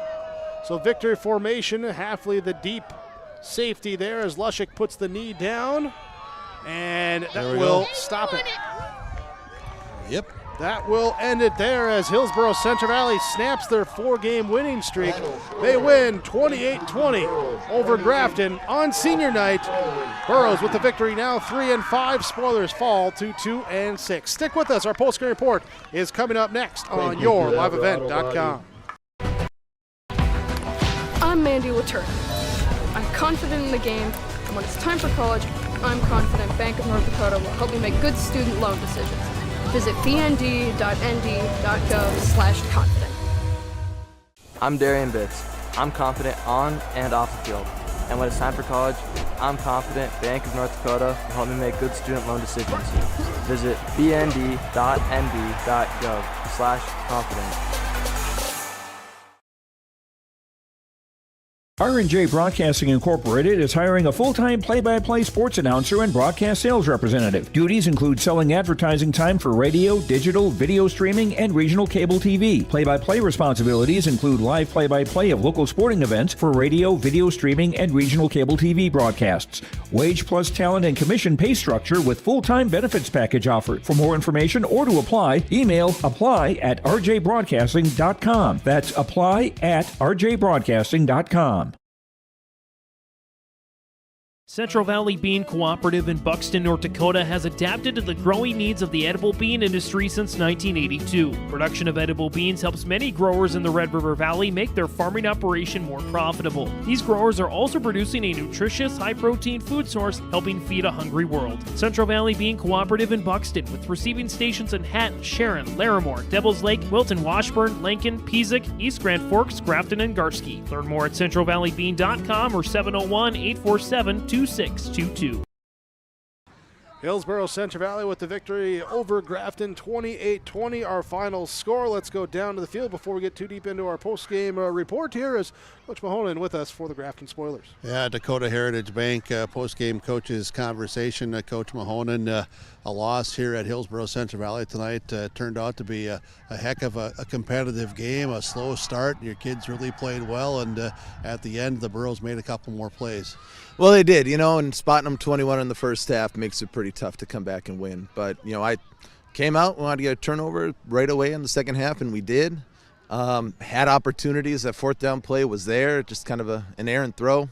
F: So victory formation, Halfley the deep safety there as Lushik puts the knee down. And that will stop it.
E: Yep.
F: That will end it there as Hillsboro-Central Valley snaps their 4-game winning streak. They win 28-20 over Grafton on senior night. Burros with the victory, now 3-5. Spoilers fall to 2-6. Stick with us. Our post-game report is coming up next on YourLiveEvent.com.
H: I'm Mandy Laturda. I'm confident in the game, and when it's time for college, I'm confident Bank of North Dakota will help me make good student loan decisions. Visit bnd.nd.gov/confident.
U: I'm Darian Bitts. I'm confident on and off the field. And when it's time for college, I'm confident Bank of North Dakota will help me make good student loan decisions. Visit bnd.nd.gov/confident.
G: R&J Broadcasting Incorporated is hiring a full-time play-by-play sports announcer and broadcast sales representative. Duties include selling advertising time for radio, digital, video streaming, and regional cable TV. Play-by-play responsibilities include live play-by-play of local sporting events for radio, video streaming, and regional cable TV broadcasts. Wage plus talent and commission pay structure with full-time benefits package offered. For more information or to apply, email apply@rjbroadcasting.com. That's apply@rjbroadcasting.com.
A: Central Valley Bean Cooperative in Buxton, North Dakota has adapted to the growing needs of the edible bean industry since 1982. Production of edible beans helps many growers in the Red River Valley make their farming operation more profitable. These growers are also producing a nutritious, high-protein food source, helping feed a hungry world. Central Valley Bean Cooperative in Buxton, with receiving stations in Hatton, Sharon, Larimore, Devils Lake, Wilton, Washburn, Lincoln, Peasic, East Grand Forks, Grafton, and Garski. Learn more at centralvalleybean.com or 701-847-2622.
F: Hillsboro-Central Valley with the victory over Grafton, 28-20, our final score. Let's go down to the field before we get too deep into our post-game report. Here is Coach Mahonen with us for the Grafton Spoilers.
E: Yeah, Dakota Heritage Bank post-game coaches conversation. Coach Mahonen, a loss here at Hillsboro-Central Valley tonight turned out to be a heck of a competitive game, a slow start. Your kids really played well, and at the end, the Burros made a couple more plays.
R: Well, they did, and spotting them 21 in the first half makes it pretty tough to come back and win. But, I came out, wanted to get a turnover right away in the second half, and we did. Had opportunities. That fourth down play was there, just kind of an errant throw.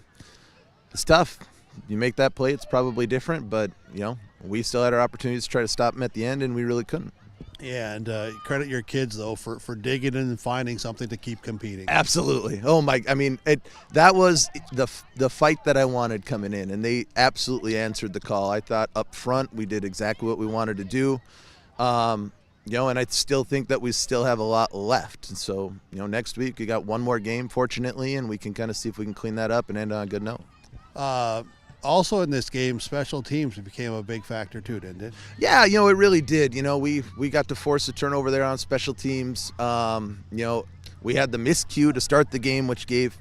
R: It's tough. You make that play, it's probably different, but, we still had our opportunities to try to stop them at the end, and we really couldn't.
E: Yeah, and credit your kids, though, for digging in and finding something to keep competing.
R: Absolutely. Oh, my. That was the fight that I wanted coming in, and they absolutely answered the call. I thought up front we did exactly what we wanted to do. And I still think that we still have a lot left. And so, next week we got one more game, fortunately, and we can kind of see if we can clean that up and end on a good note.
E: Also in this game, special teams became a big factor too, didn't it?
R: Yeah, it really did. We got to force a turnover there on special teams. We had the miscue to start the game, which gave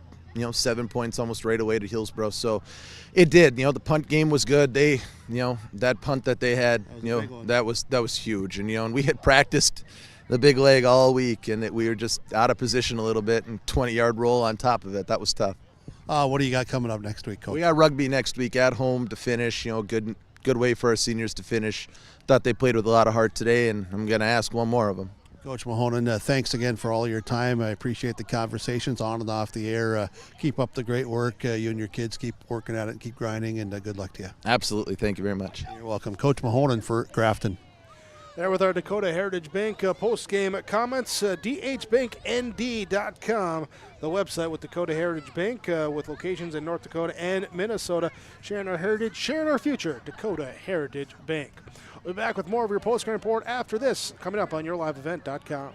R: 7 points almost right away to Hillsboro. So it did. The punt game was good. They, that punt that they had, that was huge. And we had practiced the big leg all week, and we were just out of position a little bit, and 20-yard roll on top of it. That was tough.
E: What do you got coming up next week, Coach?
R: We got rugby next week at home to finish. Good way for our seniors to finish. Thought they played with a lot of heart today, and I'm going to ask one more of them.
E: Coach Mahonen, thanks again for all your time. I appreciate the conversations on and off the air. Keep up the great work. You and your kids keep working at it and keep grinding, and good luck to you.
R: Absolutely. Thank you very much.
E: You're welcome. Coach Mahonen for Grafton.
F: There with our Dakota Heritage Bank post-game comments, dhbanknd.com, the website with Dakota Heritage Bank with locations in North Dakota and Minnesota. Sharing our heritage, sharing our future, Dakota Heritage Bank. We'll be back with more of your post-game report after this, coming up on YourLiveEvent.com.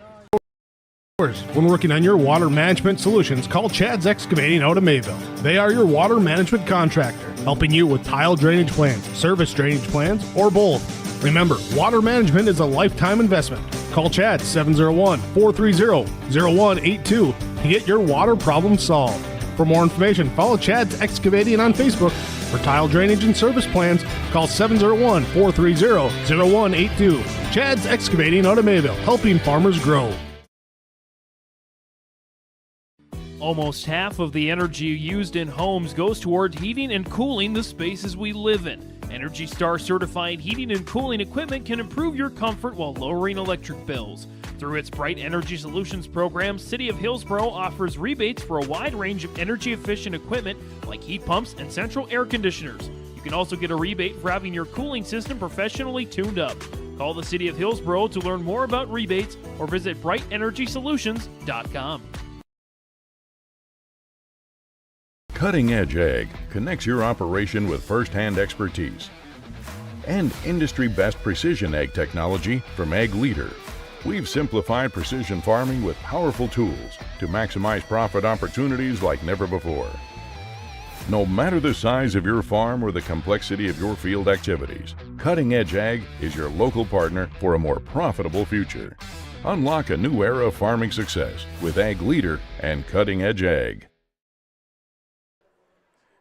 W: When working on your water management solutions, call Chad's Excavating out of Mayville. They are your water management contractor, helping you with tile drainage plans, service drainage plans, or both. Remember, water management is a lifetime investment. Call Chad 701-430-0182 to get your water problem solved. For more information, follow Chad's Excavating on Facebook. For tile drainage and service plans, call 701-430-0182. Chad's Excavating out of Mayville, helping farmers grow.
A: Almost half of the energy used in homes goes toward heating and cooling the spaces we live in. Energy Star certified heating and cooling equipment can improve your comfort while lowering electric bills. Through its Bright Energy Solutions program, City of Hillsboro offers rebates for a wide range of energy-efficient equipment like heat pumps and central air conditioners. You can also get a rebate for having your cooling system professionally tuned up. Call the City of Hillsboro to learn more about rebates or visit brightenergysolutions.com.
J: Cutting Edge Ag connects your operation with first-hand expertise and industry-best precision ag technology from Ag Leader. We've simplified precision farming with powerful tools to maximize profit opportunities like never before. No matter the size of your farm or the complexity of your field activities, Cutting Edge Ag is your local partner for a more profitable future. Unlock a new era of farming success with Ag Leader and Cutting Edge Ag.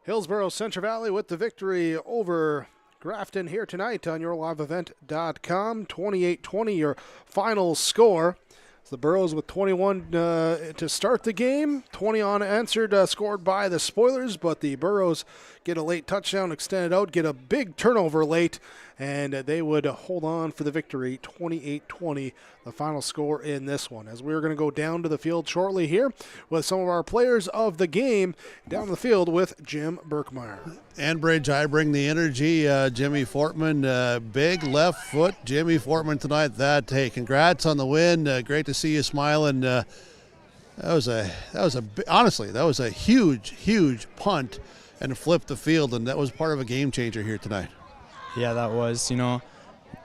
F: Hillsboro-Central Valley with the victory over Grafton here tonight on yourliveevent.com. 28-20 your final score. The Burros with 21 to start the game. 20 unanswered scored by the Spoilers, but the Burros get a late touchdown, extended out, get a big turnover late, and they would hold on for the victory. 28-20, the final score in this one. As we're going to go down to the field shortly here with some of our players of the game down the field with Jim Berkmeyer.
E: Enbridge, I bring the energy. Jimmy Fortman, big left foot. Jimmy Fortman tonight. Hey, congrats on the win. Great to see you smiling. Honestly, that was a huge punt and flipped the field, and that was part of a game changer here tonight.
K: Yeah, that was. I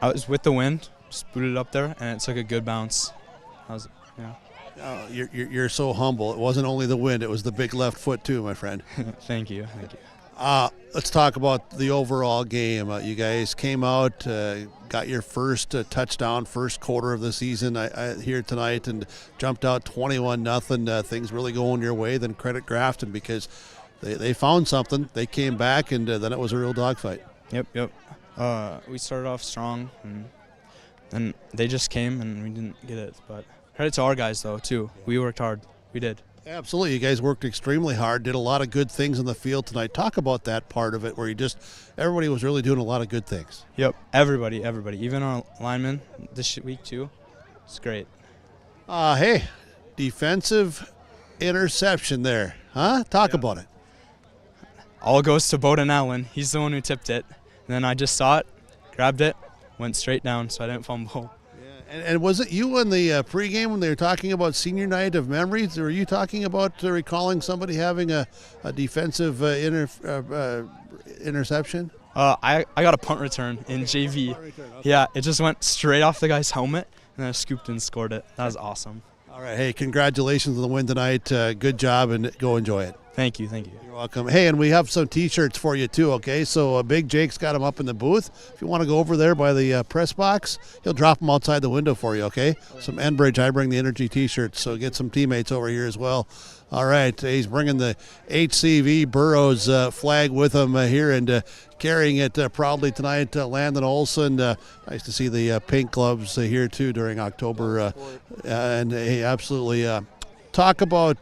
K: was with the wind, just booted it up there, and it took a good bounce.
E: You're so humble. It wasn't only the wind; it was the big left foot too, my friend.
K: Thank you.
E: Let's talk about the overall game. You guys came out, got your first touchdown, first quarter of the season here tonight, and jumped out 21-0. Things really going your way. Then credit Grafton because they found something. They came back, and then it was a real dogfight.
K: Yep. We started off strong, and then they just came, and we didn't get it. But credit to our guys, though, too. We worked hard. We did.
E: Absolutely. You guys worked extremely hard, did a lot of good things in the field tonight. Talk about that part of it where everybody was really doing a lot of good things.
K: Yep, everybody. Even our linemen this week, too. It's great.
E: Hey, defensive interception there, huh? Talk about it.
K: All goes to Bowden Allen. He's the one who tipped it. And then I just saw it, grabbed it, went straight down, so I didn't fumble.
E: And was it you in the pregame when they were talking about senior night of memories? Or were you talking about recalling somebody having a defensive interception?
K: I got a punt return in JV. Yeah, it just went straight off the guy's helmet, and I scooped and scored it. That was awesome.
E: All right, hey, congratulations on the win tonight. Good job, and go enjoy it.
K: Thank you.
E: You're welcome. Hey, and we have some T-shirts for you too, okay? So Big Jake's got them up in the booth. If you want to go over there by the press box, he'll drop them outside the window for you, okay? Some Enbridge, I bring the energy T-shirts, so get some teammates over here as well. All right, he's bringing the HCV Burros flag with him here and carrying it proudly tonight. Landon Olson, nice to see the pink gloves here too during October. And hey, absolutely. Talk about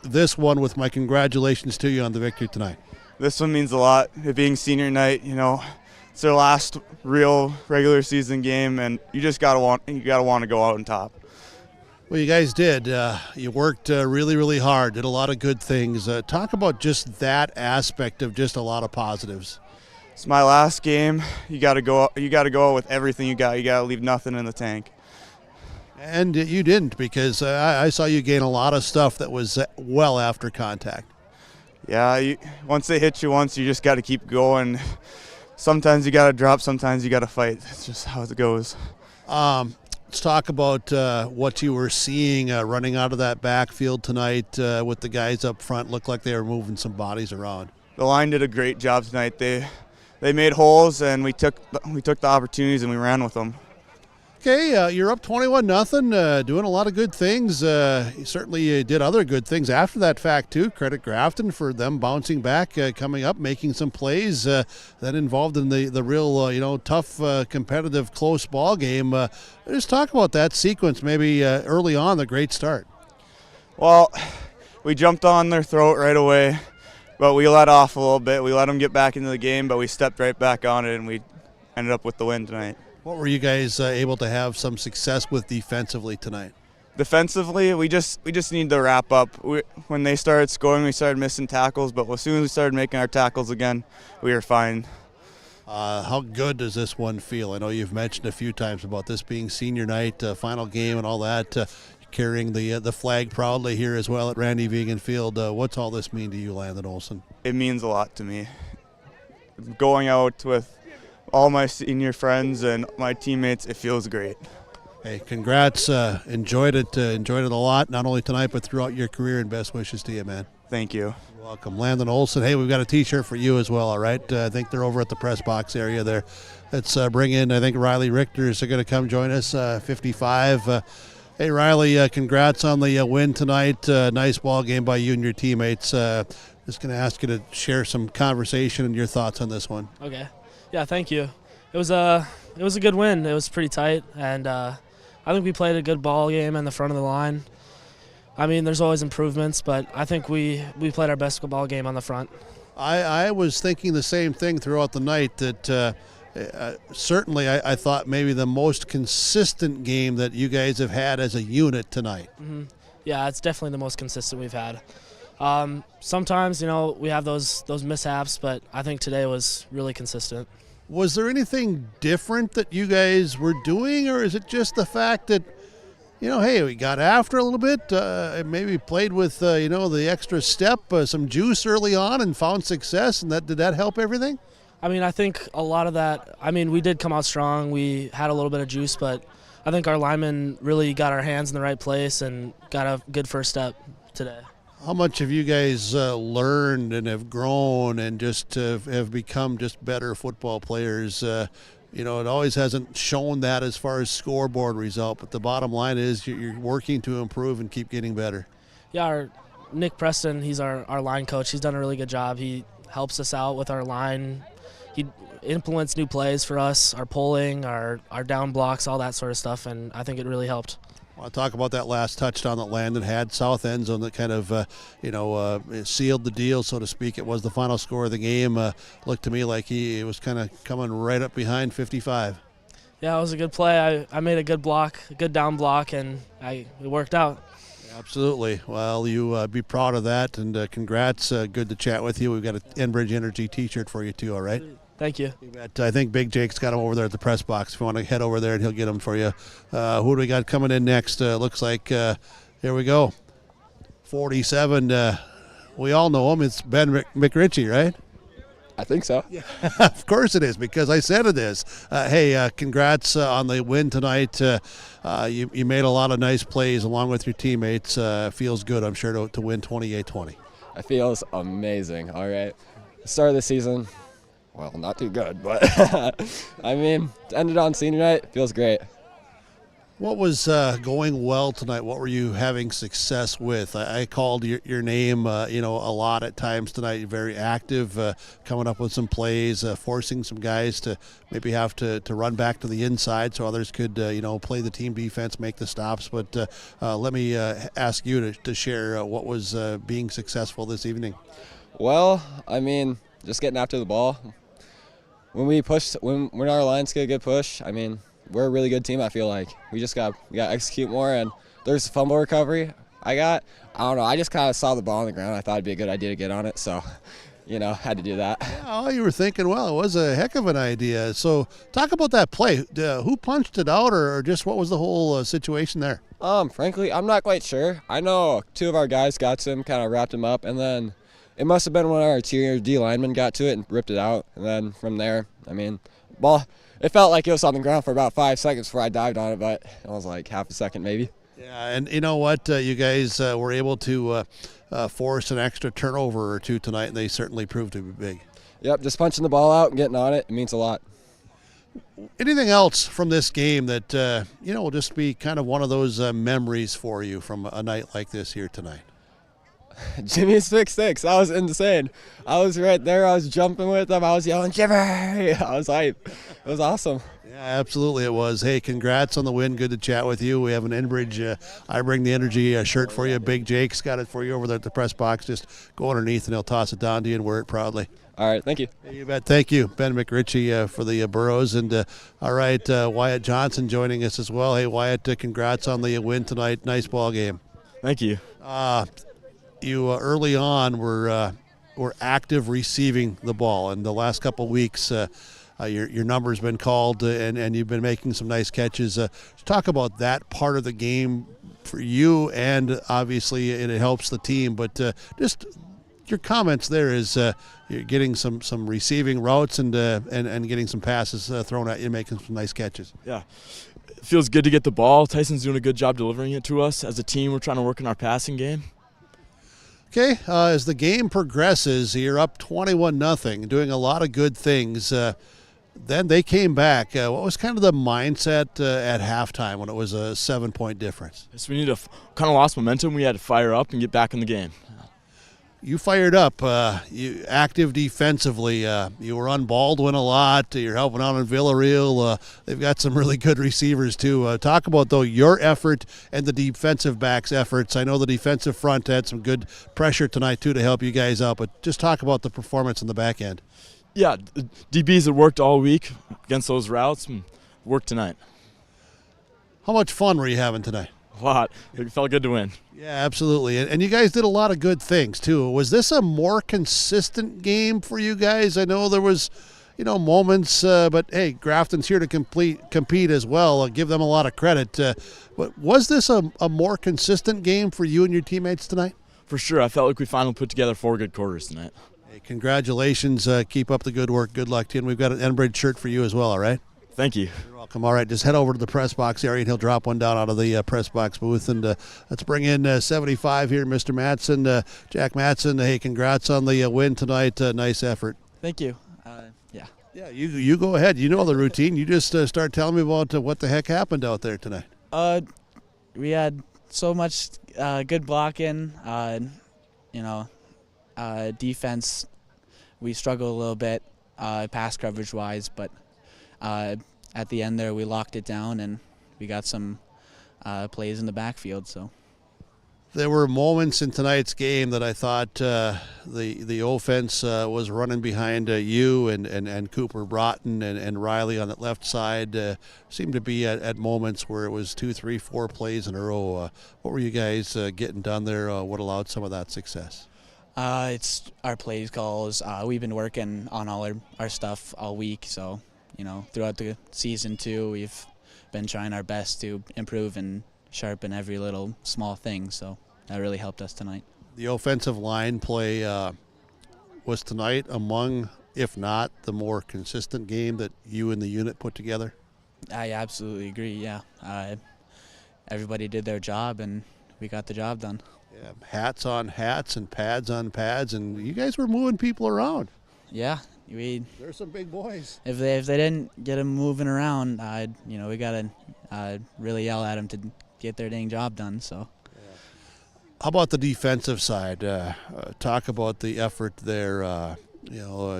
E: this one with my congratulations to you on the victory tonight.
M: This one means a lot. It being senior night, it's their last real regular season game, and you just gotta want to go out on top.
E: Well, you guys did. You worked really hard. Did a lot of good things. Talk about just that aspect of just a lot of positives.
M: It's my last game. You got to go out with everything you got. You got to leave nothing in the tank.
E: And you didn't, because I saw you gain a lot of stuff that was well after contact.
M: Yeah, once they hit you once, you just got to keep going. Sometimes you got to drop, sometimes you got to fight. It's just how it goes.
E: Let's talk about what you were seeing running out of that backfield tonight with the guys up front. Looked like they were moving some bodies around.
M: The line did a great job tonight. They made holes, and we took the opportunities and we ran with them.
E: Okay, you're up 21-0, doing a lot of good things. You certainly did other good things after that fact, too. Credit Grafton for them bouncing back, coming up, making some plays that involved in the real, tough, competitive, close ball game. Just talk about that sequence maybe early on, the great start.
M: Well, we jumped on their throat right away. but we let off a little bit. We let them get back into the game, but we stepped right back on it, and we ended up with the win tonight.
E: What were you guys able to have some success with defensively tonight?
M: Defensively, we just need to wrap up. When they started scoring, we started missing tackles, but as soon as we started making our tackles again, we were fine.
E: How good does this one feel? I know you've mentioned a few times about this being senior night, final game and all that, carrying the flag proudly here as well at Randy Vegan Field. What's all this mean to you, Landon Olson?
M: It means a lot to me. Going out with all my senior friends and my teammates, it feels great.
E: Hey, congrats. Enjoyed it a lot, not only tonight but throughout your career, and best wishes to you, man.
M: Thank you.
E: You're welcome. Landon Olson. Hey, we've got a T-shirt for you as well, all right? I think they're over at the press box area there. Let's bring in, I think, Riley Richters are going to come join us, 55. Hey, Riley, congrats on the win tonight. Nice ball game by you and your teammates. Just going to ask you to share some conversation and your thoughts on this one.
N: Okay. Yeah, thank you. It was a good win. It was pretty tight, and I think we played a good ball game in the front of the line. I mean, there's always improvements, but I think we played our best ball game on the front.
E: I was thinking the same thing throughout the night, that certainly I thought maybe the most consistent game that you guys have had as a unit tonight.
N: Mm-hmm. Yeah, it's definitely the most consistent we've had. Sometimes, we have those mishaps, but I think today was really consistent.
E: Was there anything different that you guys were doing, or is it just the fact that, hey, we got after a little bit, maybe played with, the extra step, some juice early on and found success, and did that help everything?
N: I mean, I think a lot of that, we did come out strong. We had a little bit of juice, but I think our linemen really got our hands in the right place and got a good first step today.
E: How much have you guys learned and have grown and just have become just better football players? It always hasn't shown that as far as scoreboard result, but the bottom line is you're working to improve and keep getting better.
N: Yeah, Nick Preston, he's our line coach. He's done a really good job. He helps us out with our line. He implements new plays for us, our pulling, our down blocks, all that sort of stuff, and I think it really helped.
E: I'll talk about that last touchdown that Landon had, south end zone, that kind of, sealed the deal, so to speak. It was the final score of the game. Looked to me like he was kind of coming right up behind 55.
N: Yeah, it was a good play. I made a good block, a good down block, and it worked out.
E: Absolutely. Well, you be proud of that, and congrats. Good to chat with you. We've got an Enbridge Energy T-shirt for you, too, all right?
N: Thank you.
E: I think Big Jake's got him over there at the press box. If you want to head over there, and he'll get them for you. Who do we got coming in next? Looks like, here we go. 47. We all know him. It's Ben McRitchie, right?
O: I think so.
E: Yeah. Of course it is, because I said it is. Hey, congrats on the win tonight. You made a lot of nice plays along with your teammates. Feels good, I'm sure, to win 28-20.
O: It feels amazing, all right. The start of the season, well, not too good, but ended on senior night, feels great.
E: What was going well tonight? What were you having success with? I called your name, a lot at times tonight. You're very active, coming up with some plays, forcing some guys to maybe have to run back to the inside so others could, play the team defense, make the stops. But let me ask you to share what was being successful this evening.
O: Well, just getting after the ball. When our lines get a good push, we're a really good team, I feel like. We got to execute more, and there's a fumble recovery I don't know, I just kind of saw the ball on the ground. I thought it'd be a good idea to get on it, so, had to do that.
E: Yeah, you were thinking, well, it was a heck of an idea. So talk about that play. Who punched it out, or just what was the whole situation there?
O: Frankly, I'm not quite sure. I know two of our guys got to him, kind of wrapped him up, and then it must have been one of our interior D linemen got to it and ripped it out. And then from there, ball, it felt like it was on the ground for about 5 seconds before I dived on it, but it was like half a second maybe.
E: Yeah, and you know what? You guys were able to force an extra turnover or two tonight, and they certainly proved to be big.
O: Yep, just punching the ball out and getting on it means a lot.
E: Anything else from this game that, will just be kind of one of those memories for you from a night like this here tonight?
O: Jimmy's pick six. That was insane. I was right there. I was jumping with him. I was yelling, Jimmy! I was hype. It was awesome.
E: Yeah, absolutely it was. Hey, congrats on the win. Good to chat with you. We have an Enbridge I Bring the Energy shirt for you. Big Jake's got it for you over there at the press box. Just go underneath and he'll toss it down to you and wear it proudly.
O: All right, thank you.
E: Hey, you bet. Thank you, Ben McRitchie for the Burros. And all right, Wyatt Johnson joining us as well. Hey, Wyatt, congrats on the win tonight. Nice ball game.
B: Thank you.
E: You early on were active receiving the ball, and the last couple weeks your number's been called and you've been making some nice catches. Talk about that part of the game for you, and obviously it helps the team, but just your comments there is you're getting some receiving routes and getting some passes thrown at you, making some nice catches.
B: Yeah. It feels good to get the ball. Tyson's doing a good job delivering it to us. As a team, we're trying to work on our passing game.
E: Okay, as the game progresses, you're up 21-0, doing a lot of good things. Then they came back. What was kind of the mindset at halftime when it was a 7-point difference?
B: So we need to kind of lost momentum. We had to fire up and get back in the game.
E: You fired up. You active defensively. You were on Baldwin a lot. You're helping out on Villarreal. They've got some really good receivers too. Talk about though your effort and the defensive backs' efforts. I know the defensive front had some good pressure tonight too to help you guys out. But just talk about the performance in the back end.
B: Yeah, DBs have worked all week against those routes and worked tonight.
E: How much fun were you having tonight?
B: A lot. It felt good to win.
E: Yeah, absolutely. And you guys did a lot of good things, too. Was this a more consistent game for you guys? I know there was, moments, but, hey, Grafton's here to compete as well. I'll give them a lot of credit. But was this a more consistent game for you and your teammates tonight?
B: For sure. I felt like we finally put together 4 good quarters tonight.
E: Hey, congratulations. Keep up the good work. Good luck to you. And we've got an Enbridge shirt for you as well, all right?
B: Thank you.
E: You're welcome. All right, just head over to the press box area and he'll drop one down out of the press box booth. And let's bring in 75 here, Mr. Matson. Jack Matson, hey, congrats on the win tonight. Nice effort.
L: Thank you.
E: Yeah. Yeah, you go ahead. You know the routine. You just start telling me about what the heck happened out there tonight.
L: We had so much good blocking. Defense, we struggled a little bit pass coverage-wise, but at the end there we locked it down and we got some plays in the backfield. So
E: there were moments in tonight's game that I thought the offense was running behind you and Cooper Broughton and Riley on that left side. Seemed to be at moments where it was 2, 3, 4 plays in a row. What were you guys getting done there? What allowed some of that success?
L: It's our plays calls. We've been working on all our stuff all week, so throughout the season too, we've been trying our best to improve and sharpen every little small thing, so that really helped us tonight.
E: The offensive line play was tonight among, if not, the more consistent game that you and the unit put together?
L: I absolutely agree, yeah. Everybody did their job and we got the job done.
E: Yeah, hats on hats and pads on pads, and you guys were moving people around.
L: Yeah,
E: there's some big boys.
L: If they didn't get them moving around, we gotta really yell at them to get their dang job done. So,
E: how about the defensive side? Talk about the effort there.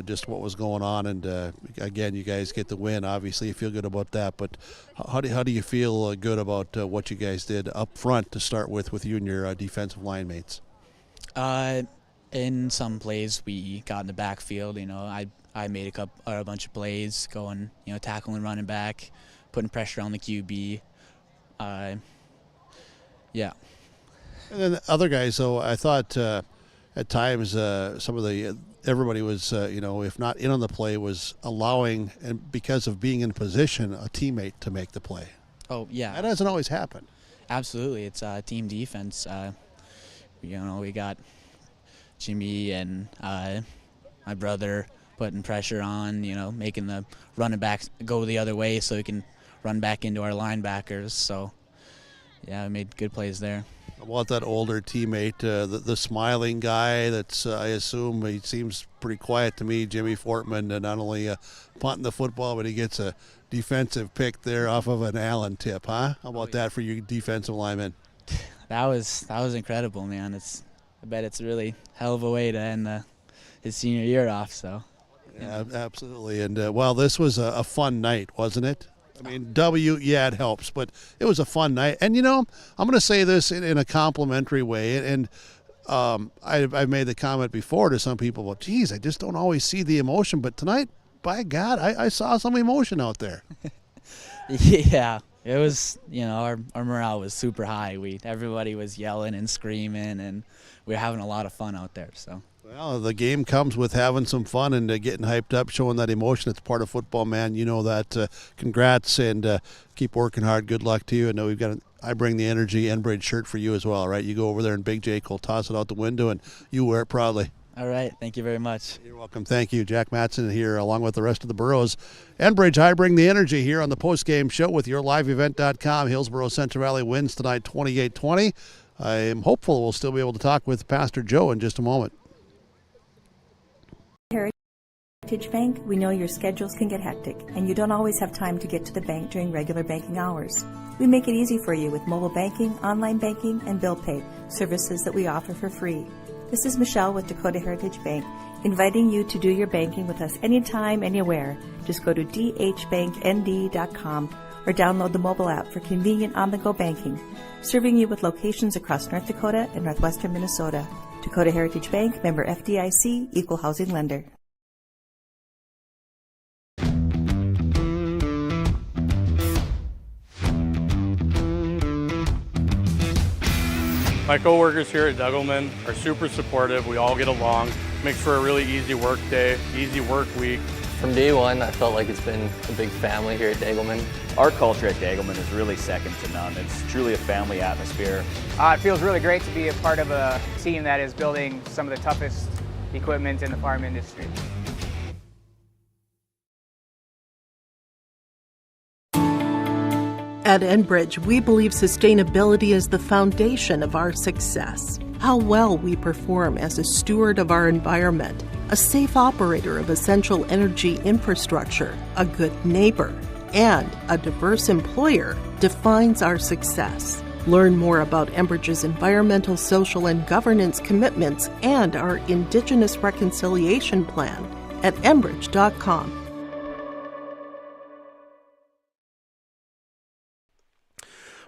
E: Just what was going on, and again, you guys get the win. Obviously, you feel good about that. But how do you feel good about what you guys did up front to start with you and your defensive line mates?
L: In some plays, we got in the backfield. I made a bunch of plays, going, tackling running back, putting pressure on the QB. Yeah.
E: And then the other guys, though, I thought at times everybody was, if not in on the play, was allowing, and because of being in position, a teammate to make the play.
L: Oh, yeah.
E: That doesn't always happen.
L: Absolutely. It's team defense. We got Jimmy and my brother putting pressure on, making the running backs go the other way so we can run back into our linebackers. So, yeah, we made good plays there.
E: How about that older teammate, the smiling guy that's, I assume, he seems pretty quiet to me, Jimmy Fortman, not only punting the football, but he gets a defensive pick there off of an Allen tip, huh? How about that for your defensive lineman?
L: That was incredible, man. It I bet it's a really hell of a way to end his senior year off. So.
E: Yeah, absolutely. And, this was a fun night, wasn't it? I mean, it helps, but it was a fun night. And, I'm going to say this in a complimentary way. And I've made the comment before to some people, well, geez, I just don't always see the emotion. But tonight, by God, I saw some emotion out there.
L: Yeah, it was, our morale was super high. Everybody was yelling and screaming, and we were having a lot of fun out there. So.
E: Well, the game comes with having some fun and getting hyped up, showing that emotion. It's part of football, man. You know that. Congrats, and keep working hard. Good luck to you. I know I bring the Energy Enbridge shirt for you as well, right? You go over there and Big Jake will toss it out the window, and you wear it proudly.
L: All right. Thank you very much.
E: You're welcome. Thank you. Jack Matson here along with the rest of the Burros. Enbridge, I bring the energy here on the postgame show with yourliveevent.com. Hillsboro-Central Valley wins tonight 28-20. I am hopeful we'll still be able to talk with Pastor Joe in just a moment.
D: Heritage Bank, we know your schedules can get hectic and you don't always have time to get to the bank during regular banking hours. We make it easy for you with mobile banking, online banking, and bill pay, services that we offer for free. This is Michelle with Dakota Heritage Bank, inviting you to do your banking with us anytime, anywhere. Just go to dhbanknd.com or download the mobile app for convenient on-the-go banking, serving you with locations across North Dakota and northwestern Minnesota. Dakota Heritage Bank, member FDIC, equal housing lender.
P: My coworkers here at Degelman are super supportive. We all get along. Makes for a really easy work day, easy work week.
Q: From day one, I felt like it's been a big family here at Degelman.
X: Our culture at Degelman is really second to none. It's truly a family atmosphere.
Y: It feels really great to be a part of a team that is building some of the toughest equipment in the farm industry.
Z: At Enbridge, we believe sustainability is the foundation of our success. How well we perform as a steward of our environment, a safe operator of essential energy infrastructure, a good neighbor, and a diverse employer defines our success. Learn more about Enbridge's environmental, social, and governance commitments and our Indigenous Reconciliation Plan at enbridge.com.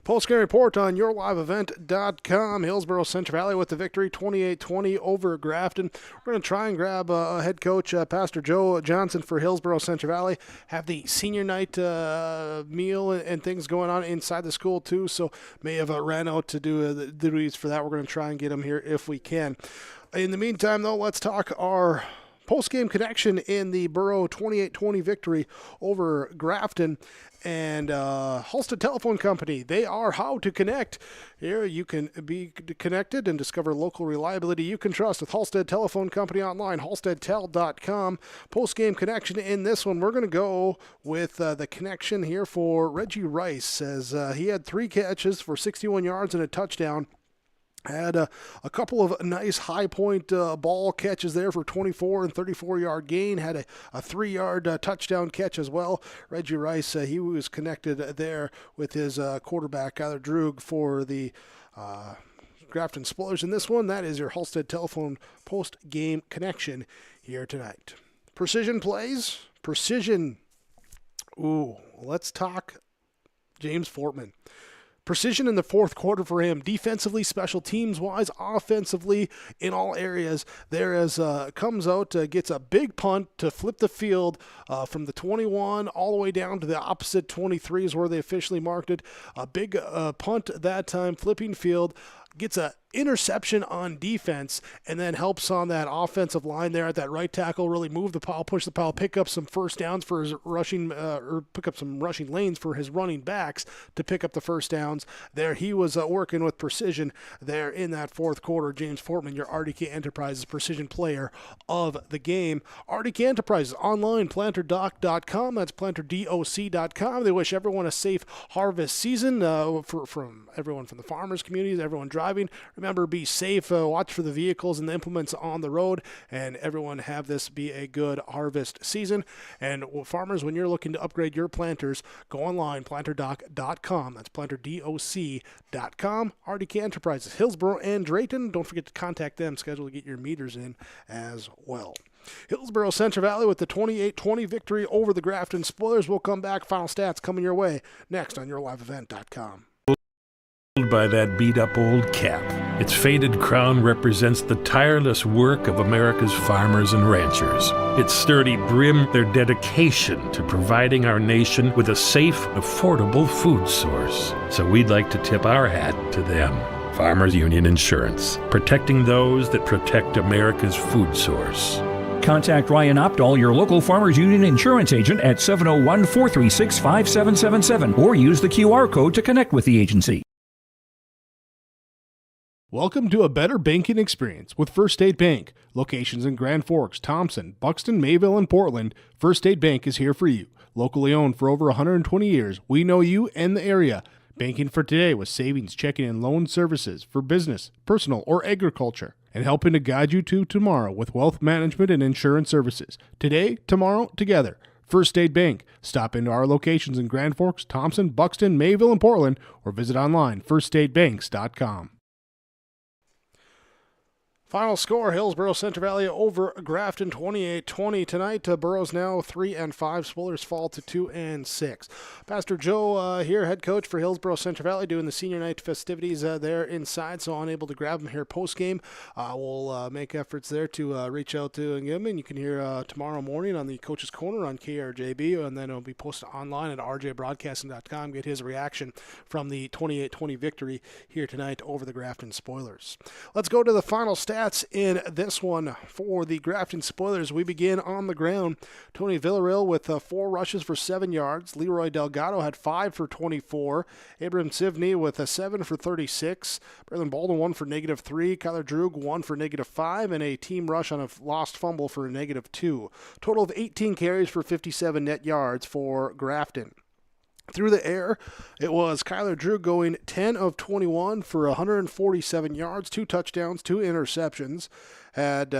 F: Post-game report on yourliveevent.com. Hillsboro-Central Valley with the victory, 28-20 over Grafton. We're going to try and grab head coach Pastor Joe Johnson for Hillsboro-Central Valley. Have the senior night meal and things going on inside the school too, so may have ran out to do the duties for that. We're going to try and get him here if we can. In the meantime, though, let's talk our post-game connection in the Borough 28-20 victory over Grafton. And Halstead Telephone Company, they are how to connect. Here you can be connected and discover local reliability you can trust with Halstead Telephone Company online, halsteadtel.com. Post-game connection in this one, we're going to go with the connection here for Reggie Rice, as he had 3 catches for 61 yards and a touchdown. Had a couple of nice high-point ball catches there for 24 and 34-yard gain. Had a 3-yard touchdown catch as well. Reggie Rice, he was connected there with his quarterback, Kyler Droog, for the Grafton Spoilers. In this one, that is your Halstead Telephone post-game connection here tonight. Precision plays. Precision. Ooh, let's talk James Fortman. Precision in the fourth quarter for him, defensively, special teams-wise, offensively, in all areas. There as comes out, gets a big punt to flip the field from the 21 all the way down to the opposite 23 is where they officially marked it. A big punt that time, flipping field. Gets a interception on defense and then helps on that offensive line there at that right tackle, really move the pile, push the pile, pick up some first downs for his rushing, or pick up some rushing lanes for his running backs to pick up the first downs. There he was working with precision there in that fourth quarter. James Fortman, your RDK Enterprises precision player of the game. RDK Enterprises online, planterdoc.com. That's planterdoc.com. They wish everyone a safe harvest season from everyone from the farmers communities, everyone driving driving. Remember, be safe, watch for the vehicles and the implements on the road, and everyone have this be a good harvest season. And farmers, when you're looking to upgrade your planters, go online, planterdoc.com. That's planterdoc.com. RDK Enterprises, Hillsboro and Drayton. Don't forget to contact them, schedule to get your meters in as well. Hillsboro-Central Valley with the 28-20 victory over the Grafton Spoilers. We'll come back. Final stats coming your way next on yourliveevent.com.
C: By that beat-up old cap. Its faded crown represents the tireless work of America's farmers and ranchers. Its sturdy brim, their dedication to providing our nation with a safe, affordable food source. So we'd like to tip our hat to them. Farmers Union Insurance, protecting those that protect America's food source.
G: Contact Ryan Opdahl, your local Farmers Union insurance agent, at 701-436-5777 or use the QR code to connect with the agency.
W: Welcome to a better banking experience with First State Bank. Locations in Grand Forks, Thompson, Buxton, Mayville, and Portland. First State Bank is here for you. Locally owned for over 120 years, we know you and the area. Banking for today with savings, checking, and loan services for business, personal, or agriculture. And helping to guide you to tomorrow with wealth management and insurance services. Today, tomorrow, together. First State Bank. Stop into our locations in Grand Forks, Thompson, Buxton, Mayville, and Portland, or visit online, firststatebanks.com.
F: Final score, Hillsboro-Central Valley over Grafton 28-20 tonight. Burrows now 3-5. Spoilers fall to 2-6. Pastor Joe here, head coach for Hillsboro-Central Valley, doing the senior night festivities there inside, so unable to grab him here post-game. We'll make efforts there to reach out to him, and you can hear tomorrow morning on the Coach's Corner on KRJB, and then it'll be posted online at rjbroadcasting.com. Get his reaction from the 28-20 victory here tonight over the Grafton Spoilers. Let's go to the final stats in this one for the Grafton Spoilers. We begin on the ground. Tony Villarreal with 4 rushes for 7 yards. Leroy Delgado had 5 for 24. Abram Sivney with 7 for 36. Braylon Baldwin 1 for -3. Kyler Droog 1 for -5, and a team rush on a lost fumble for a -2. Total of 18 carries for 57 net yards for Grafton. Through the air, it was Kyler Drew going 10 of 21 for 147 yards, 2 touchdowns, 2 interceptions. Had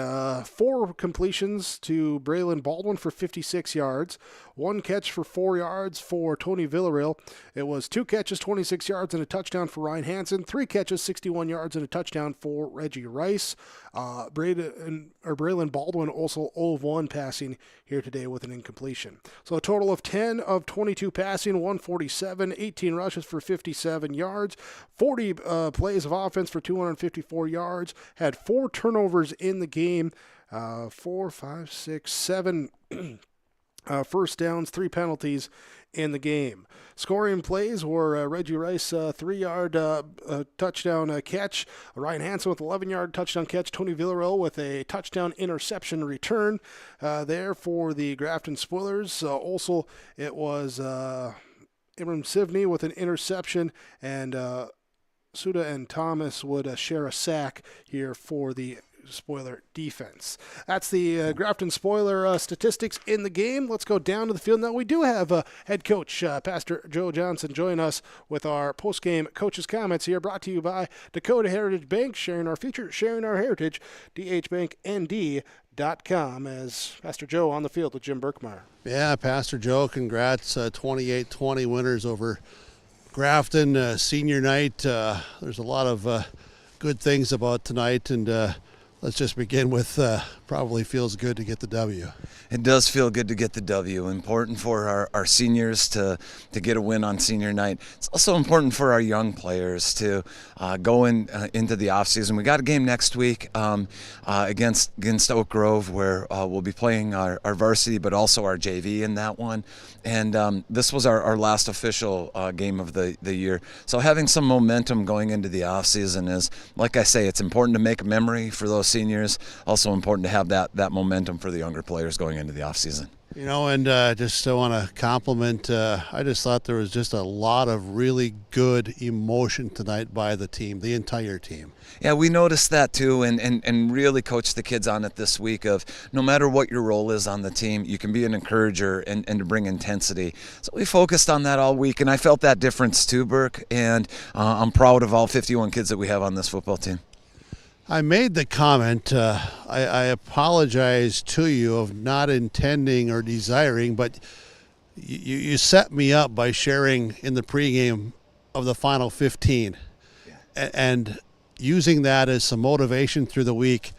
F: 4 completions to Braylon Baldwin for 56 yards, 1 catch for 4 yards for Tony Villarreal. It was 2 catches, 26 yards, and a touchdown for Ryan Hansen, 3 catches, 61 yards, and a touchdown for Reggie Rice. Braylon Baldwin also 0 of 1 passing here today with an incompletion. So a total of 10 of 22 passing, 147, 18 rushes for 57 yards, 40 plays of offense for 254 yards, had 4 turnovers in the game, 4, 5, 6, 7 first downs, 3 penalties in the game. Scoring plays were Reggie Rice, 3-yard touchdown catch, Ryan Hansen with 11-yard touchdown catch, Tony Villarreal with a touchdown interception return there for the Grafton Spoilers. Also, it was Abram Sivney with an interception, and Suda and Thomas would share a sack here for the Spoiler defense. That's the Grafton Spoiler statistics in the game. Let's go down to the field now. We do have head coach Pastor Joe Johnson join us with our post-game coaches' comments here, brought to you by Dakota Heritage Bank, sharing our future, sharing our heritage, dhbanknd.com, as Pastor Joe on the field with Jim Birkmeyer.
E: Yeah, Pastor Joe, congrats, 28-20 winners over Grafton senior night. There's a lot of good things about tonight, and let's just begin with probably feels good to get the W.
H: It does feel good to get the W. Important for our seniors to get a win on senior night. It's also important for our young players to go into the offseason. We got a game next week against Oak Grove, where we'll be playing our varsity but also our JV in that one. And this was our last official game of the year. So having some momentum going into the offseason is, like I say, it's important to make a memory for those seniors. Also important to have that momentum for the younger players going into the offseason.
E: You know, and just want to compliment, I just thought there was just a lot of really good emotion tonight by the team, the entire team.
H: Yeah, we noticed that too, and really coached the kids on it this week of no matter what your role is on the team, you can be an encourager and to bring intensity. So we focused on that all week, and I felt that difference too, Burke, and I'm proud of all 51 kids that we have on this football team.
E: I made the comment, I apologize to you of not intending or desiring, but you set me up by sharing in the pregame of the final 15 and using that as some motivation through the week.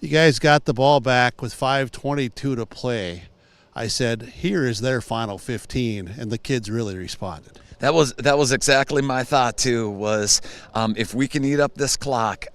E: You guys got the ball back with 5:22 to play. I said, here is their final 15, and the kids really responded.
H: That was exactly my thought too. Was if we can eat up this clock,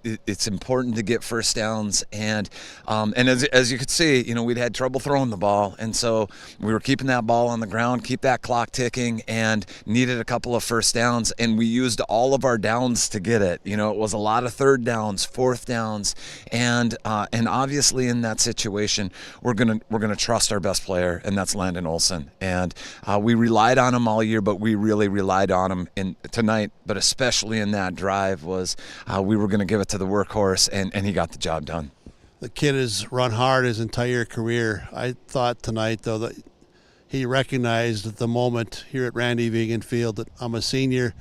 H: it's important to get first downs. And as you could see, you know, we'd had trouble throwing the ball, and so we were keeping that ball on the ground, keep that clock ticking, and needed a couple of first downs. And we used all of our downs to get it. You know, it was a lot of third downs, fourth downs, and obviously in that situation, we're gonna trust our best player, and that's Landon Olson. And we relied on him all year, but we really relied on him tonight, but especially in that drive was we were going to give it to the workhorse, and he got the job done.
E: The kid has run hard his entire career. I thought tonight, though, that he recognized at the moment here at Randy Vegan Field that I'm a senior.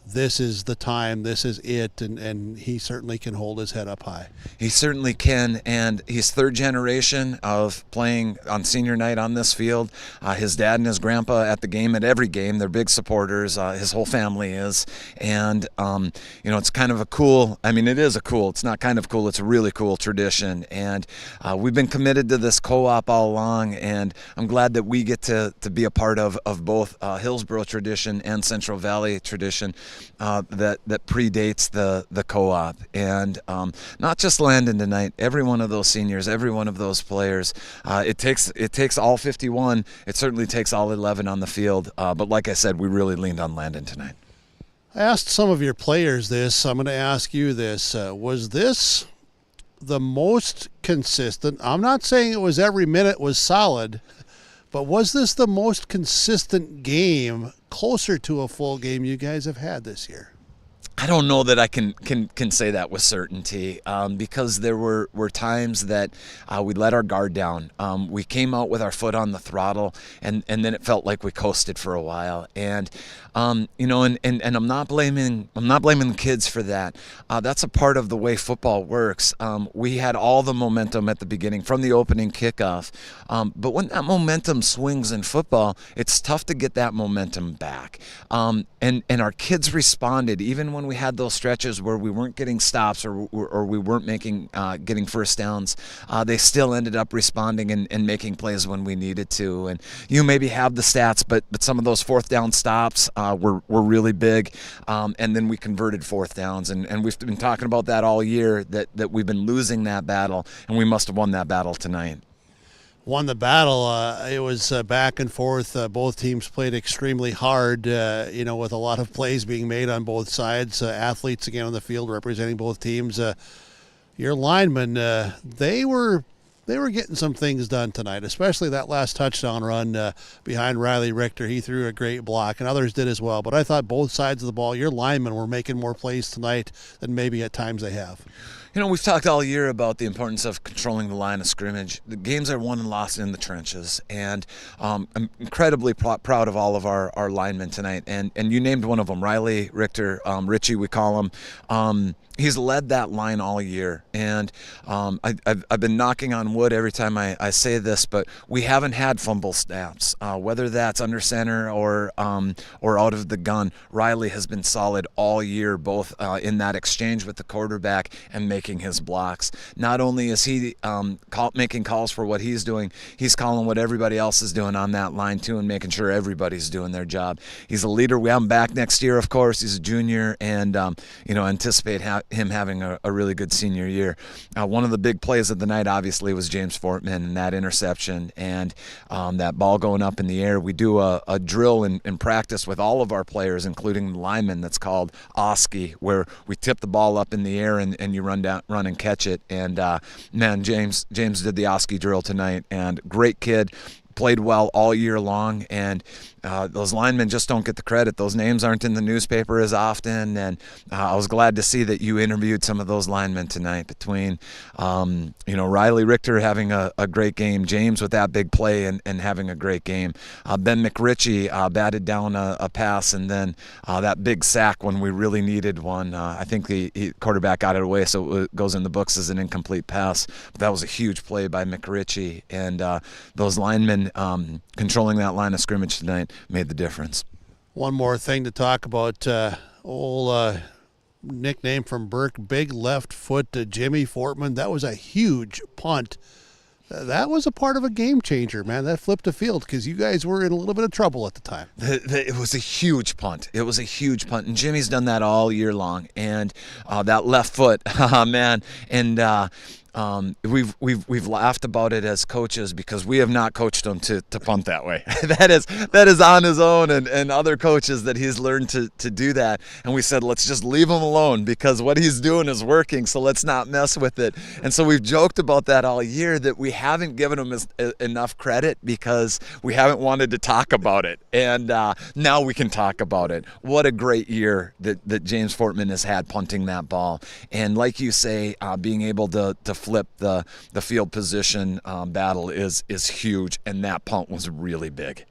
E: This is the time, this is it, and he certainly can hold his head up high.
H: He certainly can, and he's third generation of playing on senior night on this field. His dad and his grandpa at the game, at every game, they're big supporters. His whole family is, and you know, it's kind of a cool, I mean, it is a cool, it's not kind of cool, it's a really cool tradition, and we've been committed to this co-op all along, and I'm glad that we get to be a part of both Hillsboro tradition and Central Valley tradition. That predates the co-op, and not just Landon tonight. Every one of those seniors, every one of those players. It takes all 51. It certainly takes all 11 on the field. But like I said, we really leaned on Landon tonight.
E: I asked some of your players this. I'm going to ask you this. Was this the most consistent? I'm not saying it was every minute was solid, but was this the most consistent game, closer to a full game, you guys have had this year?
H: I don't know that I can say that with certainty, because there were times that we let our guard down. We came out with our foot on the throttle, and then it felt like we coasted for a while. And you know, and I'm not blaming the kids for that. That's a part of the way football works. We had all the momentum at the beginning from the opening kickoff, but when that momentum swings in football, it's tough to get that momentum back. And our kids responded even when we had those stretches where we weren't getting stops or we weren't getting first downs. They still ended up responding and making plays when we needed to. And you maybe have the stats, but some of those fourth down stops were really big. And then we converted fourth downs, and we've been talking about that all year, that we've been losing that battle, and we must have won that battle tonight.
E: Won the battle. It was back and forth. Both teams played extremely hard, you know, with a lot of plays being made on both sides. Athletes again on the field representing both teams. Your linemen, they were getting some things done tonight, especially that last touchdown run behind Riley Richter. He threw a great block, and others did as well. But I thought both sides of the ball, your linemen were making more plays tonight than maybe at times they have.
H: You know, we've talked all year about the importance of controlling the line of scrimmage. The games are won and lost in the trenches, and I'm incredibly proud of all of our linemen tonight. And you named one of them, Riley Richter, Richie, we call him. He's led that line all year, and I've been knocking on wood every time I say this, but we haven't had fumble snaps, whether that's under center or out of the gun. Riley has been solid all year, both in that exchange with the quarterback and making his blocks. Not only is he making calls for what he's doing, he's calling what everybody else is doing on that line too, and making sure everybody's doing their job. He's a leader. We have him back next year, of course. He's a junior, and you know, anticipate him having a really good senior year. One of the big plays of the night, obviously, was James Fortman and that interception and that ball going up in the air. We do a drill in practice with all of our players, including the linemen, that's called Oski, where we tip the ball up in the air and you run run and catch it. And man, James did the Oski drill tonight, and great kid. Played well all year long, and those linemen just don't get the credit. Those names aren't in the newspaper as often, and I was glad to see that you interviewed some of those linemen tonight, between Riley Richter having a great game, James with that big play and having a great game, Ben McRitchie batted down a pass, and then that big sack when we really needed one. I think the quarterback got it away, so it goes in the books as an incomplete pass, but that was a huge play by McRitchie, and those linemen controlling that line of scrimmage tonight made the difference.
E: One more thing to talk about, old nickname from Burke, big left foot to Jimmy Fortman. That was a huge punt. That was a part of a game changer, man. That flipped the field because you guys were in a little bit of trouble at the time.
H: It was a huge punt. It was a huge punt, and Jimmy's done that all year long. And that left foot, man, and we've laughed about it as coaches because we have not coached him to punt that way. that is on his own, and other coaches that he's learned to do that. And we said, let's just leave him alone because what he's doing is working, so let's not mess with it. And so we've joked about that all year, that we haven't given him enough credit because we haven't wanted to talk about it. And now we can talk about it. What a great year that James Fortman has had punting that ball. And like you say, being able to flip the field position battle is huge, and that punt was really big.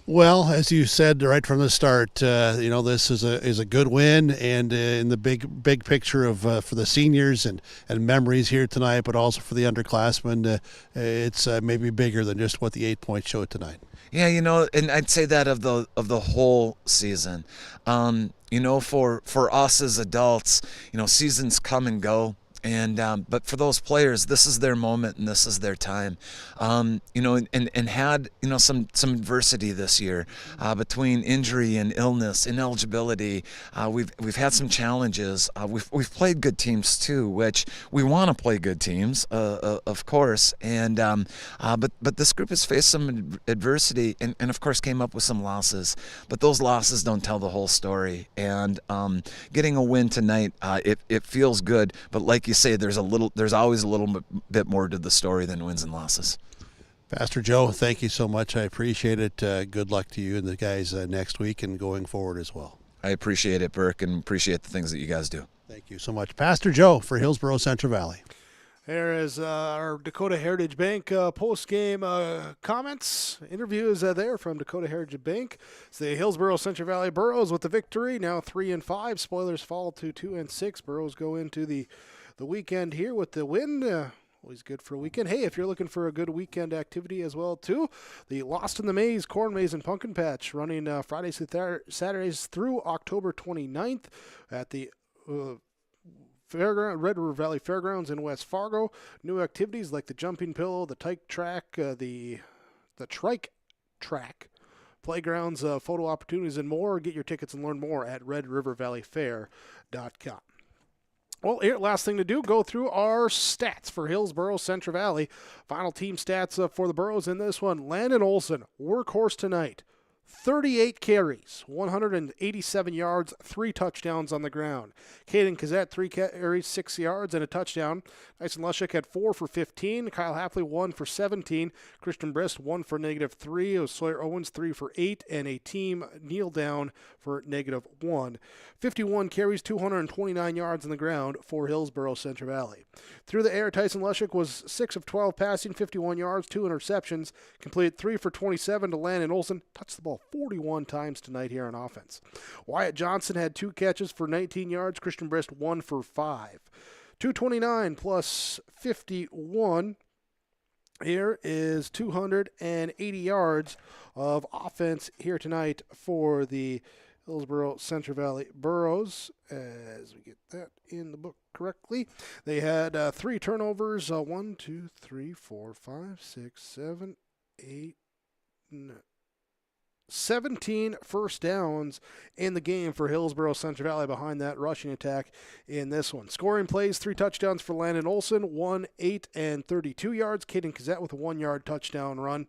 E: Well, as you said right from the start, this is a good win, and in the big picture of for the seniors and memories here tonight, but also for the underclassmen, it's maybe bigger than just what the 8 points showed tonight.
H: Yeah, and I'd say that of the whole season. For us as adults, seasons come and go. And but for those players, this is their moment and this is their time. And had some adversity this year between injury and illness, ineligibility. We've had some challenges. We've played good teams too, which we want to play good teams, of course. And but this group has faced some adversity and of course came up with some losses. But those losses don't tell the whole story. And getting a win tonight, it feels good. But like you say, there's always a little bit more to the story than wins and losses.
E: Pastor Joe, thank you so much. I appreciate it. Good luck to you and the guys next week and going forward as well.
H: I appreciate it, Burke, and appreciate the things that you guys do.
E: Thank you so much. Pastor Joe for Hillsboro-Central Valley.
F: There is our Dakota Heritage Bank post-game comments. Interview is there from Dakota Heritage Bank. It's the Hillsboro-Central Valley Burros with the victory, now 3-5. Spoilers fall to 2-6. Burros go into the weekend here with the win. Always good for a weekend. Hey, if you're looking for a good weekend activity as well, too, the Lost in the Maze, Corn Maze, and Pumpkin Patch running Fridays to Saturdays through October 29th at the Red River Valley Fairgrounds in West Fargo. New activities like the jumping pillow, the tyke track, the trike track, playgrounds, photo opportunities, and more. Get your tickets and learn more at redrivervalleyfair.com. Well, here, last thing to do, go through our stats for Hillsboro-Central Valley. Final team stats for the Burros in this one. Landon Olson, workhorse tonight. 38 carries, 187 yards, 3 touchdowns on the ground. Caden Kazette, 3 carries, 6 yards, and a touchdown. Tyson Lushik had 4 for 15. Kyle Hapley, 1 for 17. Christian Brist, 1 for -3. It was Sawyer Owens, 3 for 8, and a team kneel down for -1. 51 carries, 229 yards on the ground for Hillsboro-Central Valley. Through the air, Tyson Lushik was 6 of 12 passing, 51 yards, 2 interceptions. Completed 3 for 27 to Landon Olson. Touched the ball 41 times tonight here on offense. Wyatt Johnson had 2 catches for 19 yards. Christian Brist, 1 for 5. 229 plus 51. Here is 280 yards of offense here tonight for the Hillsboro-Central Valley Burros, as we get that in the book correctly. They had 3 turnovers, 1, 2, 3, 4, 5, 6, 7, 8, 17 first downs in the game for Hillsboro-Central Valley behind that rushing attack in this one. Scoring plays, 3 touchdowns for Landon Olson, 1 8 and 32 yards. Caden Kazette with a 1-yard touchdown run.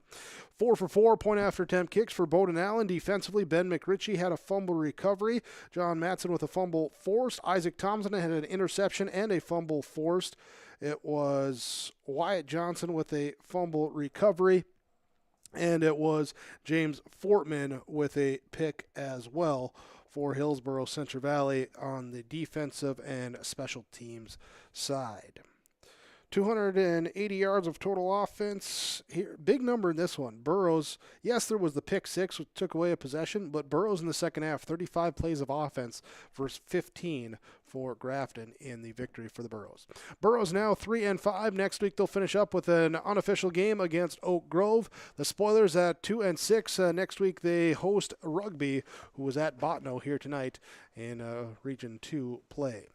F: 4 for 4 point after attempt kicks for Bowden Allen. Defensively, Ben McRitchie had a fumble recovery. John Matson with a fumble forced. Isaac Thompson had an interception and a fumble forced. It was Wyatt Johnson with a fumble recovery. And it was James Fortman with a pick as well for Hillsboro-Central Valley on the defensive and special teams side. 280 yards of total offense here. Big number in this one. Burrows, yes, there was the pick 6, which took away a possession, but Burrows in the second half, 35 plays of offense versus 15 for Grafton in the victory for the Burrows. Burrows now 3-5. Next week they'll finish up with an unofficial game against Oak Grove. The Spoilers at 2-6. Next week they host Rugby, who was at Botno here tonight in Region 2 play.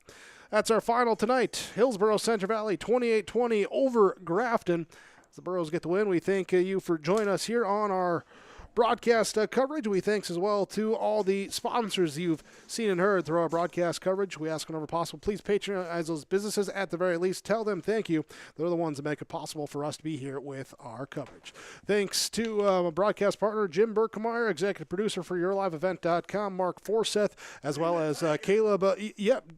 F: That's our final tonight. Hillsboro-Central Valley 28-20 over Grafton. As the Burros get the win, we thank you for joining us here on our broadcast coverage. We thanks as well to all the sponsors you've seen and heard through our broadcast coverage. We ask whenever possible, please patronize those businesses at the very least. Tell them thank you. They're the ones that make it possible for us to be here with our coverage. Thanks to my broadcast partner, Jim Berkemeyer, executive producer for YourLiveEvent.com, Mark Forseth, as well as Caleb.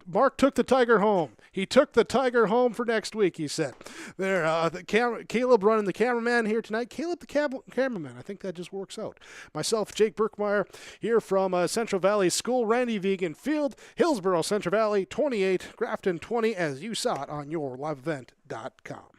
F: Mark took the Tiger home. He took the Tiger home for next week, he said. There, Caleb running the cameraman here tonight. Caleb the cameraman. I think that just works out. Myself, Jake Berkmeyer, here from Central Valley School, Randy Vegan Field, Hillsboro-Central Valley 28, Grafton 20, as you saw it on YourLiveEvent.com.